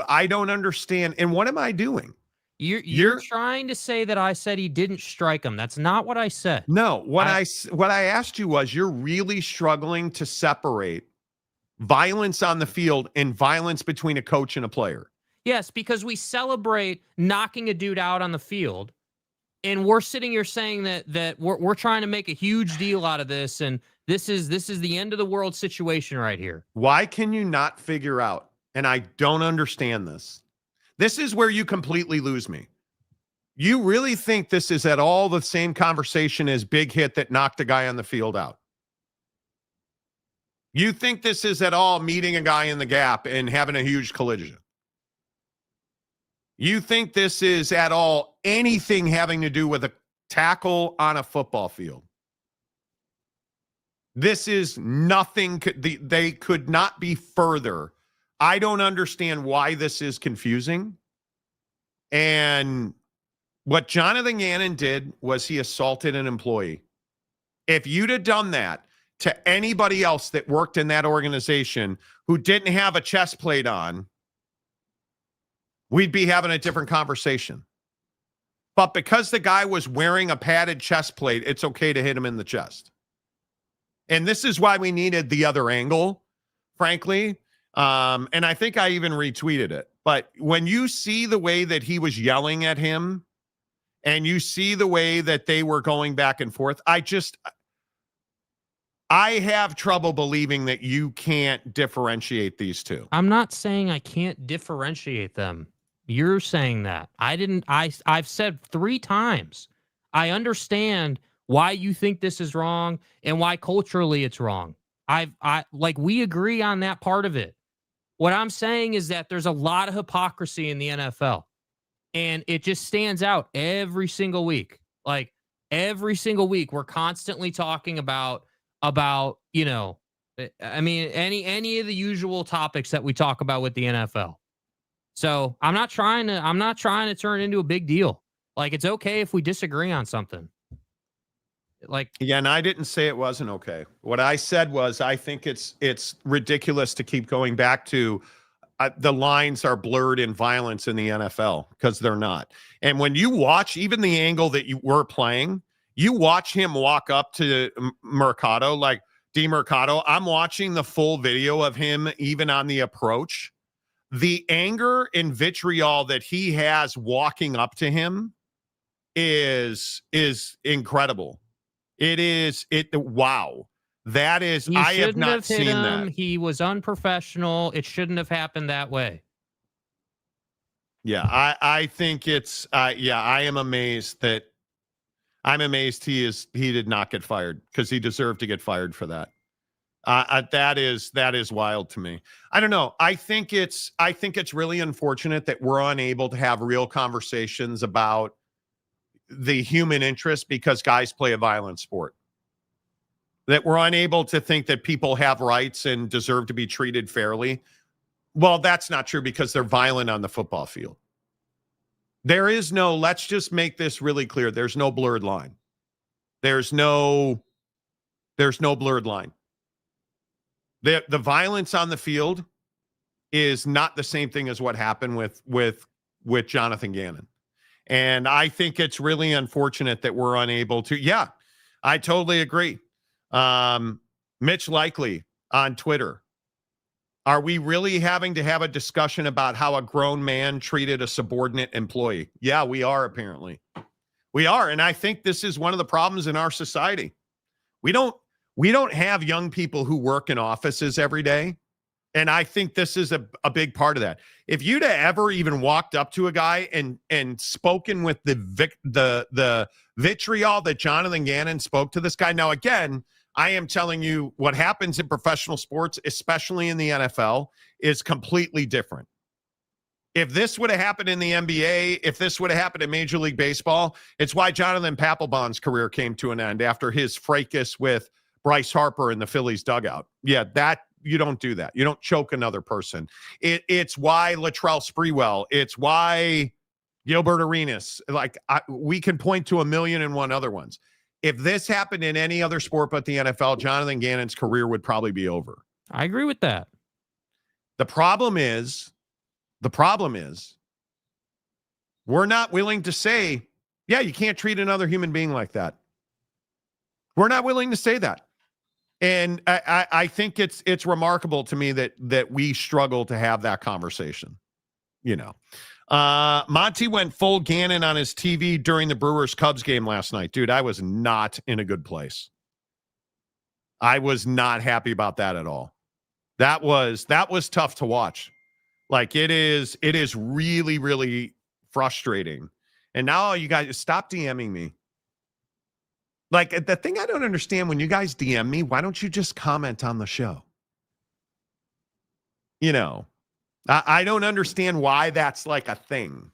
I don't understand. And what am I doing? You're trying to say that I said he didn't strike him. That's not what I said. No, what I asked you was you're really struggling to separate violence on the field and violence between a coach and a player. Yes, because we celebrate knocking a dude out on the field, and we're sitting here saying that we're trying to make a huge deal out of this, and this is the end of the world situation right here. Why can you not figure out? And I don't understand this. This is where you completely lose me. You really think this is at all the same conversation as big hit that knocked a guy on the field out? You think this is at all meeting a guy in the gap and having a huge collision? You think this is at all anything having to do with a tackle on a football field? This is nothing. They could not be further. I don't understand why this is confusing. And what Jonathan Gannon did was he assaulted an employee. If you'd have done that to anybody else that worked in that organization who didn't have a chest plate on, we'd be having a different conversation. But because the guy was wearing a padded chest plate, it's okay to hit him in the chest. And this is why we needed the other angle, frankly. And I think I even retweeted it. But when you see the way that he was yelling at him and you see the way that they were going back and forth, I have trouble believing that you can't differentiate these two. I'm not saying I can't differentiate them. You're saying that. I've said 3 times. I understand why you think this is wrong and why culturally it's wrong. We agree on that part of it. What I'm saying is that there's a lot of hypocrisy in the NFL. And it just stands out every single week. Like every single week, we're constantly talking about, you know, I mean, any of the usual topics that we talk about with the NFL. So I'm not trying to turn it into a big deal. Like, it's okay if we disagree on something. Like, yeah, and I didn't say it wasn't okay. What I said was, I think it's ridiculous to keep going back to the lines are blurred in violence in the NFL, because they're not. And when you watch even the angle that you were playing, you watch him walk up to Mercado, like DeMercado. I'm watching the full video of him, even on the approach. The anger and vitriol that he has walking up to him is incredible. Wow. That is, I have not seen that. He was unprofessional. It shouldn't have happened that way. Yeah, I think it's, I am amazed he did not get fired, because he deserved to get fired for that. That is wild to me. I don't know. I think it's really unfortunate that we're unable to have real conversations about the human interest because guys play a violent sport. That we're unable to think that people have rights and deserve to be treated fairly. Well, that's not true, because they're violent on the football field. There is no, let's just make this really clear. There's no blurred line. There's no blurred line. The violence on the field is not the same thing as what happened with Jonathan Gannon. And I think it's really unfortunate that we're unable to. Yeah, I totally agree. Mitch Likely on Twitter. Are we really having to have a discussion about how a grown man treated a subordinate employee? Yeah, we are, apparently. We are. And I think this is one of the problems in our society. We don't have young people who work in offices every day. And I think this is a big part of that. If you'd have ever even walked up to a guy and spoken with the vitriol that Jonathan Gannon spoke to this guy. Now, again, I am telling you, what happens in professional sports, especially in the NFL, is completely different. If this would have happened in the NBA, if this would have happened in Major League Baseball, it's why Jonathan Papelbon's career came to an end after his fracas with Bryce Harper in the Phillies dugout. Yeah, you don't do that. You don't choke another person. It's why Latrell Sprewell. It's why Gilbert Arenas. Like, we can point to 1,000,001 other ones. If this happened in any other sport but the NFL, Jonathan Gannon's career would probably be over. I agree with that. The problem is, we're not willing to say, yeah, you can't treat another human being like that. We're not willing to say that. And I think it's remarkable to me that we struggle to have that conversation. You know, Monty went full Gannon on his TV during the Brewers-Cubs game last night. Dude, I was not in a good place. I was not happy about that at all. That was tough to watch. Like, it is really, really frustrating. And now you guys stop DMing me. Like, the thing I don't understand, when you guys DM me, why don't you just comment on the show? You know, I don't understand why that's like a thing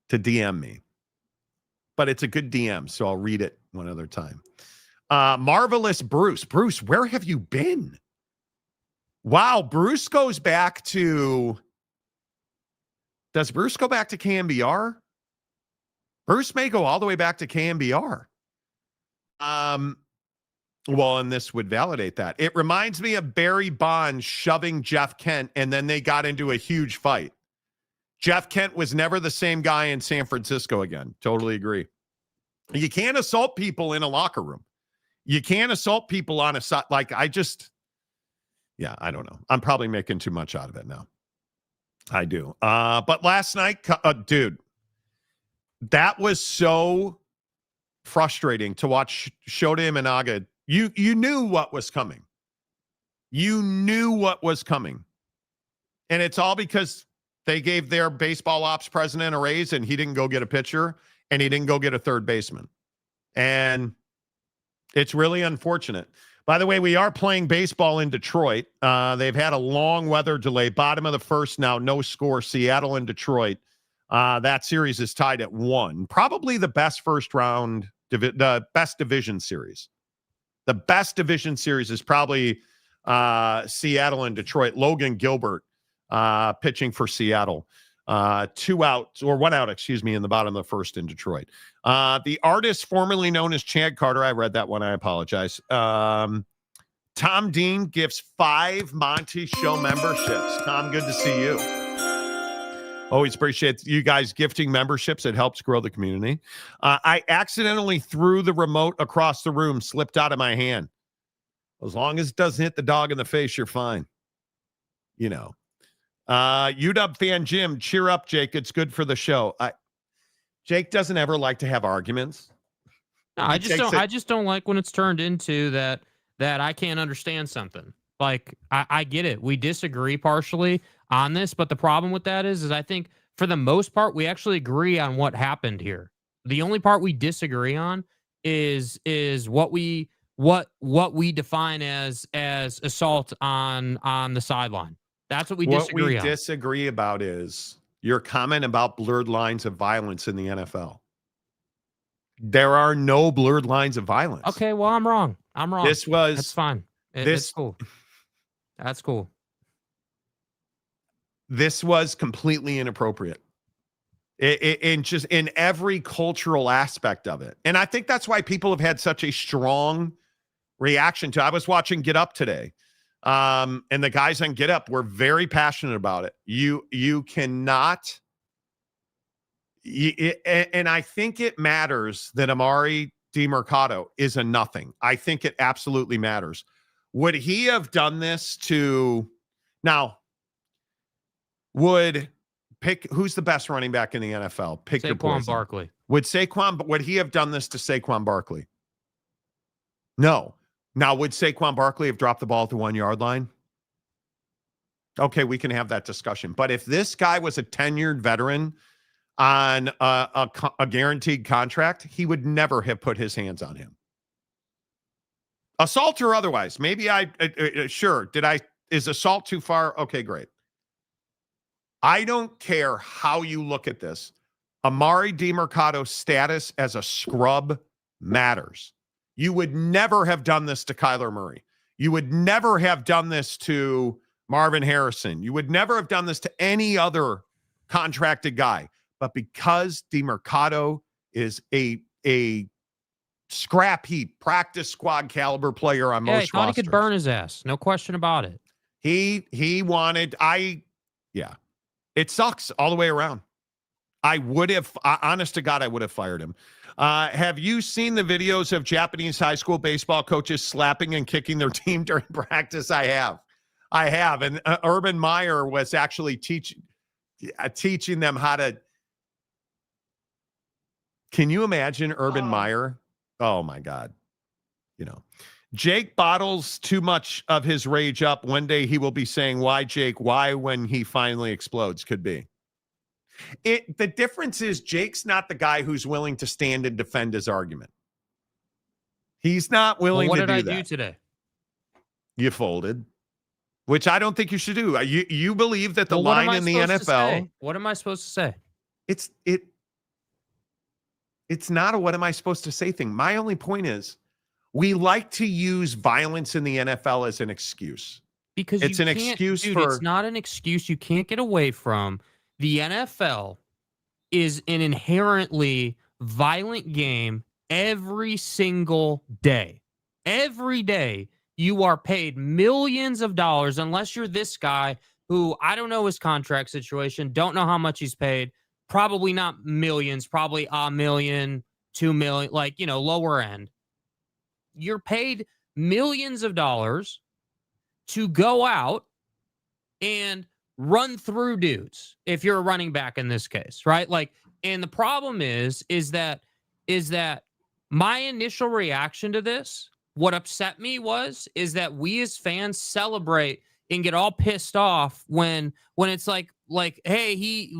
to DM me. But it's a good DM, so I'll read it one other time. Marvelous Bruce. Bruce, where have you been? Wow, Bruce goes back to... Does Bruce go back to KMBR? Bruce may go all the way back to KMBR. Well, and this would validate that. It reminds me of Barry Bonds shoving Jeff Kent, and then they got into a huge fight. Jeff Kent was never the same guy in San Francisco again. Totally agree. You can't assault people in a locker room. You can't assault people on a side. Like, I don't know. I'm probably making too much out of it now. I do. But last night, dude, that was so frustrating to watch Shota Imanaga. You knew what was coming. You knew what was coming. And it's all because they gave their baseball ops president a raise, and he didn't go get a pitcher, and he didn't go get a third baseman. And it's really unfortunate. By the way, we are playing baseball in Detroit. They've had a long weather delay. Bottom of the first now, no score. Seattle and Detroit. That series is tied at 1. Probably the best first round, the best division series. The best division series is probably Seattle and Detroit. Logan Gilbert pitching for Seattle. 2 outs, or 1 out, excuse me, in the bottom of the first in Detroit. The artist formerly known as Chad Carter, I read that one, I apologize. Tom Dean gives 5 Monty Show memberships. Tom, good to see you. Always appreciate you guys gifting memberships. It helps grow the community. I accidentally threw the remote across the room, slipped out of my hand. As long as it doesn't hit the dog in the face, you're fine. You know. UW fan Jim, cheer up, Jake. It's good for the show. Jake doesn't ever like to have arguments. No, I just don't like when it's turned into that I can't understand something. Like, I get it. We disagree partially on this, but the problem with that is I think for the most part, we actually agree on what happened here. The only part we disagree on is what we define as assault on the sideline. That's what we disagree on. What we disagree about is your comment about blurred lines of violence in the NFL. There are no blurred lines of violence. Okay, well, I'm wrong. That's fine. It's cool. That's cool. This was completely inappropriate. In just in every cultural aspect of it. And I think that's why people have had such a strong reaction to it. I was watching Get Up today. And the guys on Get Up were very passionate about it. You cannot. And I think it matters that Amari DiMercato is a nothing. I think it absolutely matters. Would he have done this to now? Would pick who's the best running back in the NFL? Pick your poison. Saquon Barkley. Would he have done this to Saquon Barkley? No. Now, would Saquon Barkley have dropped the ball at the 1 yard line? Okay, we can have that discussion. But if this guy was a tenured veteran on a guaranteed contract, he would never have put his hands on him. Assault or otherwise. Maybe sure. Is assault too far? Okay, great. I don't care how you look at this. Amari DiMercato's status as a scrub matters. You would never have done this to Kyler Murray. You would never have done this to Marvin Harrison. You would never have done this to any other contracted guy. But because DiMercato is a scrap heap, practice squad caliber player on most rosters. He thought he could burn his ass. No question about it. He wanted, it sucks all the way around. I would have, honest to God, I would have fired him. Have you seen the videos of Japanese high school baseball coaches slapping and kicking their team during practice? I have. And Urban Meyer was actually teaching them how to. Can you imagine Urban Meyer? Oh my God. Jake bottles too much of his rage up. One day he will be saying, why, Jake? Why when he finally explodes? Could be. The difference is Jake's not the guy who's willing to stand and defend his argument. He's not willing to do that. What did I do today? You folded, which I don't think you should do. You believe that the line in the NFL. What am I supposed to say? It's not a what am I supposed to say thing. My only point is we like to use violence in the NFL as an excuse. Because it's an excuse it's not an excuse you can't get away from. The NFL is an inherently violent game every single day. Every day you are paid millions of dollars unless you're this guy who I don't know his contract situation, don't know how much he's paid, probably not millions, probably $1 million, $2 million, lower end. You're paid millions of dollars to go out and run through dudes if you're a running back in this case, right? And the problem is that my initial reaction to this, what upset me is that we as fans celebrate and get all pissed off when it's like, hey,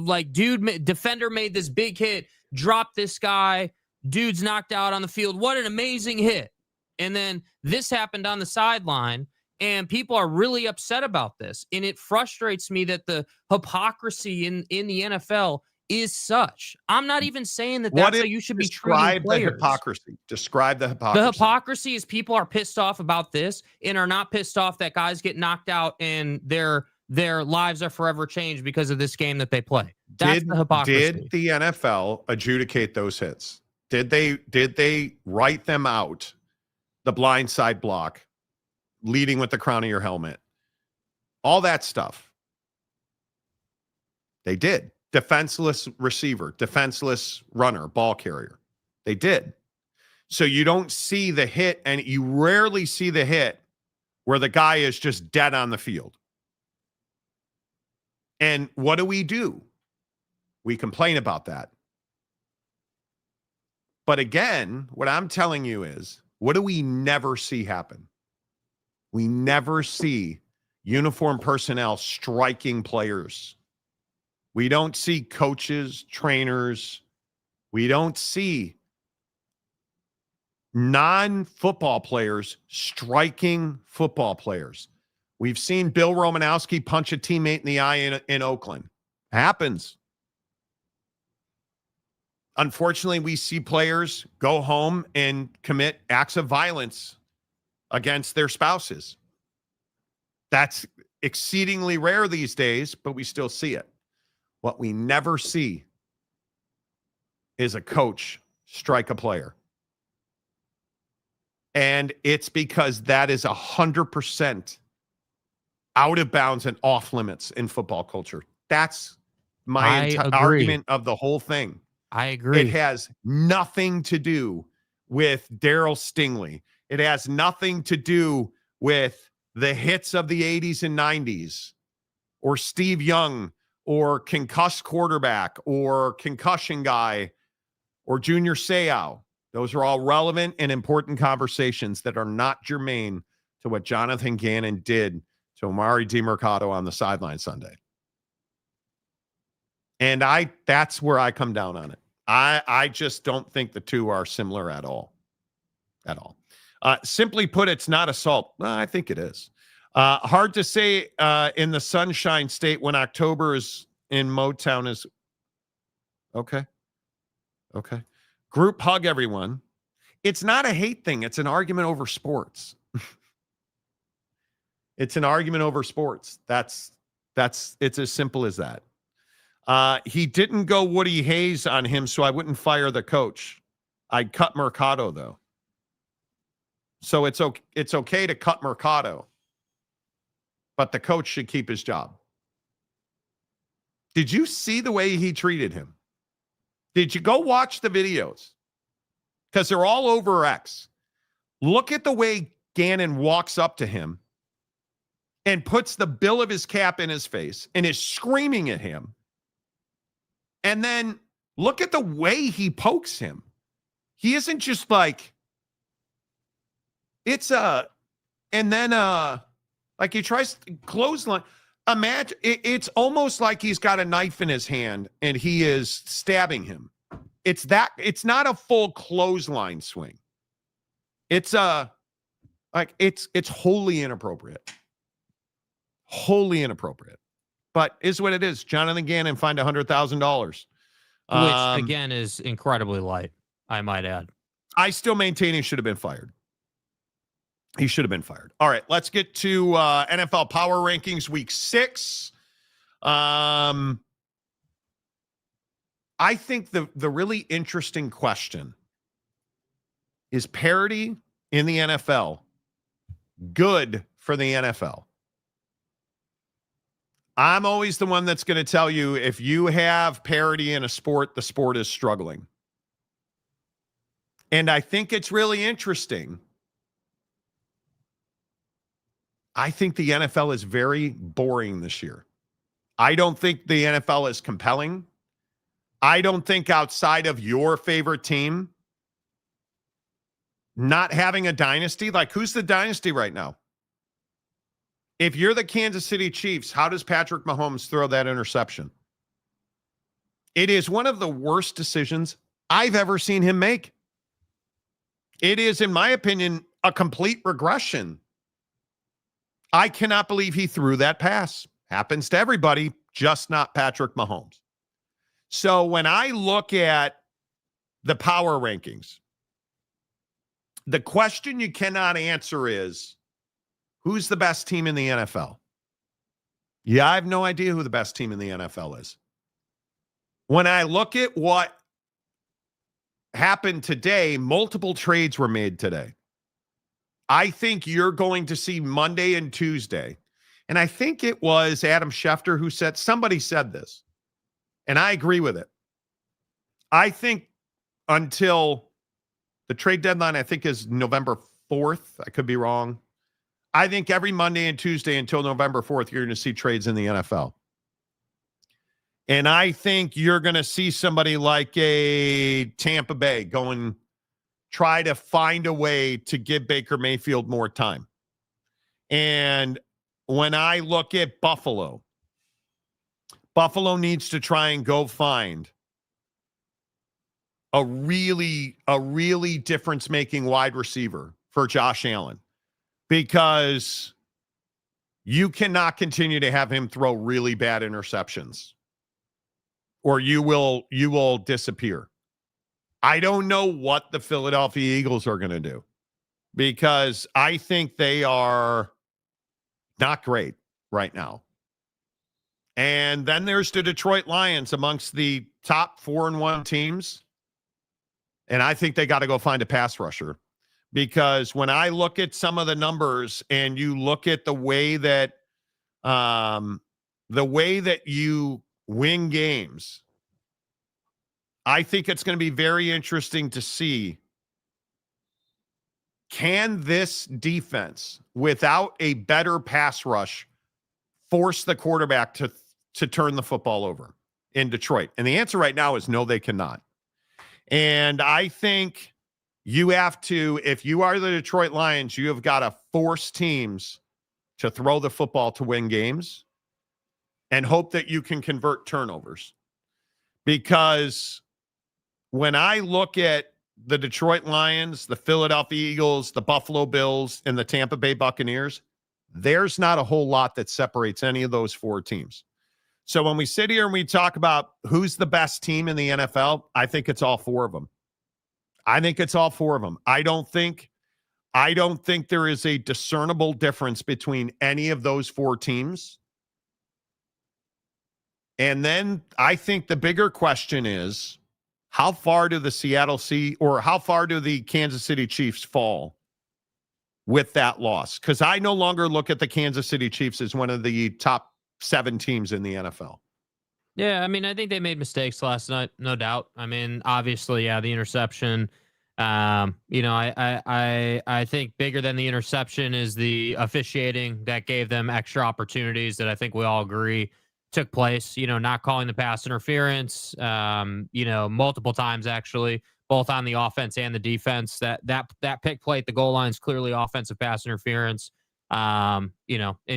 defender made this big hit, dropped this guy, dude's knocked out on the field. What an amazing hit. And then this happened on the sideline. And people are really upset about this. And it frustrates me that the hypocrisy in the NFL is such. I'm not even saying that that's how you should be treating players. Describe the hypocrisy. The hypocrisy is people are pissed off about this and are not pissed off that guys get knocked out and their lives are forever changed because of this game that they play. That's the hypocrisy. Did the NFL adjudicate those hits? Did they write them out? The blindside block, leading with the crown of your helmet, all that stuff. They did. Defenseless receiver, defenseless runner, ball carrier. They did. So you don't see the hit, and you rarely see the hit where the guy is just dead on the field. And what do? We complain about that. But again, what I'm telling you is, what do we never see happen? We never see uniformed personnel striking players. We don't see coaches, trainers. We don't see non-football players striking football players. We've seen Bill Romanowski punch a teammate in the eye in Oakland. Happens. Unfortunately, we see players go home and commit acts of violence against their spouses. That's exceedingly rare these days, but we still see it. What we never see is a coach strike a player. And it's because that is 100% out of bounds and off limits in football culture. That's my argument of the whole thing. I agree. It has nothing to do with Darryl Stingley. It has nothing to do with the hits of the 80s and 90s or Steve Young or concussed quarterback or concussion guy or Junior Seau. Those are all relevant and important conversations that are not germane to what Jonathan Gannon did to Omari DeMercado on the sideline Sunday. And that's where I come down on it. I just don't think the two are similar at all. At all. Simply put, it's not assault. Well, I think it is. Hard to say in the Sunshine State when October is in Motown is. Okay. Okay. Group hug, everyone. It's not a hate thing. It's an argument over sports. It's an argument over sports. It's as simple as that. He didn't go Woody Hayes on him, so I wouldn't fire the coach. I'd cut Mercado, though. So it's okay to cut Mercado, but the coach should keep his job. Did you see the way he treated him? Did you go watch the videos? Because they're all over X. Look at the way Gannon walks up to him and puts the bill of his cap in his face and is screaming at him. And then look at the way he pokes him. He isn't just like, like he tries to clothesline. Imagine, it's almost like he's got a knife in his hand and he is stabbing him. It's not a full clothesline swing. It's wholly inappropriate. Wholly inappropriate. But is what it is. Jonathan Gannon fined $100,000. Which, again, is incredibly light, I might add. I still maintain he should have been fired. He should have been fired. All right, let's get to NFL Power Rankings Week 6. I think the really interesting question is parity in the NFL good for the NFL? I'm always the one that's going to tell you if you have parity in a sport, the sport is struggling. And I think it's really interesting. I think the NFL is very boring this year. I don't think the NFL is compelling. I don't think outside of your favorite team, not having a dynasty, like who's the dynasty right now? If you're the Kansas City Chiefs, how does Patrick Mahomes throw that interception? It is one of the worst decisions I've ever seen him make. It is, in my opinion, a complete regression. I cannot believe he threw that pass. Happens to everybody, just not Patrick Mahomes. So when I look at the power rankings, the question you cannot answer is, who's the best team in the NFL? Yeah, I have no idea who the best team in the NFL is. When I look at what happened today, multiple trades were made today. I think you're going to see Monday and Tuesday. And I think it was Adam Schefter who said, somebody said this, and I agree with it. I think until the trade deadline, I think is November 4th. I could be wrong. I think every Monday and Tuesday until November 4th, you're going to see trades in the NFL. And I think you're going to see somebody like a Tampa Bay going try to find a way to give Baker Mayfield more time. And when I look at Buffalo, Buffalo needs to try and go find a really difference-making wide receiver for Josh Allen, because you cannot continue to have him throw really bad interceptions, or you will disappear. I don't know what the Philadelphia Eagles are going to do, because I think they are not great right now. And then there's the Detroit Lions amongst the top 4-1 teams. And I think they got to go find a pass rusher, because when I look at some of the numbers and you look at the way that you win games, I think it's going to be very interesting to see, can this defense, without a better pass rush, force the quarterback to turn the football over in Detroit? And the answer right now is no, they cannot. And I think you have to, if you are the Detroit Lions, you have got to force teams to throw the football to win games and hope that you can convert turnovers. Because when I look at the Detroit Lions, the Philadelphia Eagles, the Buffalo Bills, and the Tampa Bay Buccaneers, there's not a whole lot that separates any of those four teams. So when we sit here and we talk about who's the best team in the NFL, I think it's all four of them. I think it's all four of them. I don't think there is a discernible difference between any of those four teams. And then I think the bigger question is, how far do the how far do the Kansas City Chiefs fall with that loss? Because I no longer look at the Kansas City Chiefs as one of the top 7 teams in the NFL. Yeah, I mean, I think they made mistakes last night, no doubt. I mean, obviously, yeah, the interception. I think bigger than the interception is the officiating that gave them extra opportunities that I think we all agree took place. Not calling the pass interference, multiple times actually, both on the offense and the defense. That pick play at the goal line is clearly offensive pass interference. And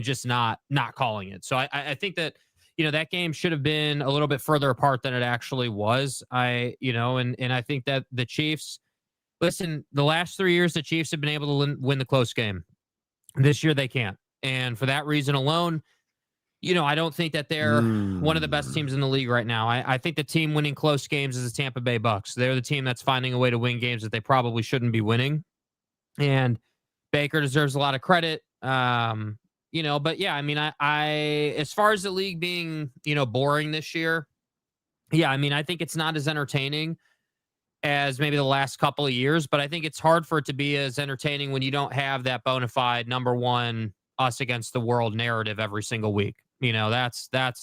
just not calling it. So I think that, that game should have been a little bit further apart than it actually was. And I think that the Chiefs, listen, the last 3 years, the Chiefs have been able to win the close game. This year they can't. And for that reason alone, I don't think that they're one of the best teams in the league right now. I think the team winning close games is the Tampa Bay Bucks. They're the team that's finding a way to win games that they probably shouldn't be winning. And Baker deserves a lot of credit. But yeah, I mean, I as far as the league being, boring this year, yeah, I mean, I think it's not as entertaining as maybe the last couple of years, but I think it's hard for it to be as entertaining when you don't have that bona fide number one us against the world narrative every single week. That's kind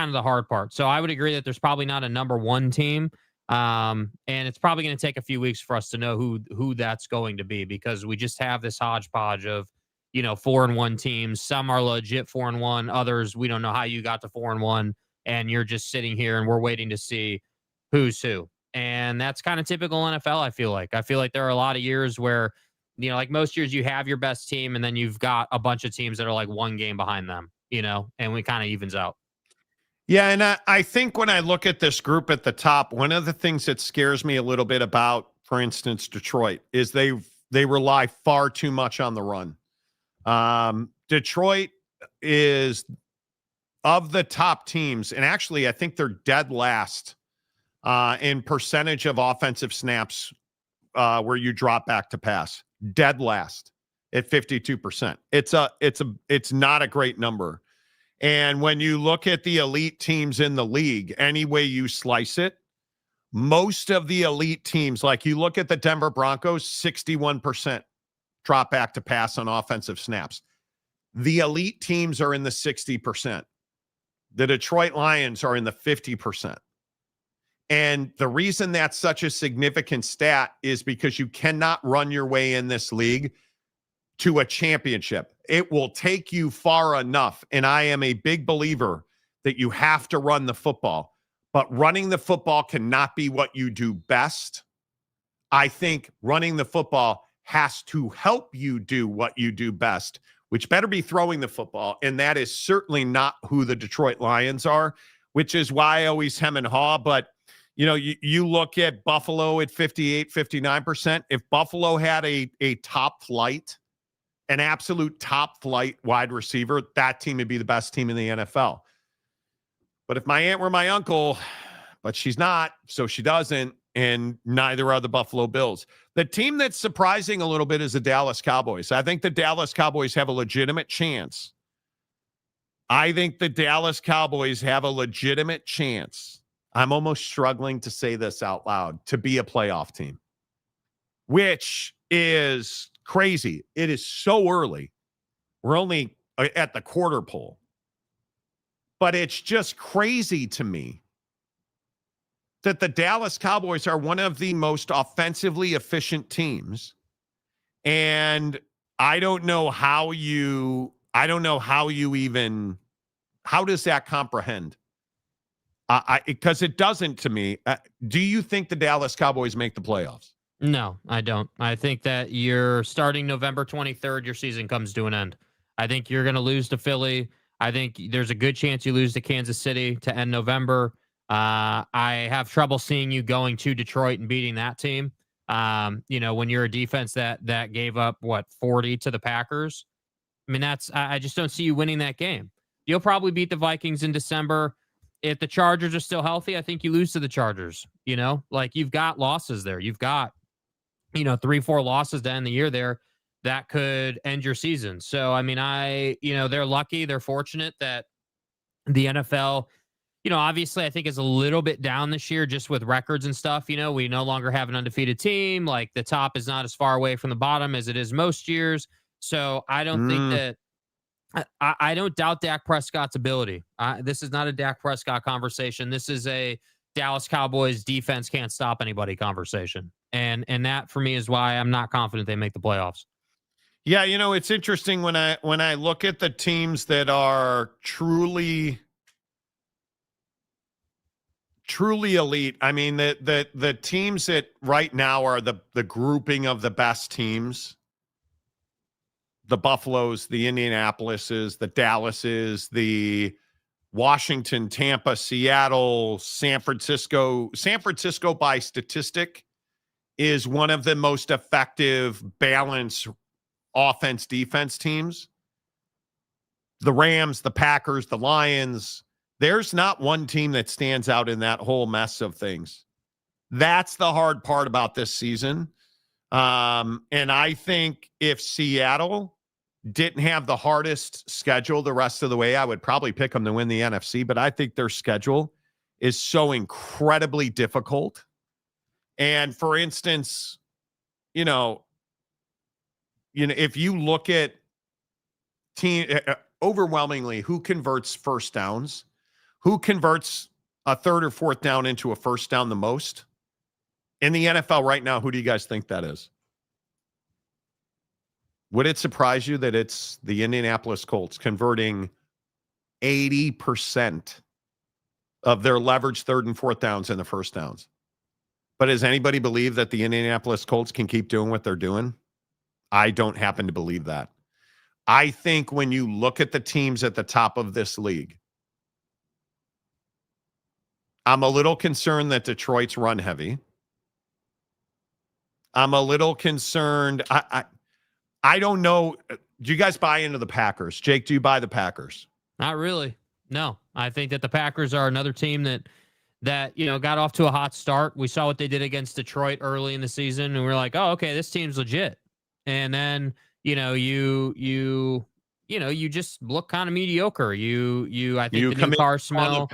of the hard part. So I would agree that there's probably not a number one team. And it's probably going to take a few weeks for us to know who that's going to be, because we just have this hodgepodge of, 4-1 teams. Some are legit 4-1. Others, we don't know how you got to 4-1, and you're just sitting here and we're waiting to see who's who. And that's kind of typical NFL. I feel like there are a lot of years where, like most years you have your best team and then you've got a bunch of teams that are like one game behind them, and we kind of evens out. Yeah, and I think when I look at this group at the top, one of the things that scares me a little bit about, for instance, Detroit, is they rely far too much on the run. Detroit is of the top teams, and actually I think they're dead last in percentage of offensive snaps where you drop back to pass. Dead last at 52%. It's not a great number. And when you look at the elite teams in the league, any way you slice it, most of the elite teams, like you look at the Denver Broncos, 61% drop back to pass on offensive snaps. The elite teams are in the 60%. The Detroit Lions are in the 50%. And the reason that's such a significant stat is because you cannot run your way in this league to a championship. It will take you far enough. And I am a big believer that you have to run the football. But running the football cannot be what you do best. I think running the football has to help you do what you do best, which better be throwing the football. And that is certainly not who the Detroit Lions are, which is why I always hem and haw. But, you know, you look at Buffalo at 58, 59%. If Buffalo had a top flight, an absolute top flight wide receiver, that team would be the best team in the NFL. But if my aunt were my uncle, but she's not, so she doesn't, and neither are the Buffalo Bills. The team that's surprising a little bit is the Dallas Cowboys. I think the Dallas Cowboys have a legitimate chance. I'm almost struggling to say this out loud, to be a playoff team, which is crazy. It is so early. We're only at the quarter pole. But it's just crazy to me that the Dallas Cowboys are one of the most offensively efficient teams. And how does that comprehend? Because it doesn't to me. Do you think the Dallas Cowboys make the playoffs? No, I don't. I think that you're starting November 23rd, your season comes to an end. I think you're going to lose to Philly. I think there's a good chance you lose to Kansas City to end November. I have trouble seeing you going to Detroit and beating that team. When you're a defense that gave up 40 to the Packers. I mean, I just don't see you winning that game. You'll probably beat the Vikings in December. If the Chargers are still healthy, I think you lose to the Chargers. You've got losses there. You've got 3-4 losses to end the year there. That could end your season. So, I mean, they're lucky. They're fortunate that the NFL, obviously I think is a little bit down this year just with records and stuff. We no longer have an undefeated team. Like the top is not as far away from the bottom as it is most years. So I don't think that I don't doubt Dak Prescott's ability. This is not a Dak Prescott conversation. This is a Dallas Cowboys defense can't stop anybody conversation. And that for me is why I'm not confident they make the playoffs. Yeah, it's interesting when I look at the teams that are truly elite. I mean, the teams that right now are the grouping of the best teams. The Buffaloes, the Indianapolises, the Dallases, the Washington, Tampa, Seattle, San Francisco. San Francisco, by statistic, is one of the most effective balanced offense-defense teams. The Rams, the Packers, the Lions. There's not one team that stands out in that whole mess of things. That's the hard part about this season. And I think if Seattle didn't have the hardest schedule the rest of the way, I would probably pick them to win the NFC, but I think their schedule is so incredibly difficult. And for instance, if you look at team overwhelmingly, who converts first downs, who converts a third or fourth down into a first down the most in the NFL right now, who do you guys think that is? Would it surprise you that it's the Indianapolis Colts converting 80% of their leveraged third and fourth downs into first downs? But does anybody believe that the Indianapolis Colts can keep doing what they're doing? I don't happen to believe that. I think when you look at the teams at the top of this league, I'm a little concerned that Detroit's run heavy. I'm a little concerned. I don't know. Do you guys buy into the Packers? Jake, do you buy the Packers? Not really. No, I think that the Packers are another team that got off to a hot start. We saw what they did against Detroit early in the season, and we are like, oh, okay, this team's legit. And then you just look kind of mediocre. I think the new car smell.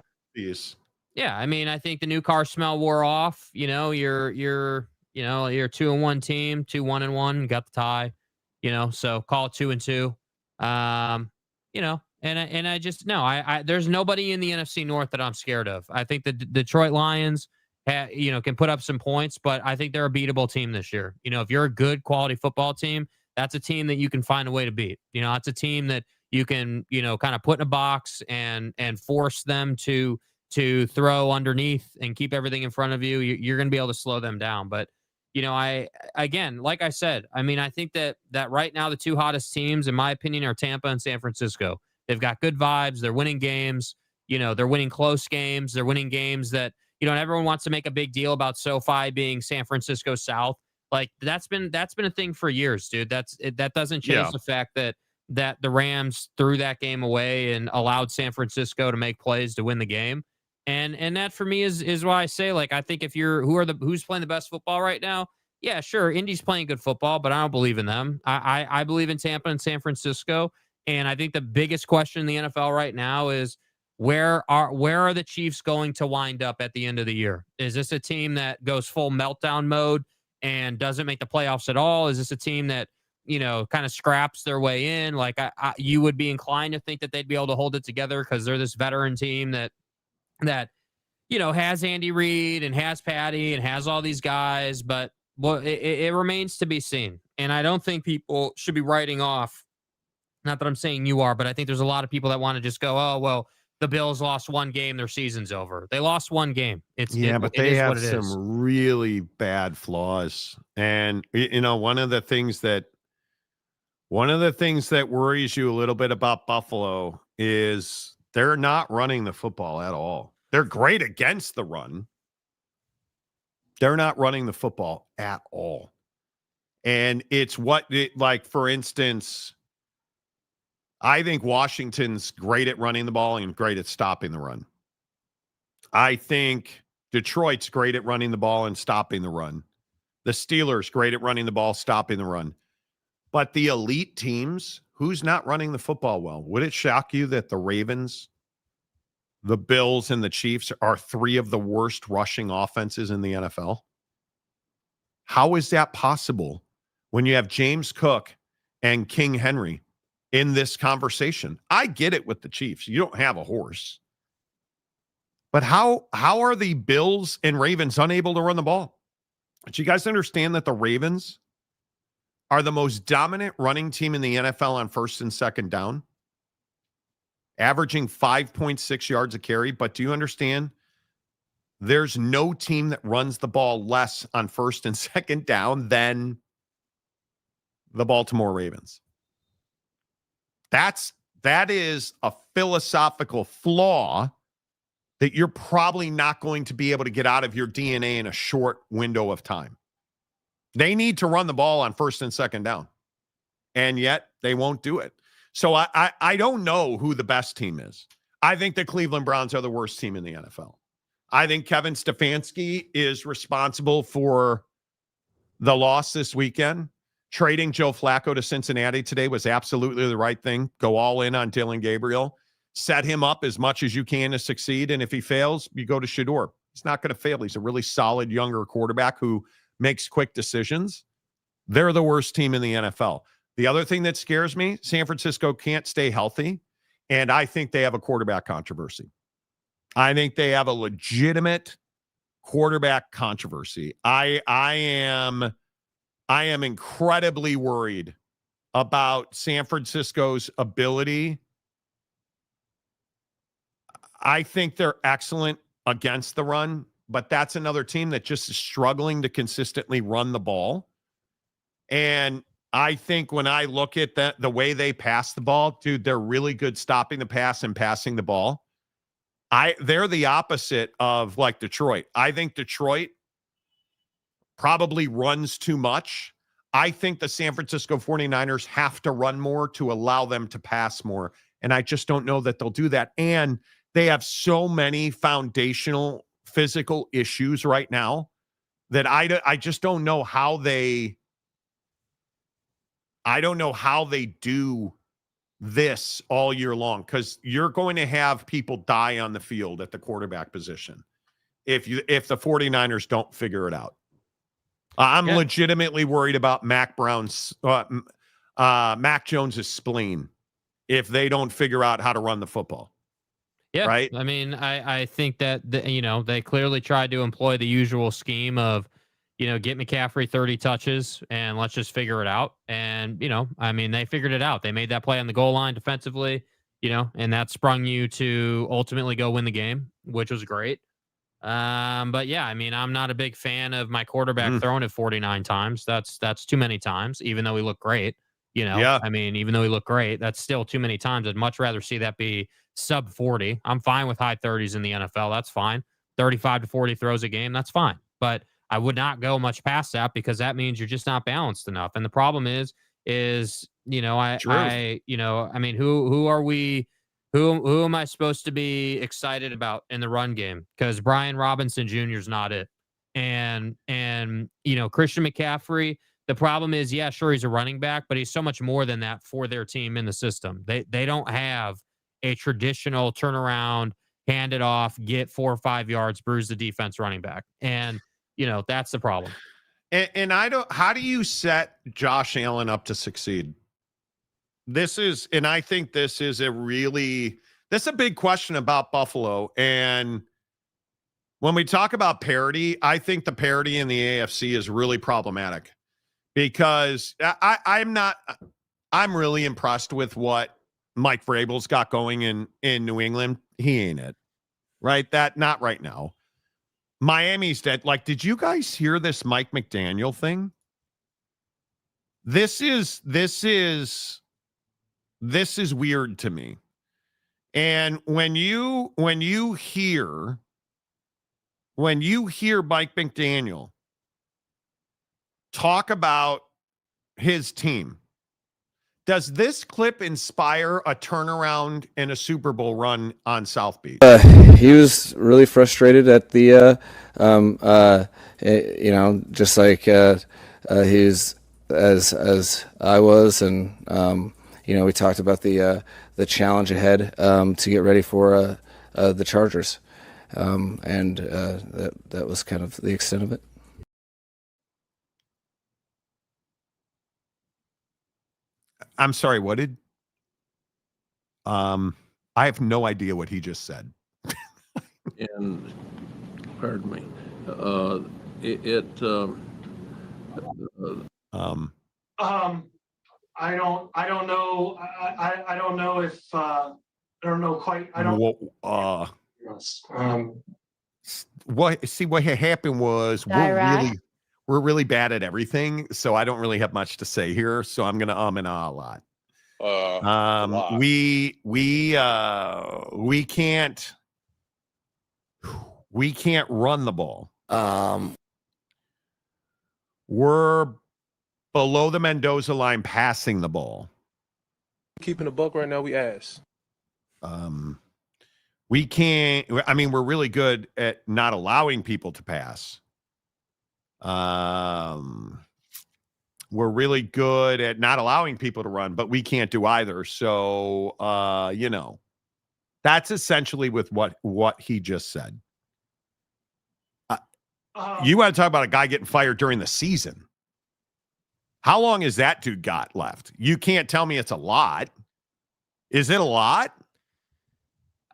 Yeah, I mean, I think the new car smell wore off. You're 2-1 team, 2-1-1, got the tie. So call it 2-2. And I just no, I there's nobody in the NFC North that I'm scared of. I think the Detroit Lions, can put up some points, but I think they're a beatable team this year. If you're a good quality football team, that's a team that you can find a way to beat. It's a team that you can kind of put in a box and force them to throw underneath and keep everything in front of you. You're going to be able to slow them down. But like I said, I mean, I think that right now the two hottest teams, in my opinion, are Tampa and San Francisco. They've got good vibes. They're winning games. They're winning close games. They're winning games that, everyone wants to make a big deal about SoFi being San Francisco South. Like that's been a thing for years, dude. That doesn't change the fact that the Rams threw that game away and allowed San Francisco to make plays to win the game. And that for me is why I say, like, I think if who's playing the best football right now? Yeah, sure. Indy's playing good football, but I don't believe in them. I believe in Tampa and San Francisco. And I think the biggest question in the NFL right now is where are the Chiefs going to wind up at the end of the year? Is this a team that goes full meltdown mode and doesn't make the playoffs at all? Is this a team that, kind of scraps their way in? Like you would be inclined to think that they'd be able to hold it together because they're this veteran team that has Andy Reid and has Patty and has all these guys, but it remains to be seen. And I don't think people should be writing off. Not that I'm saying you are, but I think there's a lot of people that want to just go, oh, well, the Bills lost one game, their season's over. They lost one game. But they have some really bad flaws. And one of the things that worries you a little bit about Buffalo is they're not running the football at all. They're great against the run. They're not running the football at all. And it's for instance, I think Washington's great at running the ball and great at stopping the run. I think Detroit's great at running the ball and stopping the run. The Steelers great at running the ball, stopping the run. But the elite teams, who's not running the football well? Would it shock you that the Ravens, the Bills, and the Chiefs are three of the worst rushing offenses in the NFL? How is that possible when you have James Cook and King Henry in this conversation? I get it with the Chiefs. You don't have a horse. But how are the Bills and Ravens unable to run the ball? Do you guys understand that the Ravens are the most dominant running team in the NFL on first and second down, averaging 5.6 yards a carry? But do you understand there's no team that runs the ball less on first and second down than the Baltimore Ravens? That is a philosophical flaw that you're probably not going to be able to get out of your DNA in a short window of time. They need to run the ball on first and second down, and yet they won't do it. So I don't know who the best team is. I think the Cleveland Browns are the worst team in the NFL. I think Kevin Stefanski is responsible for the loss this weekend. Trading Joe Flacco to Cincinnati today was absolutely the right thing. Go all in on Dylan Gabriel. Set him up as much as you can to succeed. And if he fails, you go to Shedeur. He's not going to fail. He's a really solid younger quarterback who makes quick decisions. They're the worst team in the NFL. The other thing that scares me, San Francisco can't stay healthy. And I think they have a quarterback controversy. I think they have a legitimate quarterback controversy. I am incredibly worried about San Francisco's ability. I think they're excellent against the run, but that's another team that just is struggling to consistently run the ball. And I think when I look at the way they pass the ball, dude, they're really good stopping the pass and passing the ball. They're the opposite of like Detroit. I think Detroit probably runs too much. I think the San Francisco 49ers have to run more to allow them to pass more. And I just don't know that they'll do that. And they have so many foundational physical issues right now that I just don't know how they do this all year long, because you're going to have people die on the field at the quarterback position if the 49ers don't figure it out. I'm legitimately worried about Mac Jones's spleen if they don't figure out how to run the football. Yeah, right. I mean, I think that they clearly tried to employ the usual scheme of, get McCaffrey 30 touches and let's just figure it out. And, I mean, they figured it out. They made that play on the goal line defensively, and that sprung you to ultimately go win the game, which was great. But yeah, I mean, I'm not a big fan of my quarterback throwing it 49 times. That's too many times, even though he looked great. Yeah. I mean, even though he looked great, that's still too many times. I'd much rather see that be sub 40. I'm fine with high 30s in the NFL. That's fine. 35 to 40 throws a game. That's fine. But I would not go much past that, because that means you're just not balanced enough. And the problem is, I mean, who are we? Who am I supposed to be excited about in the run game? Because Brian Robinson Jr. is not it. And Christian McCaffrey, the problem is, yeah, sure, he's a running back, but he's so much more than that for their team in the system. They don't have a traditional turnaround, hand it off, get 4 or 5 yards, bruise the defense running back. And, that's the problem. And how do you set Josh Allen up to succeed? I think this is a big question about Buffalo. And when we talk about parity, I think the parity in the AFC is really problematic, because I'm really impressed with what Mike Vrabel's got going in New England. He ain't it, right? Not right now. Miami's dead. Like, did you guys hear this Mike McDaniel thing? This is weird to me. And when you hear Mike McDaniel talk about his team, does this clip inspire a turnaround and a Super Bowl run on South Beach? He was really frustrated at the, just like he's as I was, and we talked about the challenge ahead to get ready for the Chargers, and that was kind of the extent of it. I'm sorry, what did I have no idea what he just said. And pardon me, I don't know. I don't know if I don't know quite. I don't. What had happened was we're really bad at everything, so I don't really have much to say here. So I'm gonna and ah a lot. We can't run the ball. We're below the Mendoza line passing the ball. Keeping the buck right now, we ass. We can't. I mean, we're really good at not allowing people to pass. We're really good at not allowing people to run, but we can't do either. So, that's essentially with what he just said. You want to talk about a guy getting fired during the season? How long has that dude got left? You can't tell me it's a lot. Is it a lot?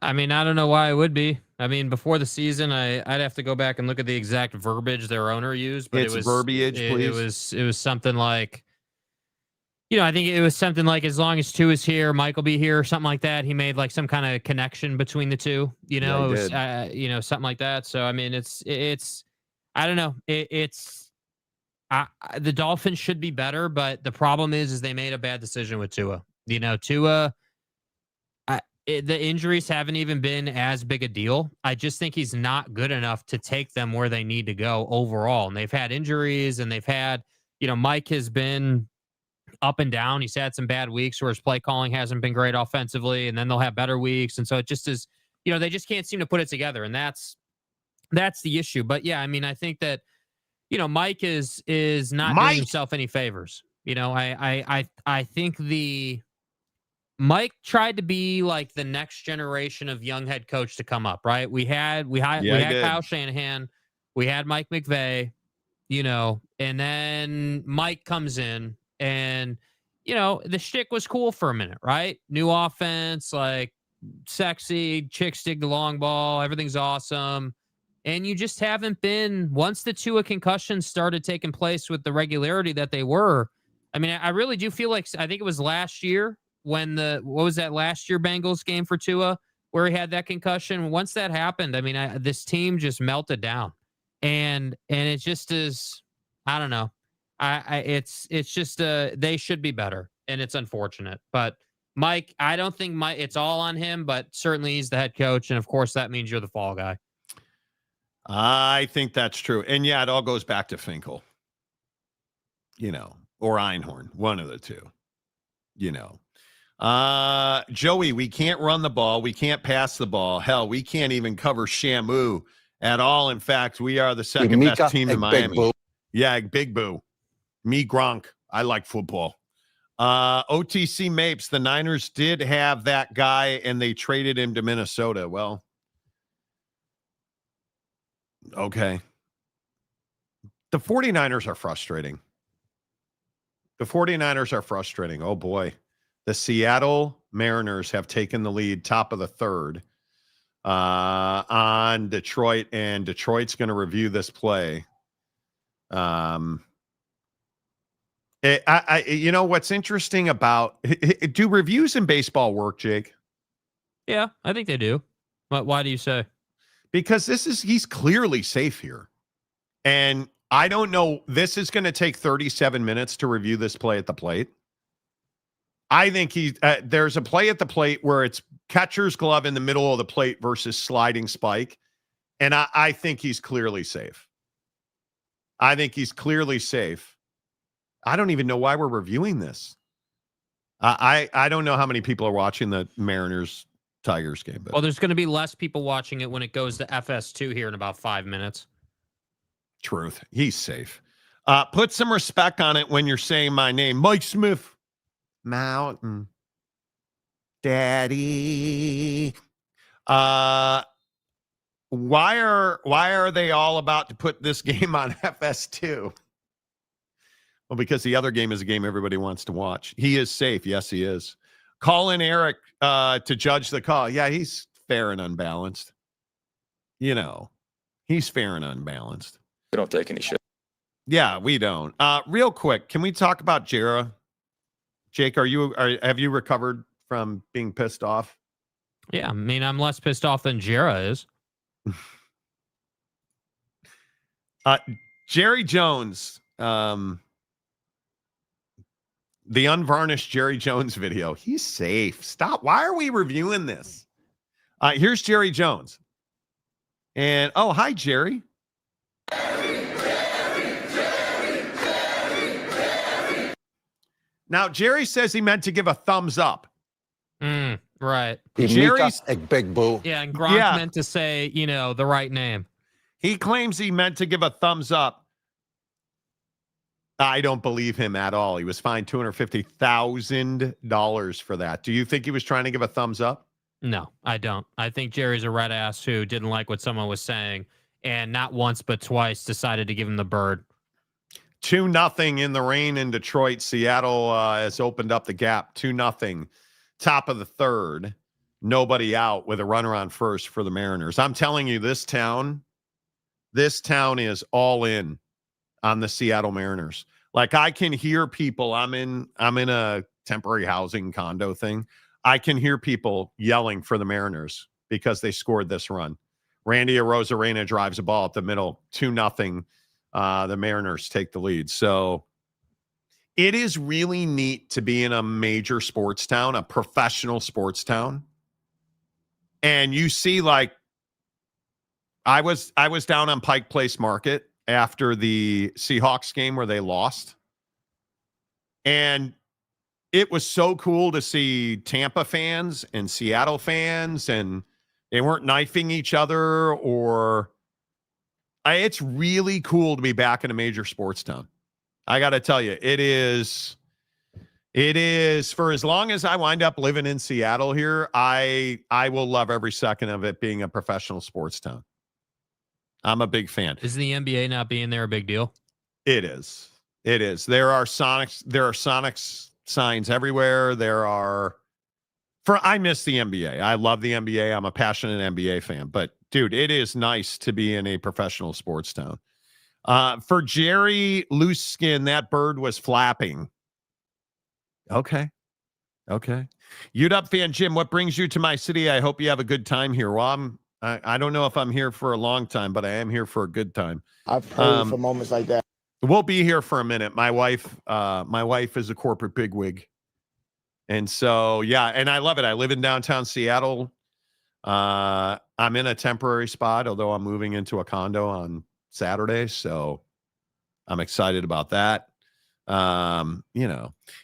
I mean, I don't know why it would be. I mean, before the season, I'd have to go back and look at the exact verbiage their owner used. But it was verbiage, please. It was something like, I think it was something like, as long as two is here, Mike will be here, or something like that. He made like some kind of connection between the two. It was something like that. So I mean, it's I don't know. The Dolphins should be better, but the problem is they made a bad decision with Tua. Tua. The injuries haven't even been as big a deal. I just think he's not good enough to take them where they need to go overall. And they've had injuries, and they've had, Mike has been up and down. He's had some bad weeks where his play calling hasn't been great offensively, and then they'll have better weeks. And so it just is, they just can't seem to put it together. And that's the issue. But yeah, I mean, I think that, Mike is not doing himself any favors. I think Mike tried to be like the next generation of young head coach to come up, right? We had Kyle Shanahan, we had Mike McVay, and then Mike comes in, and the shtick was cool for a minute, right? New offense, like sexy, chicks dig the long ball, everything's awesome. And you just haven't been, once the Tua concussions started taking place with the regularity that they were. I mean, I really do feel like, I think it was last year when what was that last year Bengals game for Tua where he had that concussion? Once that happened, I mean, this team just melted down, and it just is, I don't know. It's just, they should be better, and it's unfortunate. But Mike, I don't think it's all on him, but certainly he's the head coach. And of course that means you're the fall guy. I think that's true. And yeah, it all goes back to Finkel, or Einhorn, one of the two, Joey, we can't run the ball. We can't pass the ball. Hell, we can't even cover Shamu at all. In fact, we are the second best team in Miami. Yeah, Big Boo. Me, Gronk. I like football. OTC Mapes, the Niners did have that guy, and they traded him to Minnesota. Well, okay. The 49ers are frustrating. Oh, boy. The Seattle Mariners have taken the lead, top of the third, on Detroit, and Detroit's going to review this play. What's interesting about, do reviews in baseball work, Jake? Yeah, I think they do. But why do you say? Because he's clearly safe here. And I don't know, this is going to take 37 minutes to review this play at the plate. I think there's a play at the plate where it's catcher's glove in the middle of the plate versus sliding spike. And I think he's clearly safe. I don't even know why we're reviewing this. I don't know how many people are watching the Mariners-Tigers game. But. Well, there's going to be less people watching it when it goes to FS2 here in about 5 minutes. Truth. He's safe. Put some respect on it when you're saying my name. Mike Smith. Mountain Daddy. Why are they all about to put this game on FS2? Well, because the other game is a game everybody wants to watch. He is safe. Yes, he is. Call in Eric to judge the call. Yeah, he's fair and unbalanced. He's fair and unbalanced. We don't take any shit. Yeah, we don't. Real quick, can we talk about Jera? Jake, have you recovered from being pissed off? Yeah, I mean, I'm less pissed off than Jera is. Jerry Jones, the unvarnished Jerry Jones video. He's safe. Stop. Why are we reviewing this? Here's Jerry Jones. And, oh, hi, Jerry. Now, Jerry says he meant to give a thumbs up. Right. Jerry's a big boo. Yeah, and Gronk meant to say, the right name. He claims he meant to give a thumbs up. I don't believe him at all. He was fined $250,000 for that. Do you think he was trying to give a thumbs up? No, I don't. I think Jerry's a red ass who didn't like what someone was saying, and not once but twice decided to give him the bird. 2-0 in the rain in Detroit. Seattle has opened up the gap. 2-0. Top of the third. Nobody out with a runner on first for the Mariners. I'm telling you, this town is all in on the Seattle Mariners. Like, I can hear people. I'm in a temporary housing condo thing. I can hear people yelling for the Mariners because they scored this run. Randy Arozarena drives a ball at the middle. 2-0. The Mariners take the lead. So it is really neat to be in a major sports town, a professional sports town. And you see, like, I was down on Pike Place Market after the Seahawks game where they lost. And it was so cool to see Tampa fans and Seattle fans, and they weren't knifing each other it's really cool to be back in a major sports town. I got to tell you, it is for as long as I wind up living in Seattle here, I will love every second of it being a professional sports town. I'm a big fan. Is the NBA not being there a big deal? It is. It is. There are Sonics signs everywhere. I miss the NBA. I love the NBA. I'm a passionate NBA fan, but dude, it is nice to be in a professional sports town. For Jerry Loose Skin, that bird was flapping. Okay. UW fan Jim, what brings you to my city? I hope you have a good time here. Well, I don't know if I'm here for a long time, but I am here for a good time. I've prayed for moments like that. We'll be here for a minute. My wife is a corporate bigwig. And so, yeah, and I love it. I live in downtown Seattle. I'm in a temporary spot, although I'm moving into a condo on Saturday. So I'm excited about that.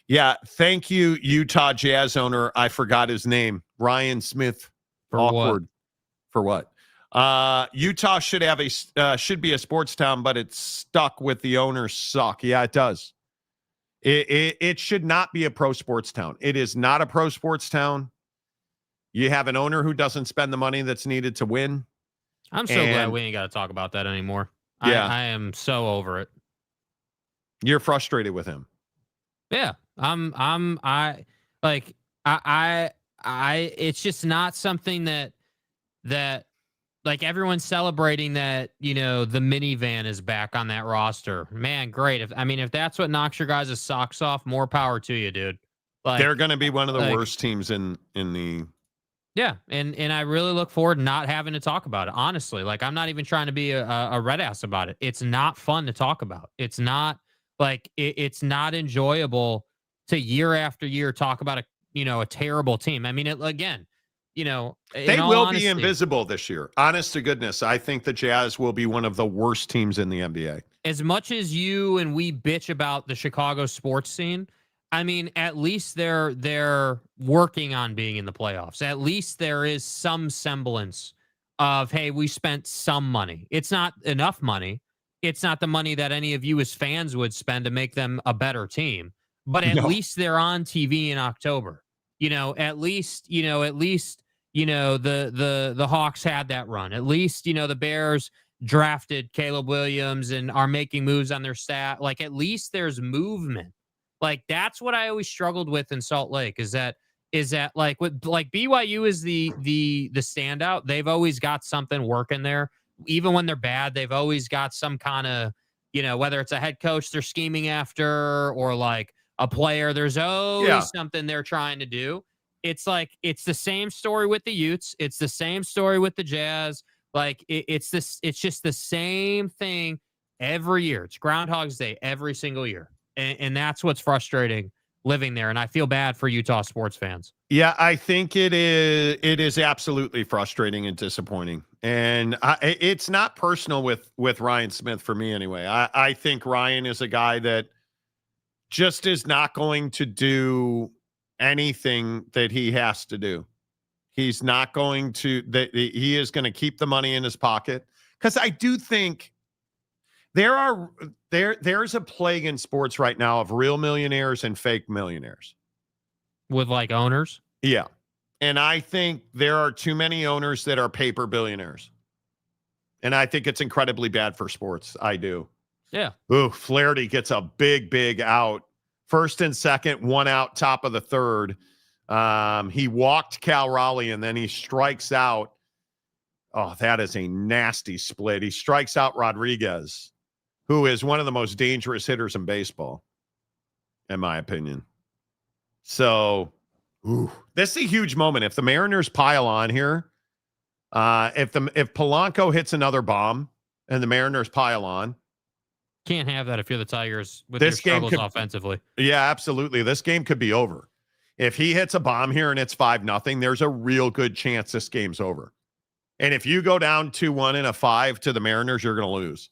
Yeah, thank you, Utah Jazz owner. I forgot his name. Ryan Smith. For Awkward. what? For what? Utah should be a sports town, but it's stuck with the owners suck. Yeah, it does. It should not be a pro sports town. It is not a pro sports town. You have an owner who doesn't spend the money that's needed to win. I'm so glad we ain't got to talk about that anymore. Yeah. I am so over it. You're frustrated with him. Yeah. It's just not something that like everyone's celebrating that, the minivan is back on that roster. Man, great. If that's what knocks your guys' socks off, more power to you, dude. Like, they're going to be one of the worst teams in the. Yeah, and I really look forward to not having to talk about it, honestly. Like, I'm not even trying to be a red ass about it. It's not fun to talk about. It's not it's not enjoyable to year after year talk about a terrible team. They will be invisible this year. Honest to goodness, I think the Jazz will be one of the worst teams in the NBA. As much as you and we bitch about the Chicago sports scene, at least they're working on being in the playoffs. At least there is some semblance of, hey, we spent some money. It's not enough money. It's not the money that any of you as fans would spend to make them a better team. But at least they're on TV in October. At least the Hawks had that run. At least, the Bears drafted Caleb Williams and are making moves on their stat. Like, at least there's movement. Like, that's what I always struggled with in Salt Lake is that like BYU is the standout. They've always got something working there. Even when they're bad, they've always got some kind of, whether it's a head coach they're scheming after or like a player, there's always something they're trying to do. It's like, it's the same story with the Utes. It's the same story with the Jazz. Like it's just the same thing every year. It's Groundhog's Day every single year. And that's what's frustrating living there. And I feel bad for Utah sports fans. Yeah, I think it is absolutely frustrating and disappointing. And it's not personal with Ryan Smith for me anyway. I think Ryan is a guy that just is not going to do anything that he has to do. He's not going to, he is going to keep the money in his pocket. Because I do think there's a plague in sports right now of real millionaires and fake millionaires. With like owners? Yeah. And I think there are too many owners that are paper billionaires. And I think it's incredibly bad for sports. I do. Yeah. Ooh, Flaherty gets a big out. First and second, one out, top of the third. He walked Cal Raleigh and then he strikes out. Oh, that is a nasty split. He strikes out Rodriguez, who is one of the most dangerous hitters in baseball, in my opinion. So, this is a huge moment. If the Mariners pile on here, if Polanco hits another bomb and the Mariners pile on, can't have that if you're the Tigers with your struggles offensively. Yeah, absolutely. This game could be over. If he hits a bomb here and it's 5-0, there's a real good chance this game's over. And if you go down 2-1 in a 5 to the Mariners, you're going to lose.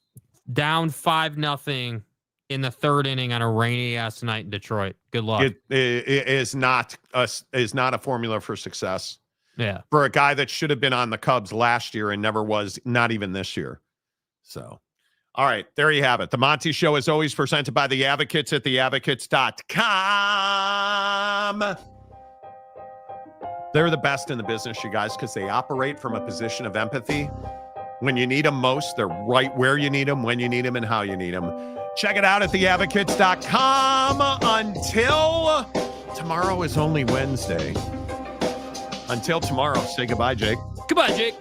Down 5-0 in the third inning on a rainy ass night in Detroit. Good luck. It is not a formula for success. Yeah. For a guy that should have been on the Cubs last year and never was, not even this year. So, all right, there you have it. The Monty Show is always presented by the Advocates at theadvocates.com. They're the best in the business, you guys, because they operate from a position of empathy. When you need them most, they're right where you need them, when you need them, and how you need them. Check it out at theadvocates.com. Until tomorrow is only Wednesday. Until tomorrow, say goodbye, Jake. Goodbye, Jake.